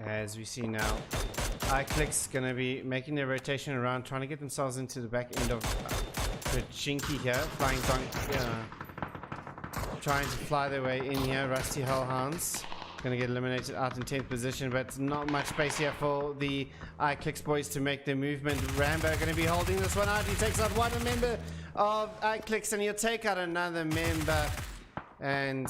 A: As we see now, iClicks gonna be making their rotation around, trying to get themselves into the back end of the Chinky here, flying trying to fly their way in here. Rusty Hellhounds gonna get eliminated out in 10th position, but not much space here for the iClicks boys to make their movement. Rambo gonna be holding this one out. He takes out one member of iClicks and he'll take out another member, and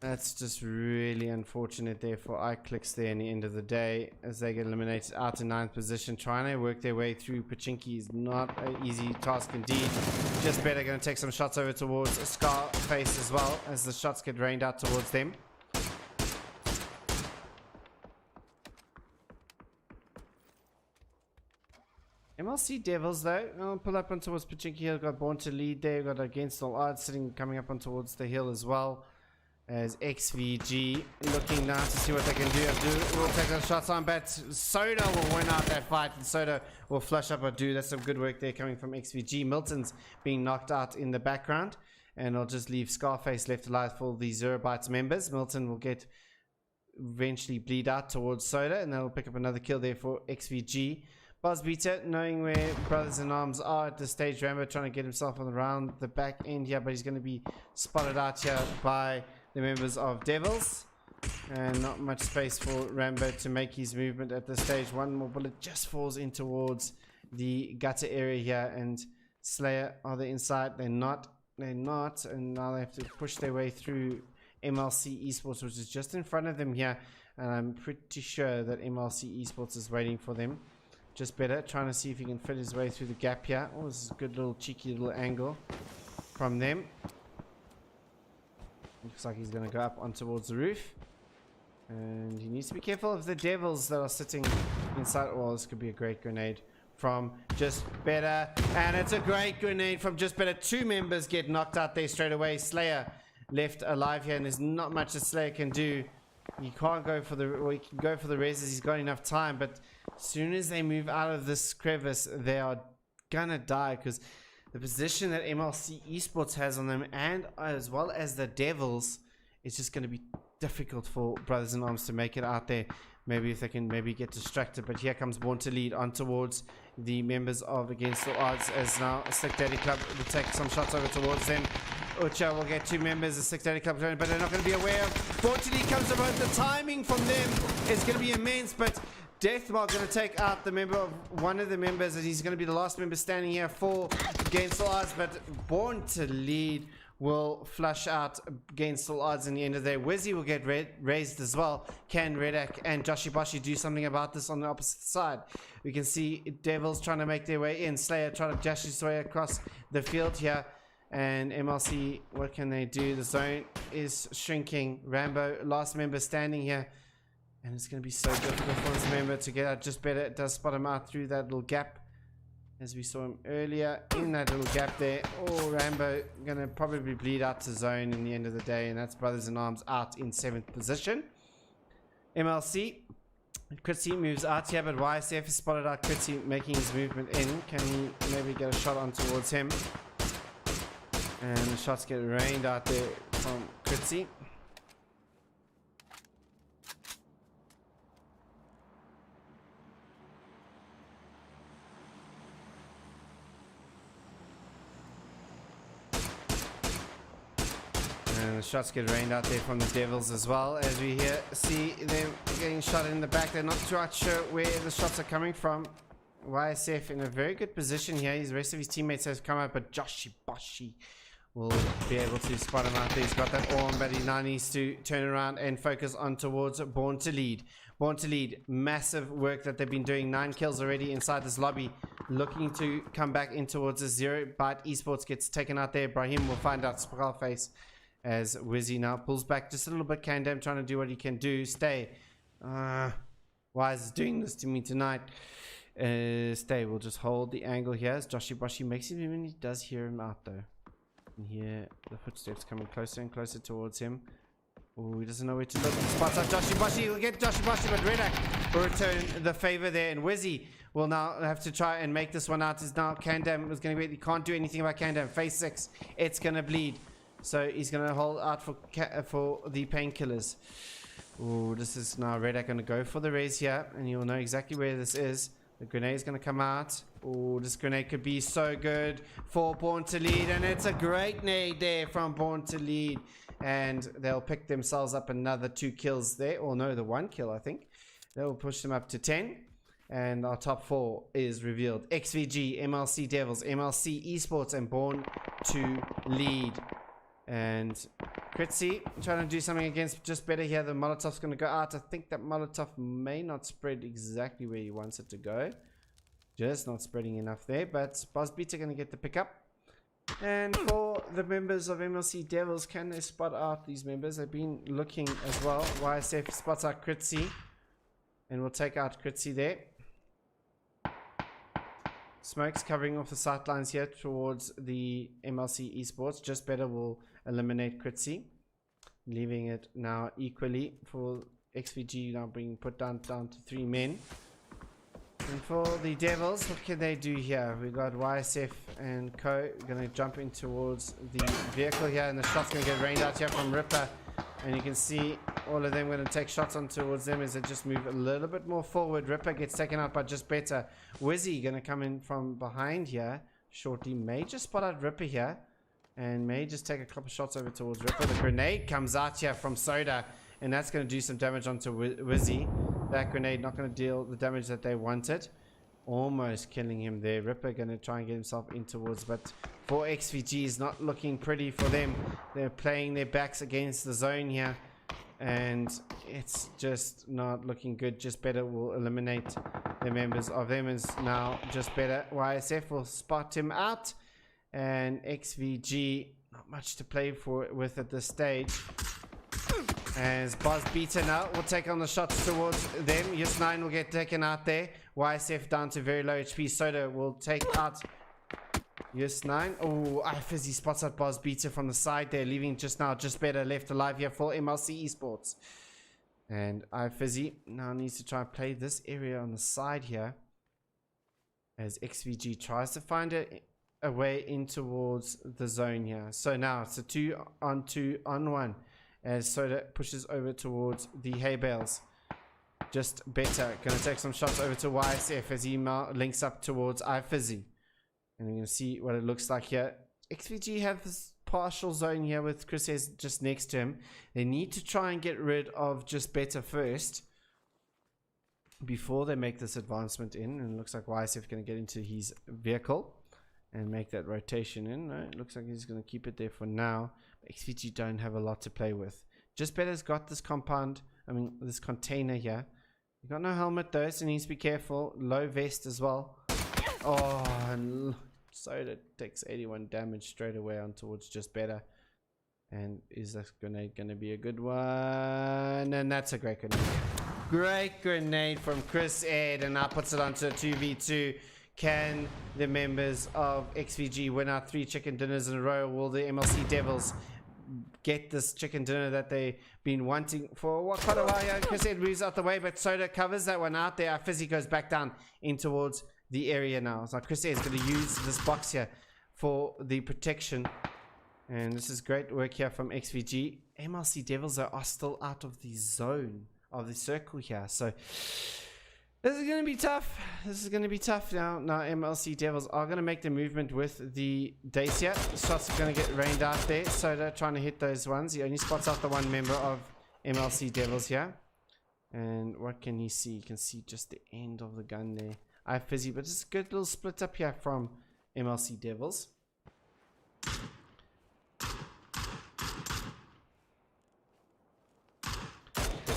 A: that's just really unfortunate there for iClicks there in the end of the day, as they get eliminated out in 9th position. Trying to work their way through Pachinki is not an easy task indeed. Just better going to take some shots over towards Scarface as well, as the shots get rained out towards them. MLC Devils though, I'll pull up on towards Pachinki Hill. Got Born to Lead there, got Against All Odds sitting coming up on towards the hill as well. As XVG looking now to see what they can do. Abdul will take those shots on, but Soda will win out that fight, and Soda will flush up Abdul. That's some good work there coming from XVG. Milton's being knocked out in the background, and I'll just leave Scarface left alive for the 0 Bytes members. Milton will get eventually bleed out towards Soda, and that'll pick up another kill there for XVG. Buzzbeater, knowing where Brothers in Arms are at this stage. Rambo trying to get himself on around the back end here, but he's going to be spotted out here by the members of Devils, and not much space for Rambo to make his movement at this stage. One more bullet just falls in towards the gutter area here, and Slayer, are they inside? They're not, and now they have to push their way through MLC Esports, which is just in front of them here, and I'm pretty sure that MLC Esports is waiting for them. Just better trying to see if he can fit his way through the gap here. Oh, this is a good little cheeky little angle from them. Looks like he's going to go up on towards the roof, and he needs to be careful of the Devils that are sitting inside. Well, this could be a great grenade from Just Better, and it's a great grenade from Just Better. 2 members get knocked out there straight away. Slayer left alive here, and there's not much that Slayer can do. He can't go for the, well, he can go for the reses. He's got enough time, but as soon as they move out of this crevice, they are gonna die, because the position that MLC Esports has on them, and as well as the Devils, it's just going to be difficult for Brothers in Arms to make it out there. Maybe if they can maybe get distracted. But here comes Born to Lead on towards the members of Against All Odds, as now a Slick Daddy Club will take some shots over towards them. Ucha will get 2 members of Slick Daddy Club, but they're not going to be aware of. Born to Lead comes about. The timing from them is going to be immense, but Deathmark going to take out the member of one of the members, and he's going to be the last member standing here for Against All Odds. But Born to Lead will flush out Against All Odds in the end of the day. Wizzy will get raised as well. Can Redak and Joshibashi do something about this on the opposite side? We can see Devils trying to make their way in. Slayer trying to dash his way across the field here. And MLC, what can they do? The zone is shrinking. Rambo, last member standing here. And it's going to be so difficult for this member to get out. Just Better, it does spot him out through that little gap, as we saw him earlier in that little gap there. Oh, Rambo going to probably bleed out to zone in the end of the day, and that's Brothers in Arms out in 7th position. MLC, Kritzy moves out here, but YSF has spotted out Kritzy making his movement in. Can he maybe get a shot on towards him? And the shots get rained out there from Kritzy. And the shots get rained out there from the Devils as well, as we see them getting shot in the back. They're not quite sure where the shots are coming from. YSF in a very good position here. The rest of his teammates have come up, but Joshibashi will be able to spot him out there. He's got that arm, but he now needs to turn around and focus on towards Born to Lead. Born to Lead, massive work that they've been doing. 9 kills already inside this lobby. Looking to come back in towards a 0, but Esports gets taken out there. Brahim will find out Skullface as Wizzy now pulls back just a little bit. Kandam trying to do what he can do. Stay. Why is doing this to me tonight? Stay. We'll just hold the angle here as Joshy Boshi makes him when he does hear him out though. And here the footsteps coming closer and closer towards him. Oh, he doesn't know where to look. Spots out Joshy Boshi. He'll get Joshy Boshi, but Redak will return the favor there. And Wizzy will now have to try and make this one out. Is now Kandam is going to be. He can't do anything about Kandam. Phase 6. It's going to bleed. So he's going to hold out for the painkillers. Oh, this is now Redak going to go for the raise here. And you'll know exactly where this is. The grenade is going to come out. Oh, this grenade could be so good for Born to Lead. And it's a great nade there from Born to Lead. And they'll pick themselves up another 2 kills there. Or no, the 1 kill, I think. They'll push them up to 10. And our top 4 is revealed. XVG, MLC Devils, MLC Esports, and Born to Lead. And Kritzy trying to do something against just better here. The Molotov's going to go out. I think that Molotov may not spread exactly where he wants it to go. Just not spreading enough there. But Bosbeat are going to get the pickup. And for the members of MLC Devils, can they spot out these members? They've been looking as well. YSF spots out Kritzy. And we'll take out Kritzy there. Smoke's covering off the sight lines here towards the MLC Esports. Just better will eliminate Kritzy. Leaving it now equally for XVG now being put down to 3 men. And for the Devils, what can they do here? We got YSF and Co. Going to jump in towards the vehicle here. And the shot's going to get rained out here from Ripper. And you can see all of them going to take shots on towards them as they just move a little bit more forward. Ripper gets taken out by just better. Wizzy going to come in from behind here shortly. May just spot out Ripper here. And may just take a couple shots over towards Ripper. The grenade comes out here from Soda. And that's going to do some damage onto Wizzy. That grenade not going to deal the damage that they wanted. Almost killing him there. Ripper going to try and get himself in towards. But for XVG is not looking pretty for them. They're playing their backs against the zone here. And it's just not looking good. Just better will eliminate the members of them. Is now just better. YSF will spot him out. And XVG not much to play with at this stage. As Boz Beater now will take on the shots towards them. Yus9 will get taken out there. YSF down to very low HP. Soda will take out Yus9. Oh, iFizzy spots out Boz Beater from the side there, leaving just now just better left alive here for MLC Esports. And iFizzy now needs to try and play this area on the side here. As XVG tries to find a way in towards the zone here. So now it's a 2-on-2-on-1. As Soda pushes over towards the hay bales. Just better. Gonna take some shots over to YSF as he links up towards iFizzy. And we're gonna see what it looks like here. XVG have this partial zone here with Chris Hez just next to him. They need to try and get rid of just better first before they make this advancement in. And it looks like YSF gonna get into his vehicle and make that rotation in. No, it looks like he's gonna keep it there for now. XVG don't have a lot to play with. Just better's got this this container here. You got no helmet though, so needs to be careful. Low vest as well. Oh, and Soda takes 81 damage straight away on towards just better. And is this grenade gonna be a good one? And that's a great grenade. Great grenade from Chris Ed, and now puts it onto a 2v2. Can the members of XVG win out 3 chicken dinners in a row? Will the MLC Devils get this chicken dinner that they've been wanting for quite a while? Chris Ed moves out the way, but Soda covers that one out there. Fizzy goes back down in towards the area now. So Chris Ed is going to use this box here for the protection. And this is great work here from XVG. MLC Devils are still out of the zone of the circle here. So this is going to be tough. This is going to be tough now. Now MLC Devils are going to make the movement with the Dacia. Shots are going to get rained out there. Soda trying to hit those ones. He only spots out the one member of MLC Devils here. And what can he see? You can see just the end of the gun there. iFizzy, but it's a good little split up here from MLC Devils.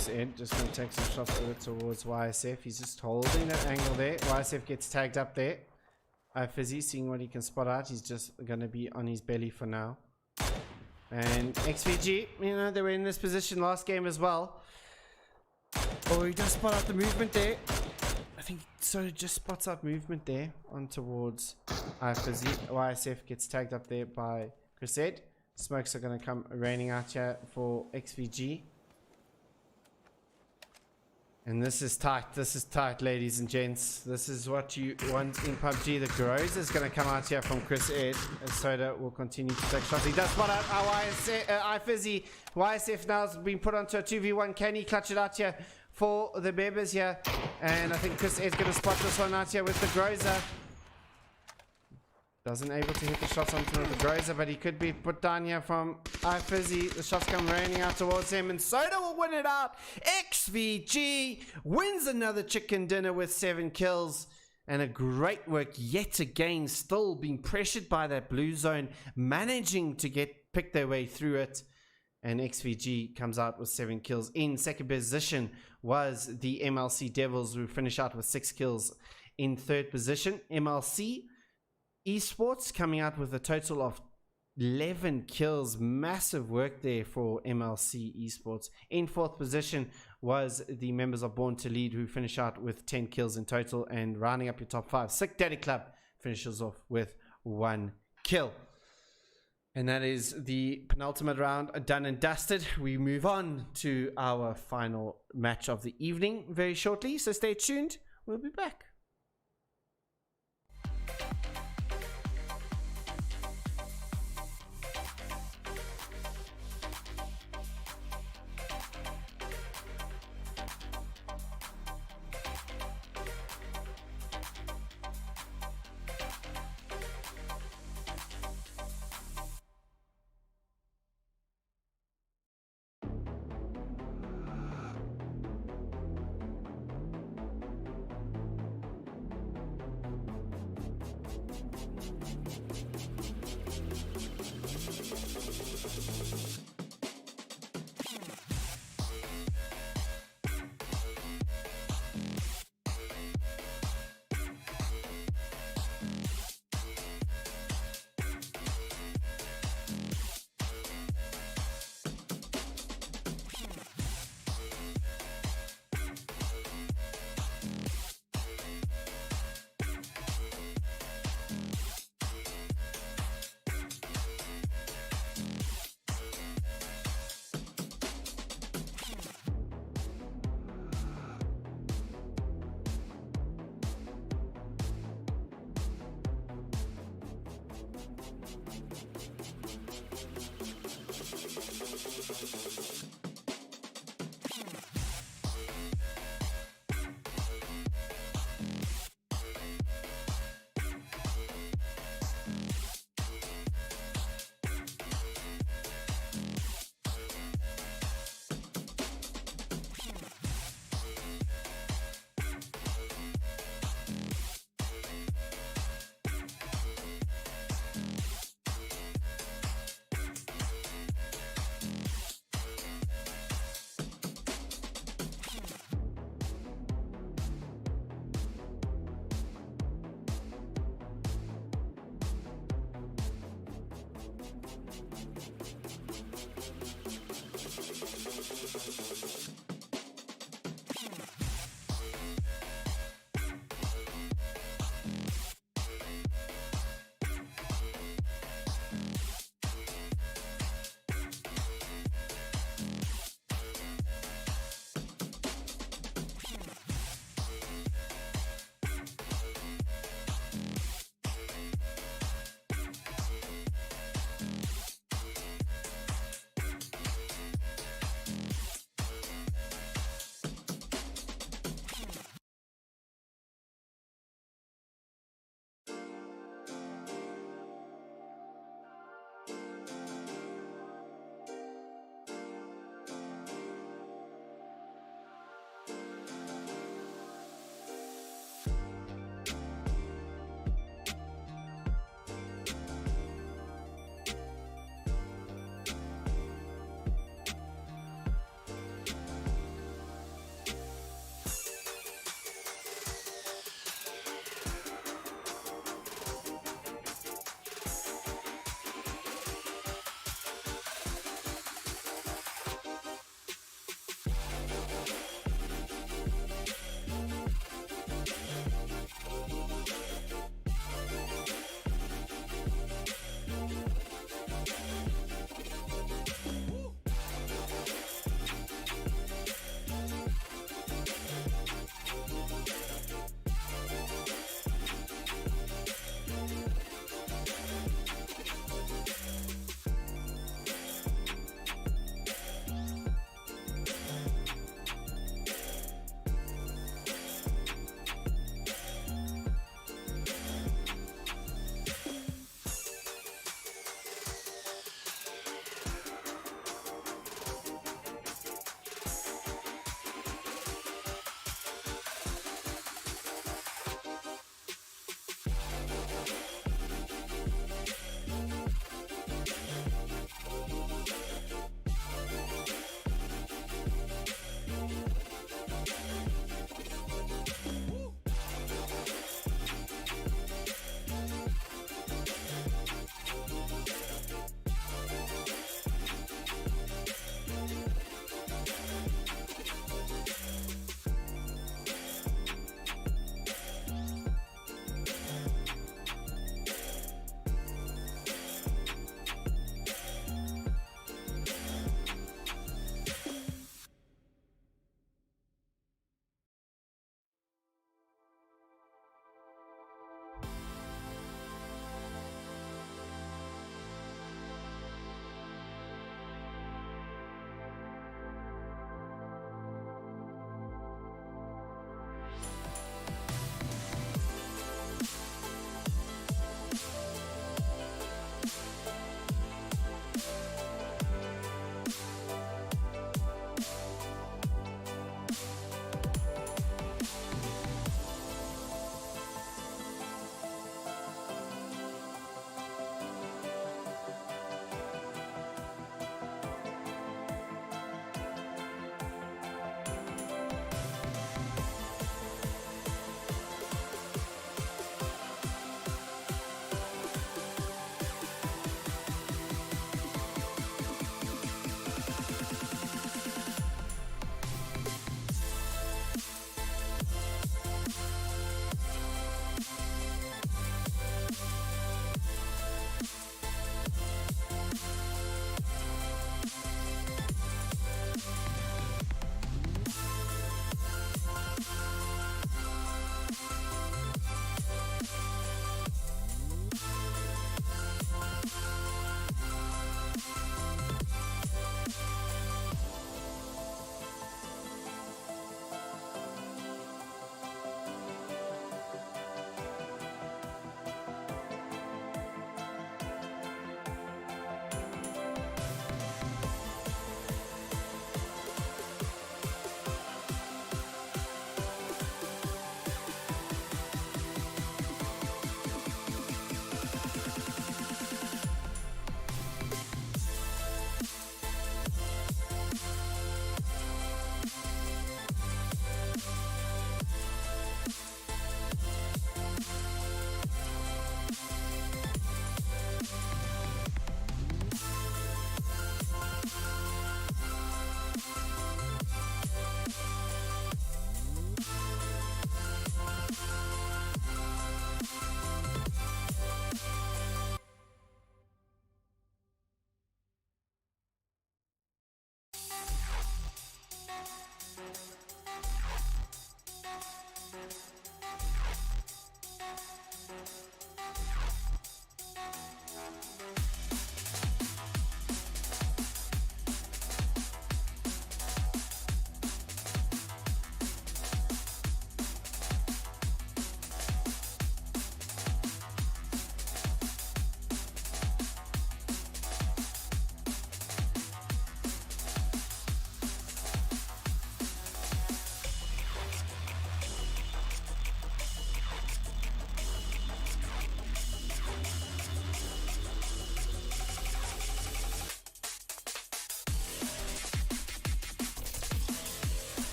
A: Chris Ed just going to take some shots over towards YSF. He's just holding that angle there. YSF gets tagged up there. Fizzy seeing what he can spot out. He's just going to be on his belly for now. And XVG, you know, they were in this position last game as well. Oh, he does spot out the movement there. I think so. Just spots out movement there on towards Fizzy. YSF gets tagged up there by Chris Ed. Smokes are going to come raining out here for XVG. And this is tight. This is tight, ladies and gents. This is what you want in PUBG. The Grows is going to come out here from Chris Ed. And Soda will continue to take shots. He does spot out iFizzy. YSF now has been put onto a 2v1. Can he clutch it out here for the Bebers here? And I think Chris Ed's going to spot this one out here with the Grozer. Doesn't able to hit the shots onto the Grozer, but he could be put down here from iFizzy. The shots come raining out towards him, and Soda will win it out. XVG wins another chicken dinner with 7 kills. And a great work yet again, still being pressured by that blue zone, managing to pick their way through it. And XVG comes out with 7 kills. In second position was the MLC Devils, who finish out with 6 kills. In third position, MLC Esports coming out with a total of 11 kills. Massive work there for MLC Esports. In fourth position was the members of Born to Lead, who finish out with 10 kills in total. And rounding up your top 5, Sick Daddy Club finishes off with 1 kill. And that is the penultimate round done and dusted. We move on to our final match of the evening very shortly, so stay tuned. We'll be back.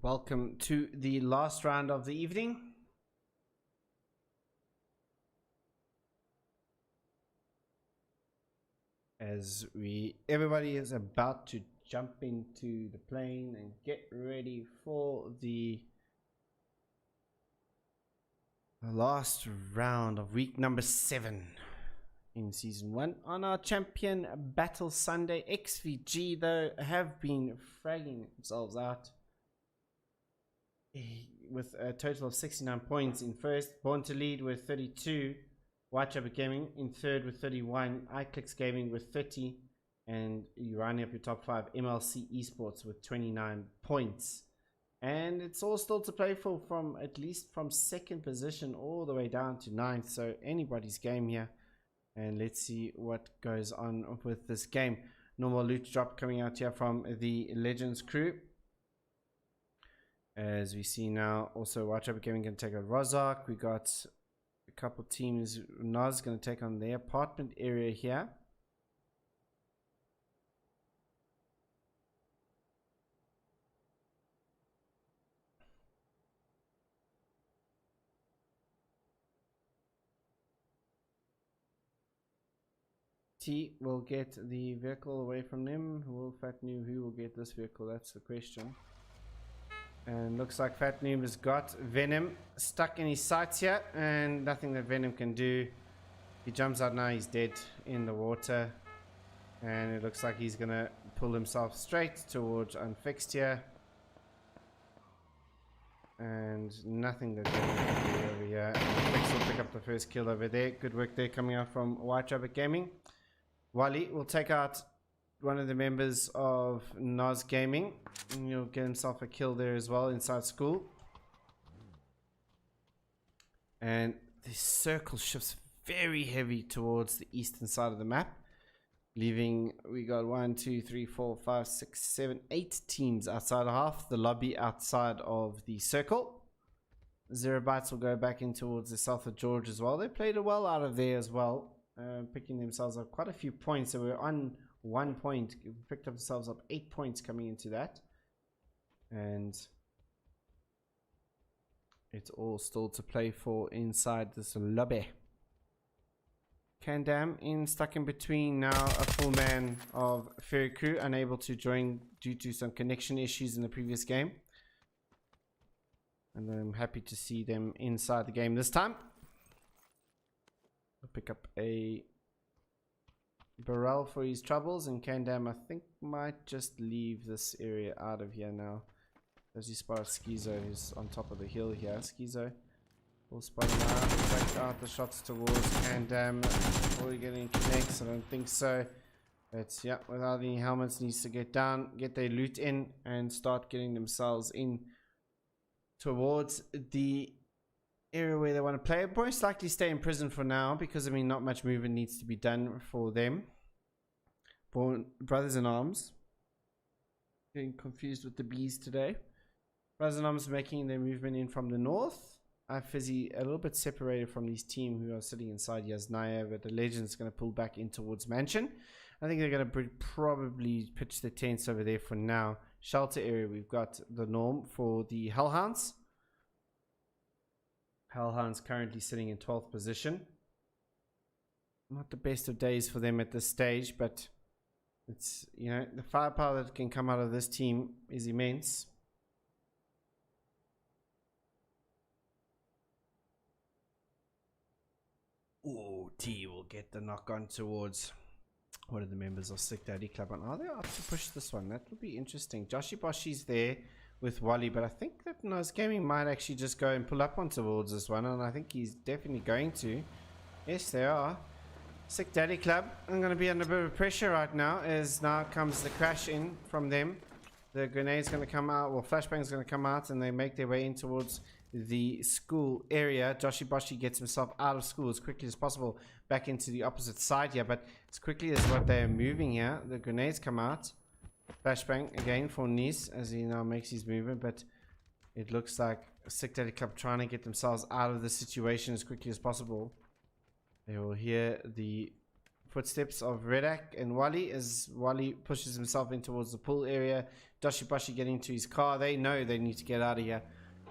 A: Welcome to the last round of the evening. As everybody is about to jump into the plane and get ready for the last round of week number 7 in season 1 on our champion battle Sunday. XVG though have been fragging themselves out with a total of 69 points in first, Born to Lead with 32, Whitechapel Gaming in third with 31, iClicks Gaming with 30, and you're rounding up your top 5, MLC Esports with 29 points. And it's all still to play for, from at least from second position all the way down to 9th, so anybody's game here. And let's see what goes on with this game. Normal loot drop coming out here from the Legends crew. As we see now, also Whitechapel Gaming going to take out Rozark. We got a couple teams. Nas going to take on their apartment area here. T will get the vehicle away from them. Will Fat Noob, who will get this vehicle? That's the question. And looks like Fat Noob has got Venom stuck in his sights here, and nothing that Venom can do. He jumps out now, he's dead in the water. And it looks like he's going to pull himself straight towards Unfixed here. And nothing that Venom can do over here. Unfixed will pick up the first kill over there. Good work there coming out from Whitechapel Gaming. Wally will take out one of the members of Nas Gaming, and he'll get himself a kill there as well inside school. And the circle shifts very heavy towards the eastern side of the map, leaving, we got 1, 2, 3, 4, 5, 6, 7, 8 teams outside of half the lobby outside of the circle. Zero Bytes will go back in towards the south of George as well. They played it well out of there as well, picking themselves up quite a few points. So we're on 1 point, picked up themselves up 8 points coming into that, and it's all still to play for inside this lobby. Candam stuck in between now, a full man of Ferry Crew, unable to join due to some connection issues in the previous game, and I'm happy to see them inside the game this time. I'll pick up a Burrell for his troubles, and Candam I think might just leave this area out of here now, as he spots Schizo who's on top of the hill here. Schizo will spot him out, back out the shots towards Candam before he getting connects. I don't think so, but yeah, without any helmets, needs to get down, get their loot in, and start getting themselves in towards the area where they want to play. Most likely stay in prison for now, because I mean not much movement needs to be done for them. Brothers in Arms, getting confused with the bees today. Brothers in Arms making their movement in from the north. Fizzy a little bit separated from these team who are sitting inside Yasnaya, but the Legends going to pull back in towards Mansion. I think they're going to probably pitch the tents over there for now. Shelter area, we've got the Norm for the Hellhounds. Hellhounds currently sitting in 12th position. Not the best of days for them at this stage, but it's, you know, the firepower that can come out of this team is immense. Oh, T will get the knock on towards one of the members of Sick Daddy Club. And are they up to push this one? That would be interesting. Joshy Boshy's there with Wally, but I think that Nos Gaming might actually just go and pull up on towards this one, and I think he's definitely going to. Yes, they are. Sick Daddy Club, I'm going to be under a bit of pressure right now, as now comes the crash in from them. The grenade's going to come out, well, flashbang's going to come out, and they make their way in towards the school area. Joshy Boshy gets himself out of school as quickly as possible, back into the opposite side here, but as quickly as what they're moving here, the grenades come out. Flashbang again for Nice as he now makes his movement, but it looks like Sick Daddy Club trying to get themselves out of the situation as quickly as possible. They will hear the footsteps of Redak and Wally as Wally pushes himself in towards the pool area, Doshibashi getting to his car. They know they need to get out of here,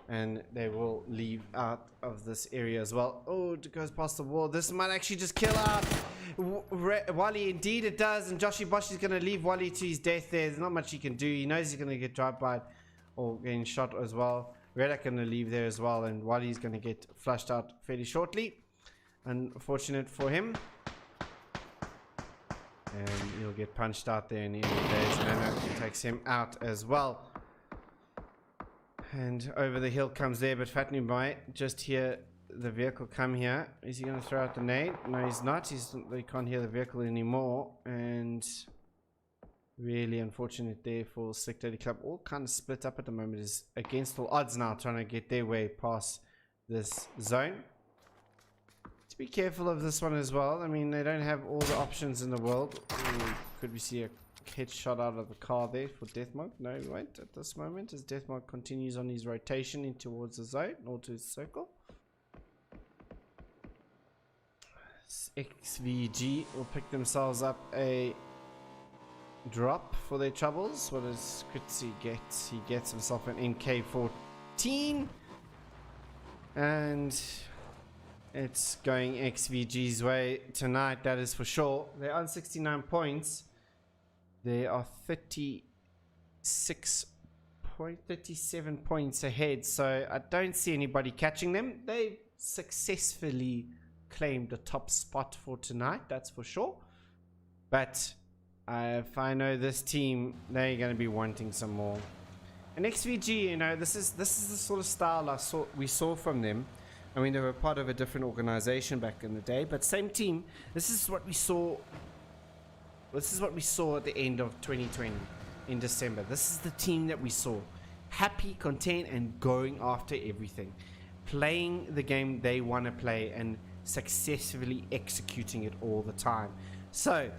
A: and they will leave out of this area as well. Oh, it goes past the wall. This might actually just kill out Wally. Indeed it does, and Doshibashi is going to leave Wally to his death there. There's not much he can do. He knows he's going to get drive-by or getting shot as well. Redak going to leave there as well, and Wally's going to get flushed out fairly shortly. Unfortunate for him. And he'll get punched out there in the end of the day. Nano takes him out as well. And over the hill comes there, but Fatnu might just hear the vehicle come here. Is he going to throw out the nade? No, he's not. They can't hear the vehicle anymore. And really unfortunate there for Slick Daddy Club. All kind of split up at the moment. Is against all odds now, trying to get their way past this zone. To be careful of this one as well. I mean, they don't have all the options in the world. Ooh, could we see a headshot out of the car there for Deathmark? No, we won't at this moment, as Deathmark continues on his rotation in towards the zone or to his circle. XVG will pick themselves up a drop for their troubles. What does Kritzy get? He gets himself an MK14, and it's going XVG's way tonight, that is for sure. They're on 69 points. They are 37 points ahead, so I don't see anybody catching them. They successfully claimed the top spot for tonight, that's for sure. But if I know this team, they're going to be wanting some more. And XVG, you know, this is the sort of style we saw from them. I mean, they were part of a different organization back in the day, but same team. This is what we saw. This is what we saw at the end of 2020 in December. This is the team that we saw. Happy, content, and going after everything. Playing the game they want to play and successfully executing it all the time. So,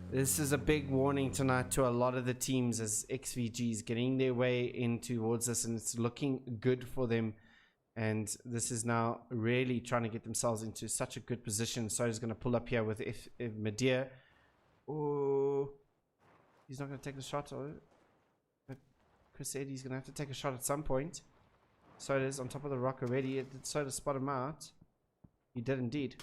A: this is a big warning tonight to a lot of the teams as XVG is getting their way in towards this, and it's looking good for them. And this is now really trying to get themselves into such a good position. So he's going to pull up here with Media. Oh, he's not going to take the shot. But Chris said he's going to have to take a shot at some point. Soda's on top of the rock already. Did Soda spot him out? He did indeed.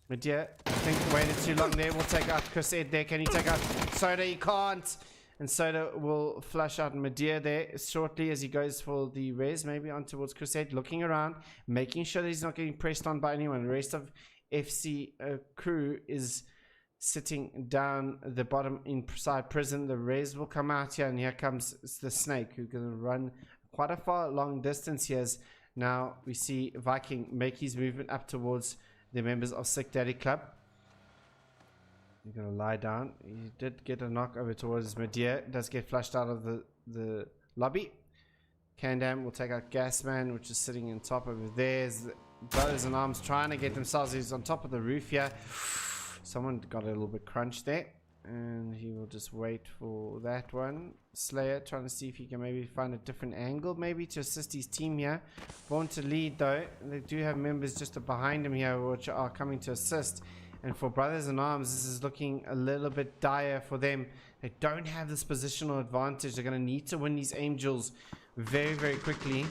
A: Media, I think, waited too long there. We'll take out Chris Ed there. Can he take out Soda? He can't. And Soda will flush out Media there shortly as he goes for the res, maybe on towards Crusade, looking around, making sure that he's not getting pressed on by anyone. The rest of FC crew is sitting down the bottom inside prison. The res will come out here, and here comes the Snake, who's going to run quite a far long distance here. Now we see Viking make his movement up towards the members of Sick Daddy Club. He's going to lie down. He did get a knock over towards Media. Does get flushed out of the lobby. Kandam will take out Gasman, which is sitting on top over there. Brothers in Arms trying to get themselves. He's on top of the roof here. Someone got a little bit crunched there. And he will just wait for that one. Slayer trying to see if he can maybe find a different angle maybe to assist his team here. Born to lead though. They do have members just behind him here which are coming to assist. And for Brothers in Arms, this is looking a little bit dire for them. They don't have this positional advantage. They're going to need to win these Angels very, very quickly.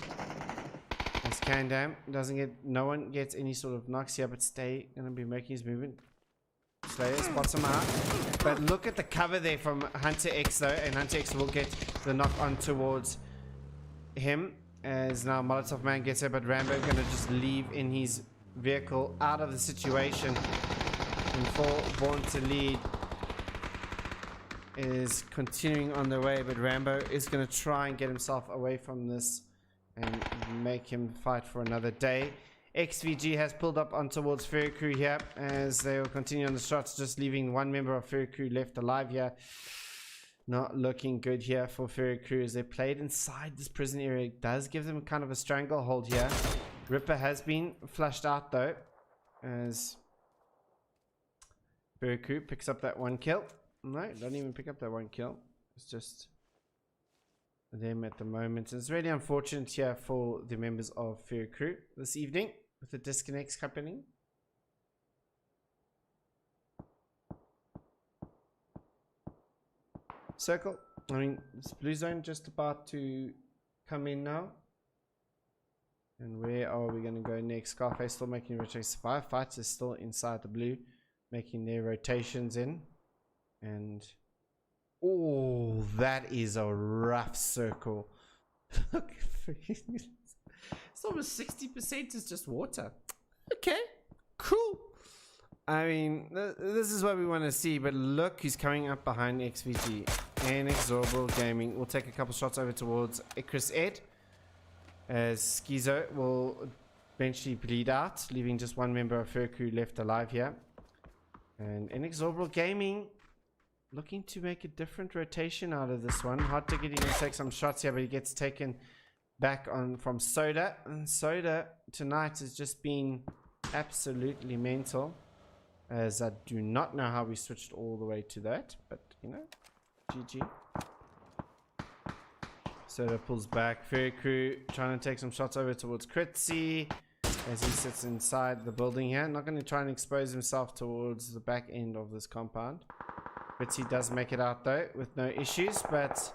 A: As Kandam doesn't get, no one gets any sort of knocks here, but Stay going to be making his movement. Slayer spots him out. But look at the cover there from Hunter X though, and Hunter X will get the knock on towards him. As now Molotov Man gets there, but Rambo going to just leave in his vehicle out of the situation. And for Born to Lead is continuing on the way, but Rambo is going to try and get himself away from this and make him fight for another day. XVG has pulled up on towards Fairy Crew here as they will continue on the shots, just leaving one member of Fairy Crew left alive here. Not looking good here for Fairy Crew as they played inside this prison area. It does give them kind of a stranglehold here. Ripper has been flushed out though as Fairy Crew picks up that one kill. No, don't even pick up that one kill. It's just them at the moment. It's really unfortunate here for the members of Fairy Crew this evening with the disconnects happening. Circle I mean, is blue zone just about to come in now? And where are we going to go next? Scarface still making rotations. Firefighters still inside the blue, making their rotations in. And oh, that is a rough circle. Look, it's almost 60% is just water. Okay, cool. I mean, this is what we want to see. But look, he's coming up behind XVG. Inexorable Gaming will take a couple shots over towards Chris Ed, as Schizo will eventually bleed out, leaving just one member of her crew left alive here. And Inexorable Gaming looking to make a different rotation out of this one. Hot Ticket, he can take some shots here, but he gets taken back on from Soda. And Soda tonight has just been absolutely mental, as I do not know how we switched all the way to that, but you know, GG. Soda pulls back. Fairy Crew trying to take some shots over towards Kritzy as he sits inside the building here. Not going to try and expose himself towards the back end of this compound. Kritzy does make it out though with no issues, but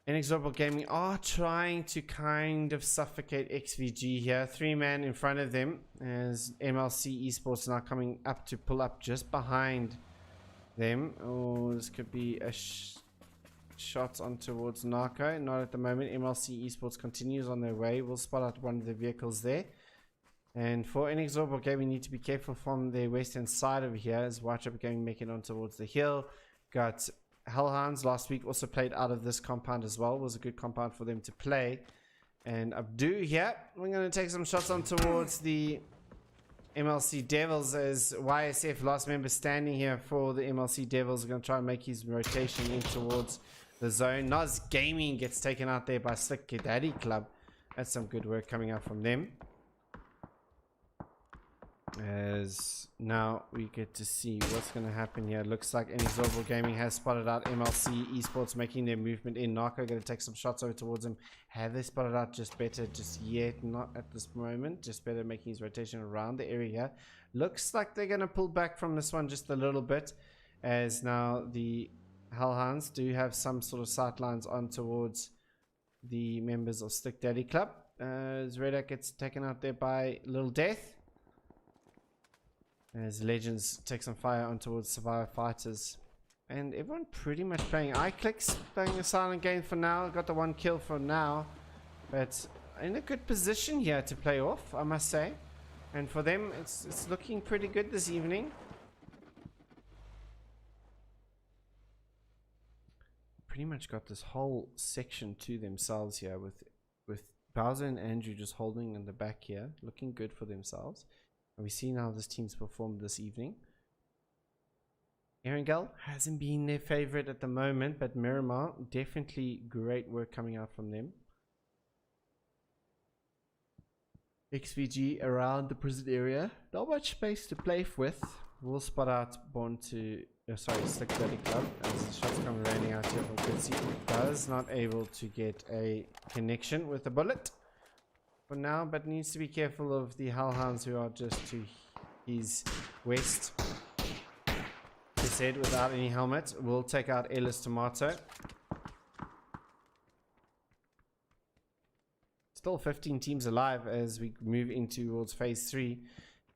A: Inexorable Gaming are trying to kind of suffocate XVG here. 3-man in front of them, as MLC Esports now coming up to pull up just behind them. Oh, this could be a shots on towards Narco. Not at the moment. MLC Esports continues on their way. We'll spot out one of the vehicles there. And for Inexorable Gaming, need to be careful from the western side over here, as White Gaming making on towards the hill. Got Hellhounds last week also played out of this compound as well. Was a good compound for them to play. And Abdu here, we're going to take some shots on towards the MLC Devils, as YSF last member standing here for the MLC Devils. Are going to try and make his rotation in towards the zone. Nas Gaming gets taken out there by Slick Daddy Club. That's some good work coming out from them. As now we get to see what's going to happen here. Looks like Inexorable Gaming has spotted out MLC Esports making their movement in. Narco going to take some shots over towards him. Have they spotted out just better? Just yet, not at this moment. Just better making his rotation around the area. Looks like they're going to pull back from this one just a little bit, as now the Hellhounds do have some sort of sight lines on towards the members of Slick Daddy Club. As Redak gets taken out there by Little Death, as Legends take some fire on towards Survivor Fighters. And everyone pretty much playing iClicks, playing a silent game for now. Got the one kill for now, but in a good position here to play off, I must say. And for them, it's looking pretty good this evening. Pretty much got this whole section to themselves here, with Bowser and Andrew just holding in the back here, looking good for themselves. And we see now this team's performed this evening. Erangel hasn't been their favorite at the moment, but Miramar, definitely great work coming out from them. XVG around the prison area, not much space to play with. We'll spot out Slick Daddy Club, as the shots come raining out here from Kitsy. Does not able to get a connection with the bullet for now, but needs to be careful of the Hellhounds, who are just to his west. His head without any helmet. We'll take out Ellis Tomato. Still 15 teams alive as we move into towards phase 3,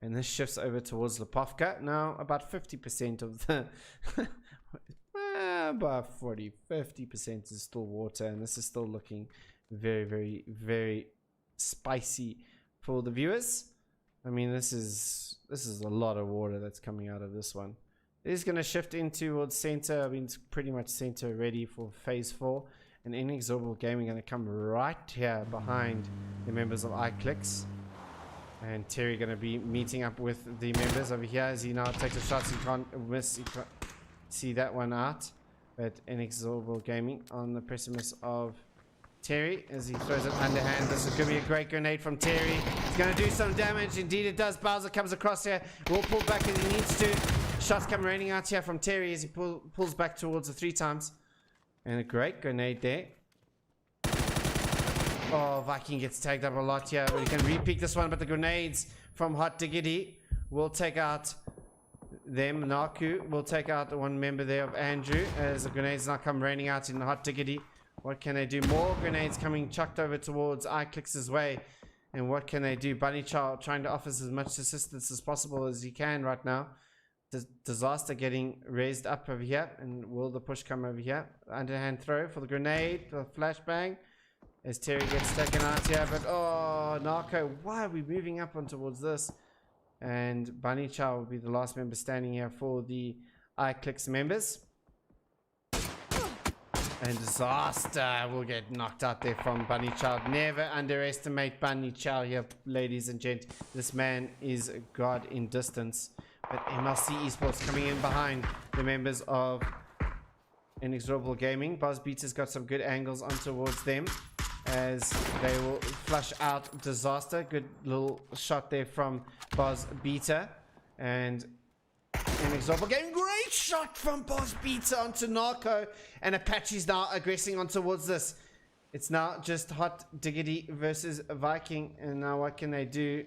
A: and this shifts over towards Lepovka. Now about 50% of the about 40-50% is still water, and this is still looking very spicy for the viewers. I mean, this is a lot of water that's coming out of this one. It is going to shift in towards center. I mean, it's pretty much center ready for phase 4. And Inexorable Gaming going to come right here behind the members of iClicks. And Terry going to be meeting up with the members over here as he now takes the shots. He can't miss. He can't see that one out. But Inexorable Gaming on the precipice of Terry as he throws it underhand. This is going to be a great grenade from Terry. It's going to do some damage. Indeed it does. Bowser comes across here. Will pull back as he needs to. Shots come raining out here from Terry as he pulls back towards the 3 times. And a great grenade there. Oh, Viking gets tagged up a lot here, but he can re-pick this one. But the grenades from Hot Diggity will take out them. Naku will take out the one member there of Andrew as the grenades now come raining out in the hot diggity. What can they do? More grenades coming chucked over towards iClick's way. And what can they do? Bunny Child trying to offer as much assistance as possible as he can right now. Disaster getting raised up over here. And will the push come over here? Underhand throw for the grenade. The flashbang. As Terry gets taken out here. But oh, Narco, why are we moving up on towards this? And Bunny Chow will be the last member standing here for the iClicks members. And Disaster will get knocked out there from Bunny Chow. Never underestimate Bunny Chow here, ladies and gents. This man is a god in distance. But MLC Esports coming in behind the members of Inexorable Gaming. BuzzBeater's got some good angles on towards them as they will flush out Disaster. Good little shot there from BuzzBeater. And Inexorable Gaming, great shot from BuzzBeater onto Narco. And Apache's now aggressing on towards this. It's now just Hot Diggity versus Viking. And now what can they do?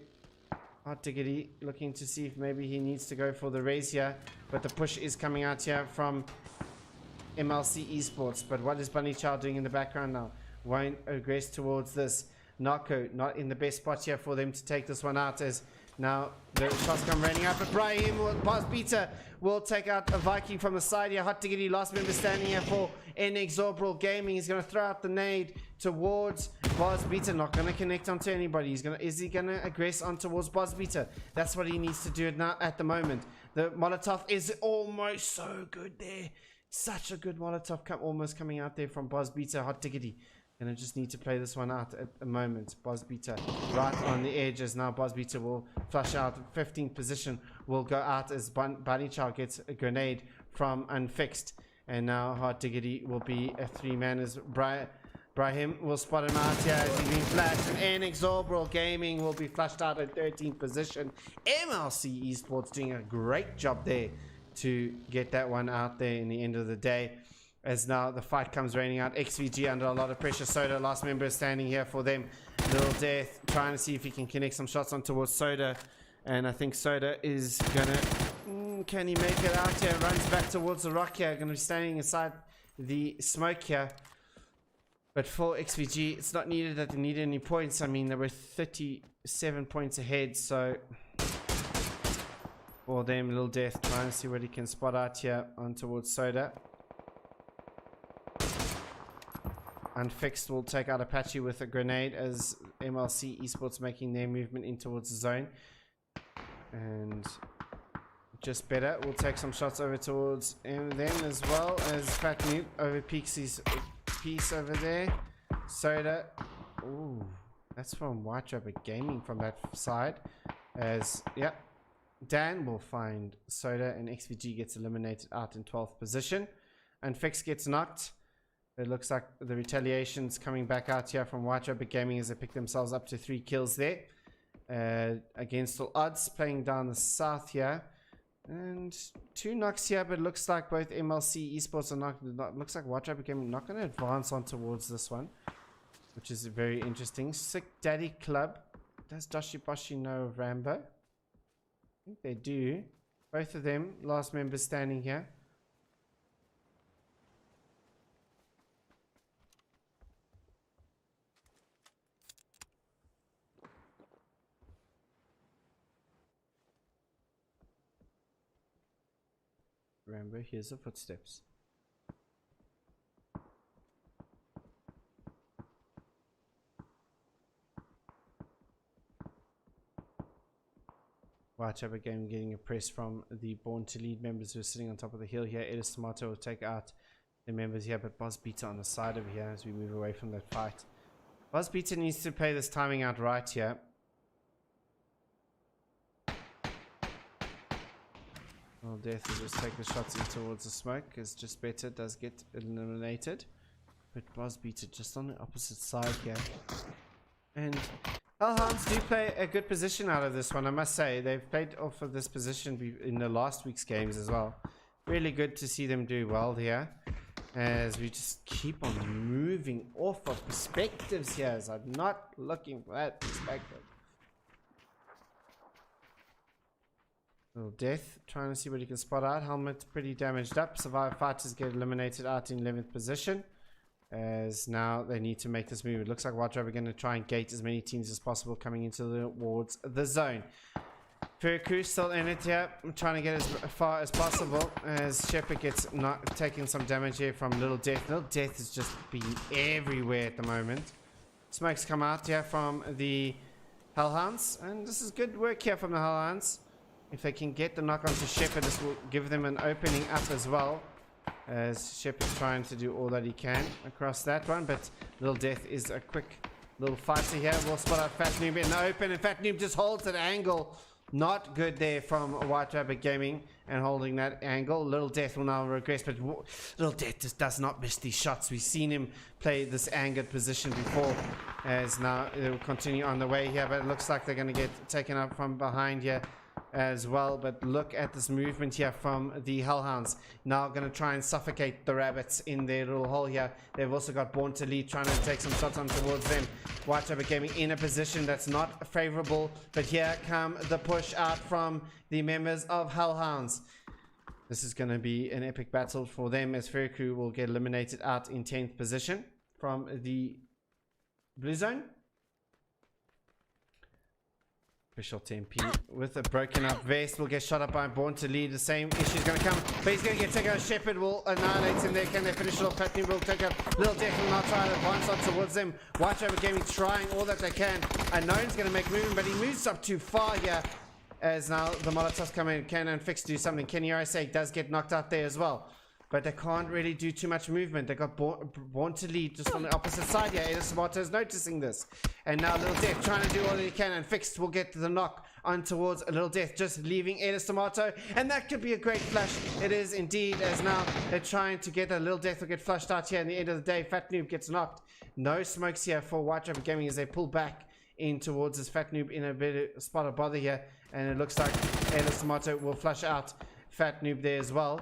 A: Hot Diggity looking to see if maybe he needs to go for the raise here. But the push is coming out here from MLC Esports. But what is Bunny Chow doing in the background now? Won't aggress towards this. Narco not in the best spot here for them to take this one out, as now the shots come raining out. But Brahim, BuzzBeater will take out a Viking from the side here. Hot Diggity, last member standing here for Inexorable Gaming. He's going to throw out the nade towards BuzzBeater. Not going to connect onto anybody. Is he going to aggress on towards BuzzBeater? That's what he needs to do now at the moment. The Molotov is almost so good there. Such a good Molotov almost coming out there from BuzzBeater. Hot Diggity gonna just need to play this one out at the moment. BuzzBeater right on the edge, as now BuzzBeater will flush out. 15th position will go out as Bunny Chow gets a grenade from Unfixed. And now Hot Diggity will be a 3-man as Brahim will spot him out here as he's being flashed. And Inexorable Gaming will be flashed out at 13th position. MLC Esports doing a great job there to get that one out there in the end of the day. As now the fight comes raining out. XVG under a lot of pressure. Soda, last member, is standing here for them. Little Death trying to see if he can connect some shots on towards Soda. And I think Soda is gonna... can he make it out here? Runs back towards the rock here. Gonna be standing inside the smoke here. But for XVG, it's not needed that they needed any points. I mean, they were 37 points ahead, so... for them, Little Death trying to see what he can spot out here on towards Soda. Unfixed will take out Apache with a grenade as MLC Esports making their movement in towards the zone. And just better, we'll take some shots over towards them as well, as Fat Noob overpeaks his piece over there. Soda, ooh, that's from White Rabbit Gaming from that side. As, yep, Dan will find Soda and XVG gets eliminated out in 12th position. Unfixed gets knocked. It looks like the retaliation's coming back out here from White Rabbit Gaming as they pick themselves up to 3 kills there. Against all odds, playing down the south here. And 2 knocks here, but it looks like both MLC Esports are not looks like White Rabbit Gaming not going to advance on towards this one, which is very interesting. Sick Daddy Club. Does Doshiboshi know Rambo? I think they do. Both of them, last members standing here. Rambo, here's the footsteps. White Rabbit Game getting a press from the Born to Lead members who are sitting on top of the hill here. Edis Tomato will take out the members here, but BuzzBeater on the side over here as we move away from that fight. BuzzBeater needs to play this timing out right here. Well, Death will just take the shots in towards the smoke, as Just Better does get eliminated. But BuzzBeater just on the opposite side here. And Hellhounds do play a good position out of this one, I must say. They've played off of this position in the last week's games as well. Really good to see them do well here. As we just keep on moving off of perspectives here, as I'm not looking for that perspective. Little Death trying to see what he can spot out. Helmet pretty damaged up. Survivor Fighters get eliminated out in 11th position. As now they need to make this move. It looks like White Rabbit are going to try and gate as many teams as possible coming into towards the zone. Furiku still in it here. I'm trying to get as far as possible as Shepherd gets not taking some damage here from Little Death. Little Death is just being everywhere at the moment. Smokes come out here from the Hellhounds. And this is good work here from the Hellhounds. If they can get the knock onto Shepherd, this will give them an opening up as well. As Shepherd's trying to do all that he can across that one, but Little Death is a quick little fighter here. We'll spot out Fat Noob in the open, and Fat Noob just holds that angle. Not good there from White Rabbit Gaming and holding that angle. Little Death will now regress, but Little Death just does not miss these shots. We've seen him play this angered position before, as now it will continue on the way here, but it looks like they're going to get taken up from behind here as well. But look at this movement here from the Hellhounds. Now going to try and suffocate the rabbits in their little hole here. They've also got Born to Lead trying to take some shots on towards them. White Rabbit Gaming in a position that's not favorable, but here come the push out from the members of Hellhounds. This is going to be an epic battle for them, as Fairy Crew will get eliminated out in 10th position from the blue zone. Official 10p with a broken up vest will get shot up by Born to Lead. The same issue is going to come, but he's going to get taken out. Shepherd will annihilate him there. Can they finish it off? Patney will take out Little Death will now try to advance on towards them. White Rabbit Gaming trying all that they can. Unknown's going to make movement, but he moves up too far here. As now the Molotovs come in. Can and Fix do something. Kenny Arasek does get knocked out there as well. But they can't really do too much movement. They got Born to Lead just on the opposite side here. Ada Samato is noticing this. And now Little Death trying to do all that he can. And Fixed will get the knock on towards Little Death, just leaving Ada Samato. And that could be a great flash. It is indeed, as now they're trying to get a Little Death will get flushed out here. In the end of the day, Fat Noob gets knocked. No smokes here for White Rabbit Gaming as they pull back in towards this Fat Noob in a bit of spot of bother here. And it looks like Ada Samato will flush out Fat Noob there as well,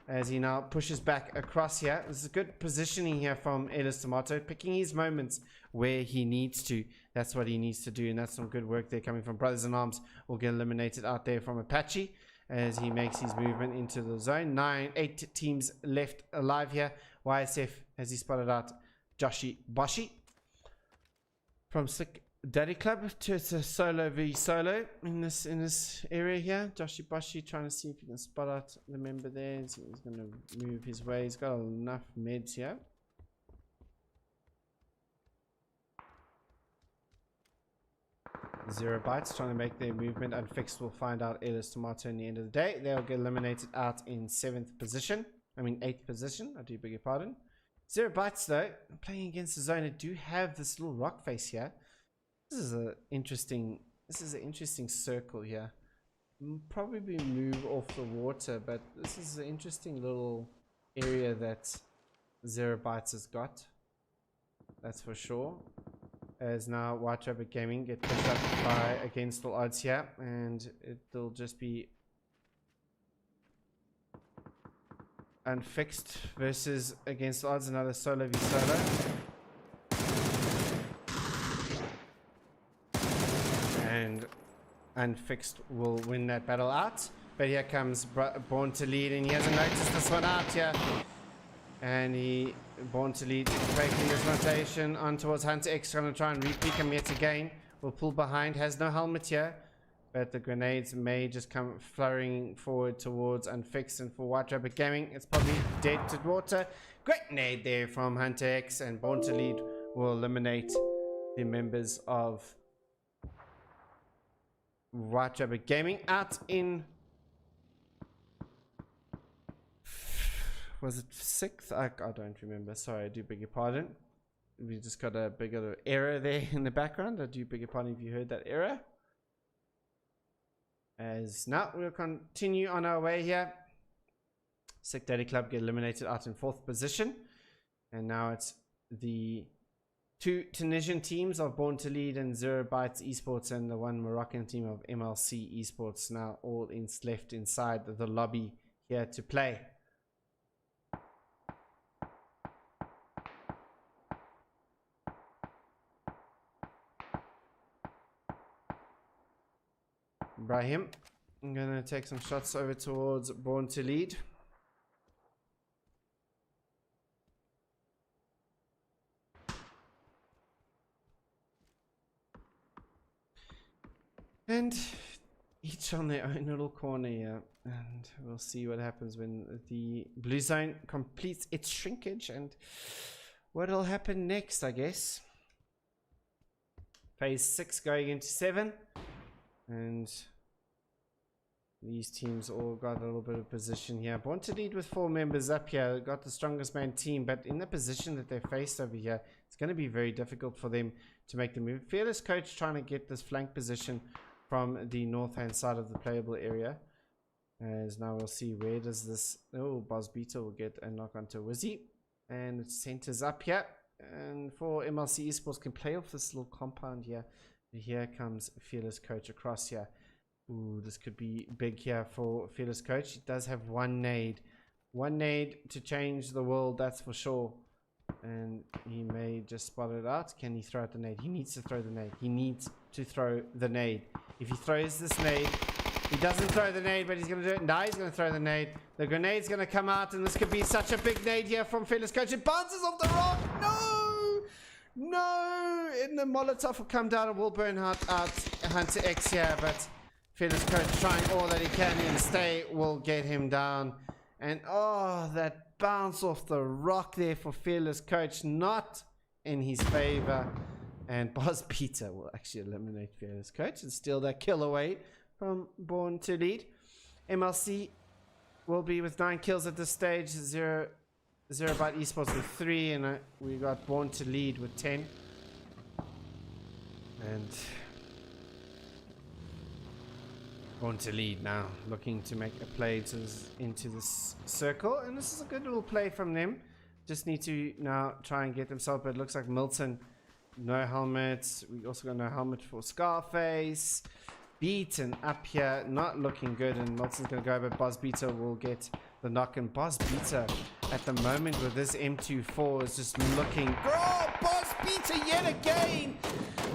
A: as he now pushes back across here. This is good positioning here from Elis Tomato, picking his moments where he needs to. That's what he needs to do, and that's some good work there coming from Brothers in Arms. Will get eliminated out there from Apache as he makes his movement into the zone. 8 teams left alive here. YSF, as he spotted out, Joshi Boshi from Sick Daddy Club to it's a solo v solo in this area here. Joshi Boshi trying to see if he can spot out the member there. He's going to move his way. He's got enough meds here. Zero Bytes trying to make their movement. Unfixed will find out Elis Tomato in the end of the day. They'll get eliminated out in 7th position. I mean 8th position. I do beg your pardon. Zero Bytes though, playing against the zone, I do have this little rock face here. This is an interesting circle here. Probably move off the water, but this is an interesting little area that Zero Bytes has got. That's for sure. As now White Rabbit Gaming get pushed up by against all odds here, and it'll just be Unfixed versus against odds, another solo v solo. And Unfixed will win that battle out. But here comes Born to Lead, and he hasn't noticed this one out here. And he, Born to Lead, breaking this rotation on towards Hunter X, going to try and re-peek him yet again. Will pull behind, has no helmet here. But the grenades may just come flurrying forward towards Unfixed, and for White Rabbit Gaming, it's probably dead to water. Great nade there from Hunter X, and Born to Lead will eliminate the members of White Rabbit Gaming out in, was it 6th? I don't remember. Sorry, I do beg your pardon. We just got a bigger error there in the background. I do beg your pardon if you heard that error. As now we'll continue on our way here. Sick Daddy Club get eliminated out in 4th position. And now it's the 2 Tunisian teams of Born to Lead and Zero Bytes Esports, and the 1 Moroccan team of MLC Esports now all left inside the lobby here to play. Brahim I'm gonna take some shots over towards Born to Lead. And each on their own little corner here. And we'll see what happens when the blue zone completes its shrinkage and what'll happen next, I guess. Phase 6 going into 7. And these teams all got a little bit of position here. Born to Lead with 4 members up here. Got the strongest man team, but in the position that they faced over here, it's going to be very difficult for them to make the move. Fearless Coach trying to get this flank position from the north hand side of the playable area. As now we'll see where does this. Oh, Boz Beta will get a knock onto Wizzy. And it centers up here. And for MLC Esports can play off this little compound here. Here comes Fearless Coach across here. Ooh, this could be big here for Fearless Coach. He does have one nade. One nade to change the world, that's for sure. And he may just spot it out. Can he throw out the nade? He needs to throw the nade. He needs to throw the nade. If he throws this nade, he doesn't throw the nade, but he's going to do it. Now he's going to throw the nade. The grenade's going to come out, and this could be such a big nade here from Fearless Coach. It bounces off the rock. No! No! And the Molotov will come down and will burn out Hunter X here, but Fearless Coach trying all that he can, and stay will get him down. And oh, that bounce off the rock there for Fearless Coach, not in his favor. And Boz Peter will actually eliminate Fearless Coach and steal that kill away from Born to Lead. MLC will be with 9 kills at this stage. Zero Byte Esports with 3, and we got Born to Lead with 10. And Born to Lead now looking to make a play into this circle, and this is a good little play from them. Just need to now try and get themselves, but it looks like Milton, no helmet. We also got no helmet for Scarface. Beaten up here, not looking good, and Milton's gonna go, but Boz Beta will get the knock. And Boz Beta at the moment with this M24 is just looking. Oh, Boz Beta yet again!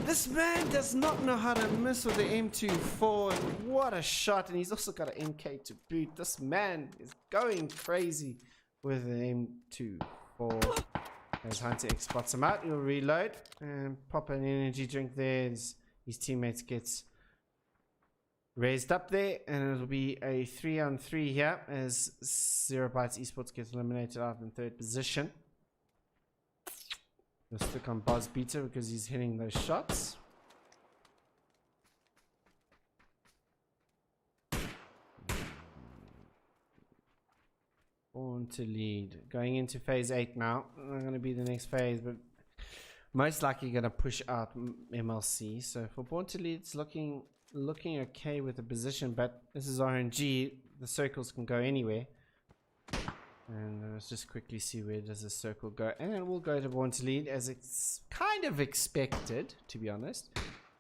A: This man does not know how to miss with the M24, and what a shot! And he's also got an MK to boot. This man is going crazy with an M24. As Hunter X spots him out, he'll reload and pop an energy drink there. His teammates gets raised up there, and it'll be a 3-on-3 here as 0 Bytes Esports gets eliminated out in 3rd position. We'll stick on Boz Beta because he's hitting those shots. Born to Lead. Going into phase 8 now. Not going to be the next phase, but most likely going to push out MLC. So for Born to Lead, it's looking okay with the position, but this is RNG. The circles can go anywhere. And let's just quickly see where does the circle go. And then we'll go to Born to Lead as it's kind of expected, to be honest.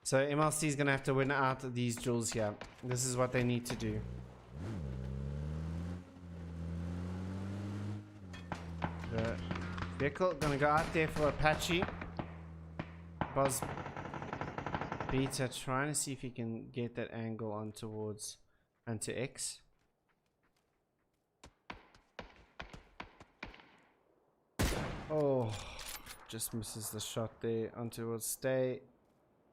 A: So MLC is going to have to win out these duels here. This is what they need to do. The vehicle gonna go out there for Apache. Boz Beta trying to see if he can get that angle on towards Hunter X. Oh, just misses the shot there on towards Stay.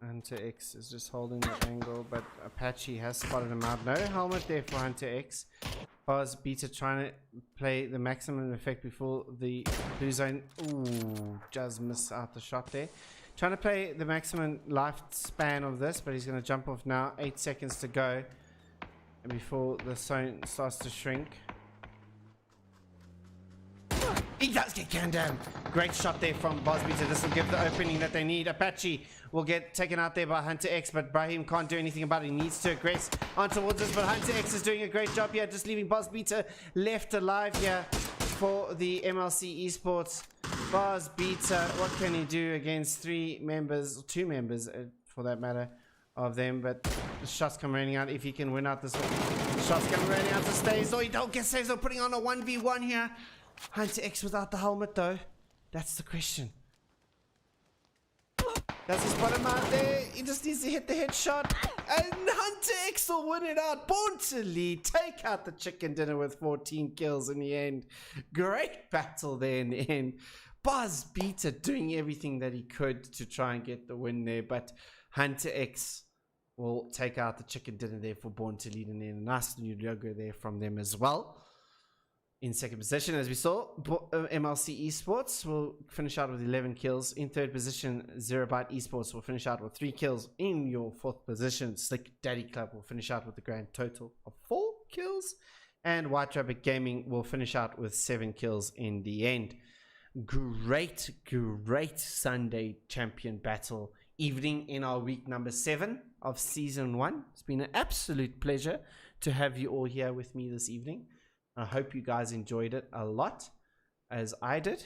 A: Hunter X is just holding that angle, but Apache has spotted him out. No helmet there for Hunter X. Boz Beta trying to play the maximum effect before the blue zone. Ooh, just missed out the shot there. Trying to play the maximum lifespan of this, but he's going to jump off now. 8 seconds to go before the zone starts to shrink. He does get canned down. Great shot there from Boz Beta. This will give the opening that they need. Apache will get taken out there by Hunter X, but Brahim can't do anything about it. He needs to aggress on towards this, but Hunter X is doing a great job here, just leaving Boz Beta left alive here for the MLC Esports. Boz Beta, what can he do against 3 members, 2 members for that matter, of them? But the shots come raining out. If he can win out this one, shots come raining out to Stays. Oh, he don't get saves. They're putting on a 1v1 here. Hunter X without the helmet though. That's the question. Does he spot him out there? He just needs to hit the headshot. And Hunter X will win it out. Born to lead. Take out the chicken dinner with 14 kills in the end. Great battle there in the end. Buzz Beta doing everything that he could to try and get the win there. But Hunter X will take out the chicken dinner there for Born to Lead. And then a nice new logo there from them as well. In second position, as we saw, MLC Esports will finish out with 11 kills. In third position, Zero Byte Esports will finish out with 3 kills. In your fourth position, Slick Daddy Club will finish out with a grand total of 4 kills. And White Rabbit Gaming will finish out with 7 kills in the end. Great Sunday champion battle evening in our week number 7 of season 1. It's been an absolute pleasure to have you all here with me this evening. I hope you guys enjoyed it a lot, as I did.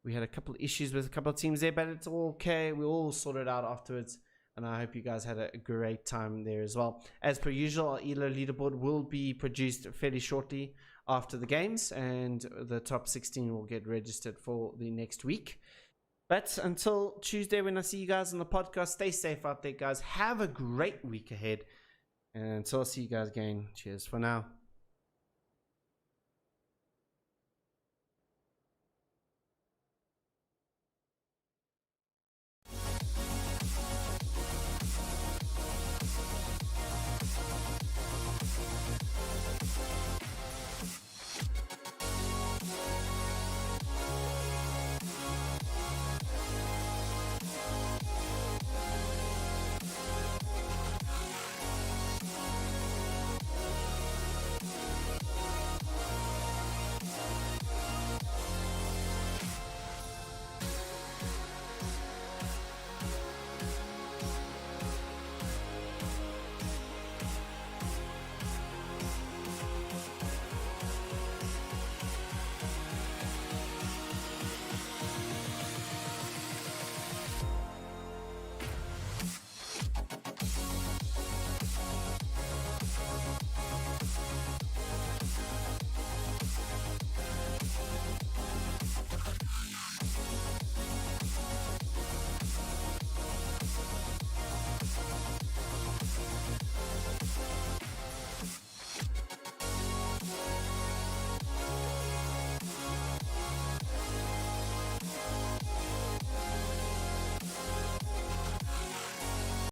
A: We had a couple of issues with a couple of teams there, but it's all okay. We all sorted out afterwards, and I hope you guys had a great time there as well. As per usual, our ELO leaderboard will be produced fairly shortly after the games, and the top 16 will get registered for the next week. But until Tuesday, when I see you guys on the podcast, stay safe out there, guys. Have a great week ahead, and until I see you guys again, cheers for now.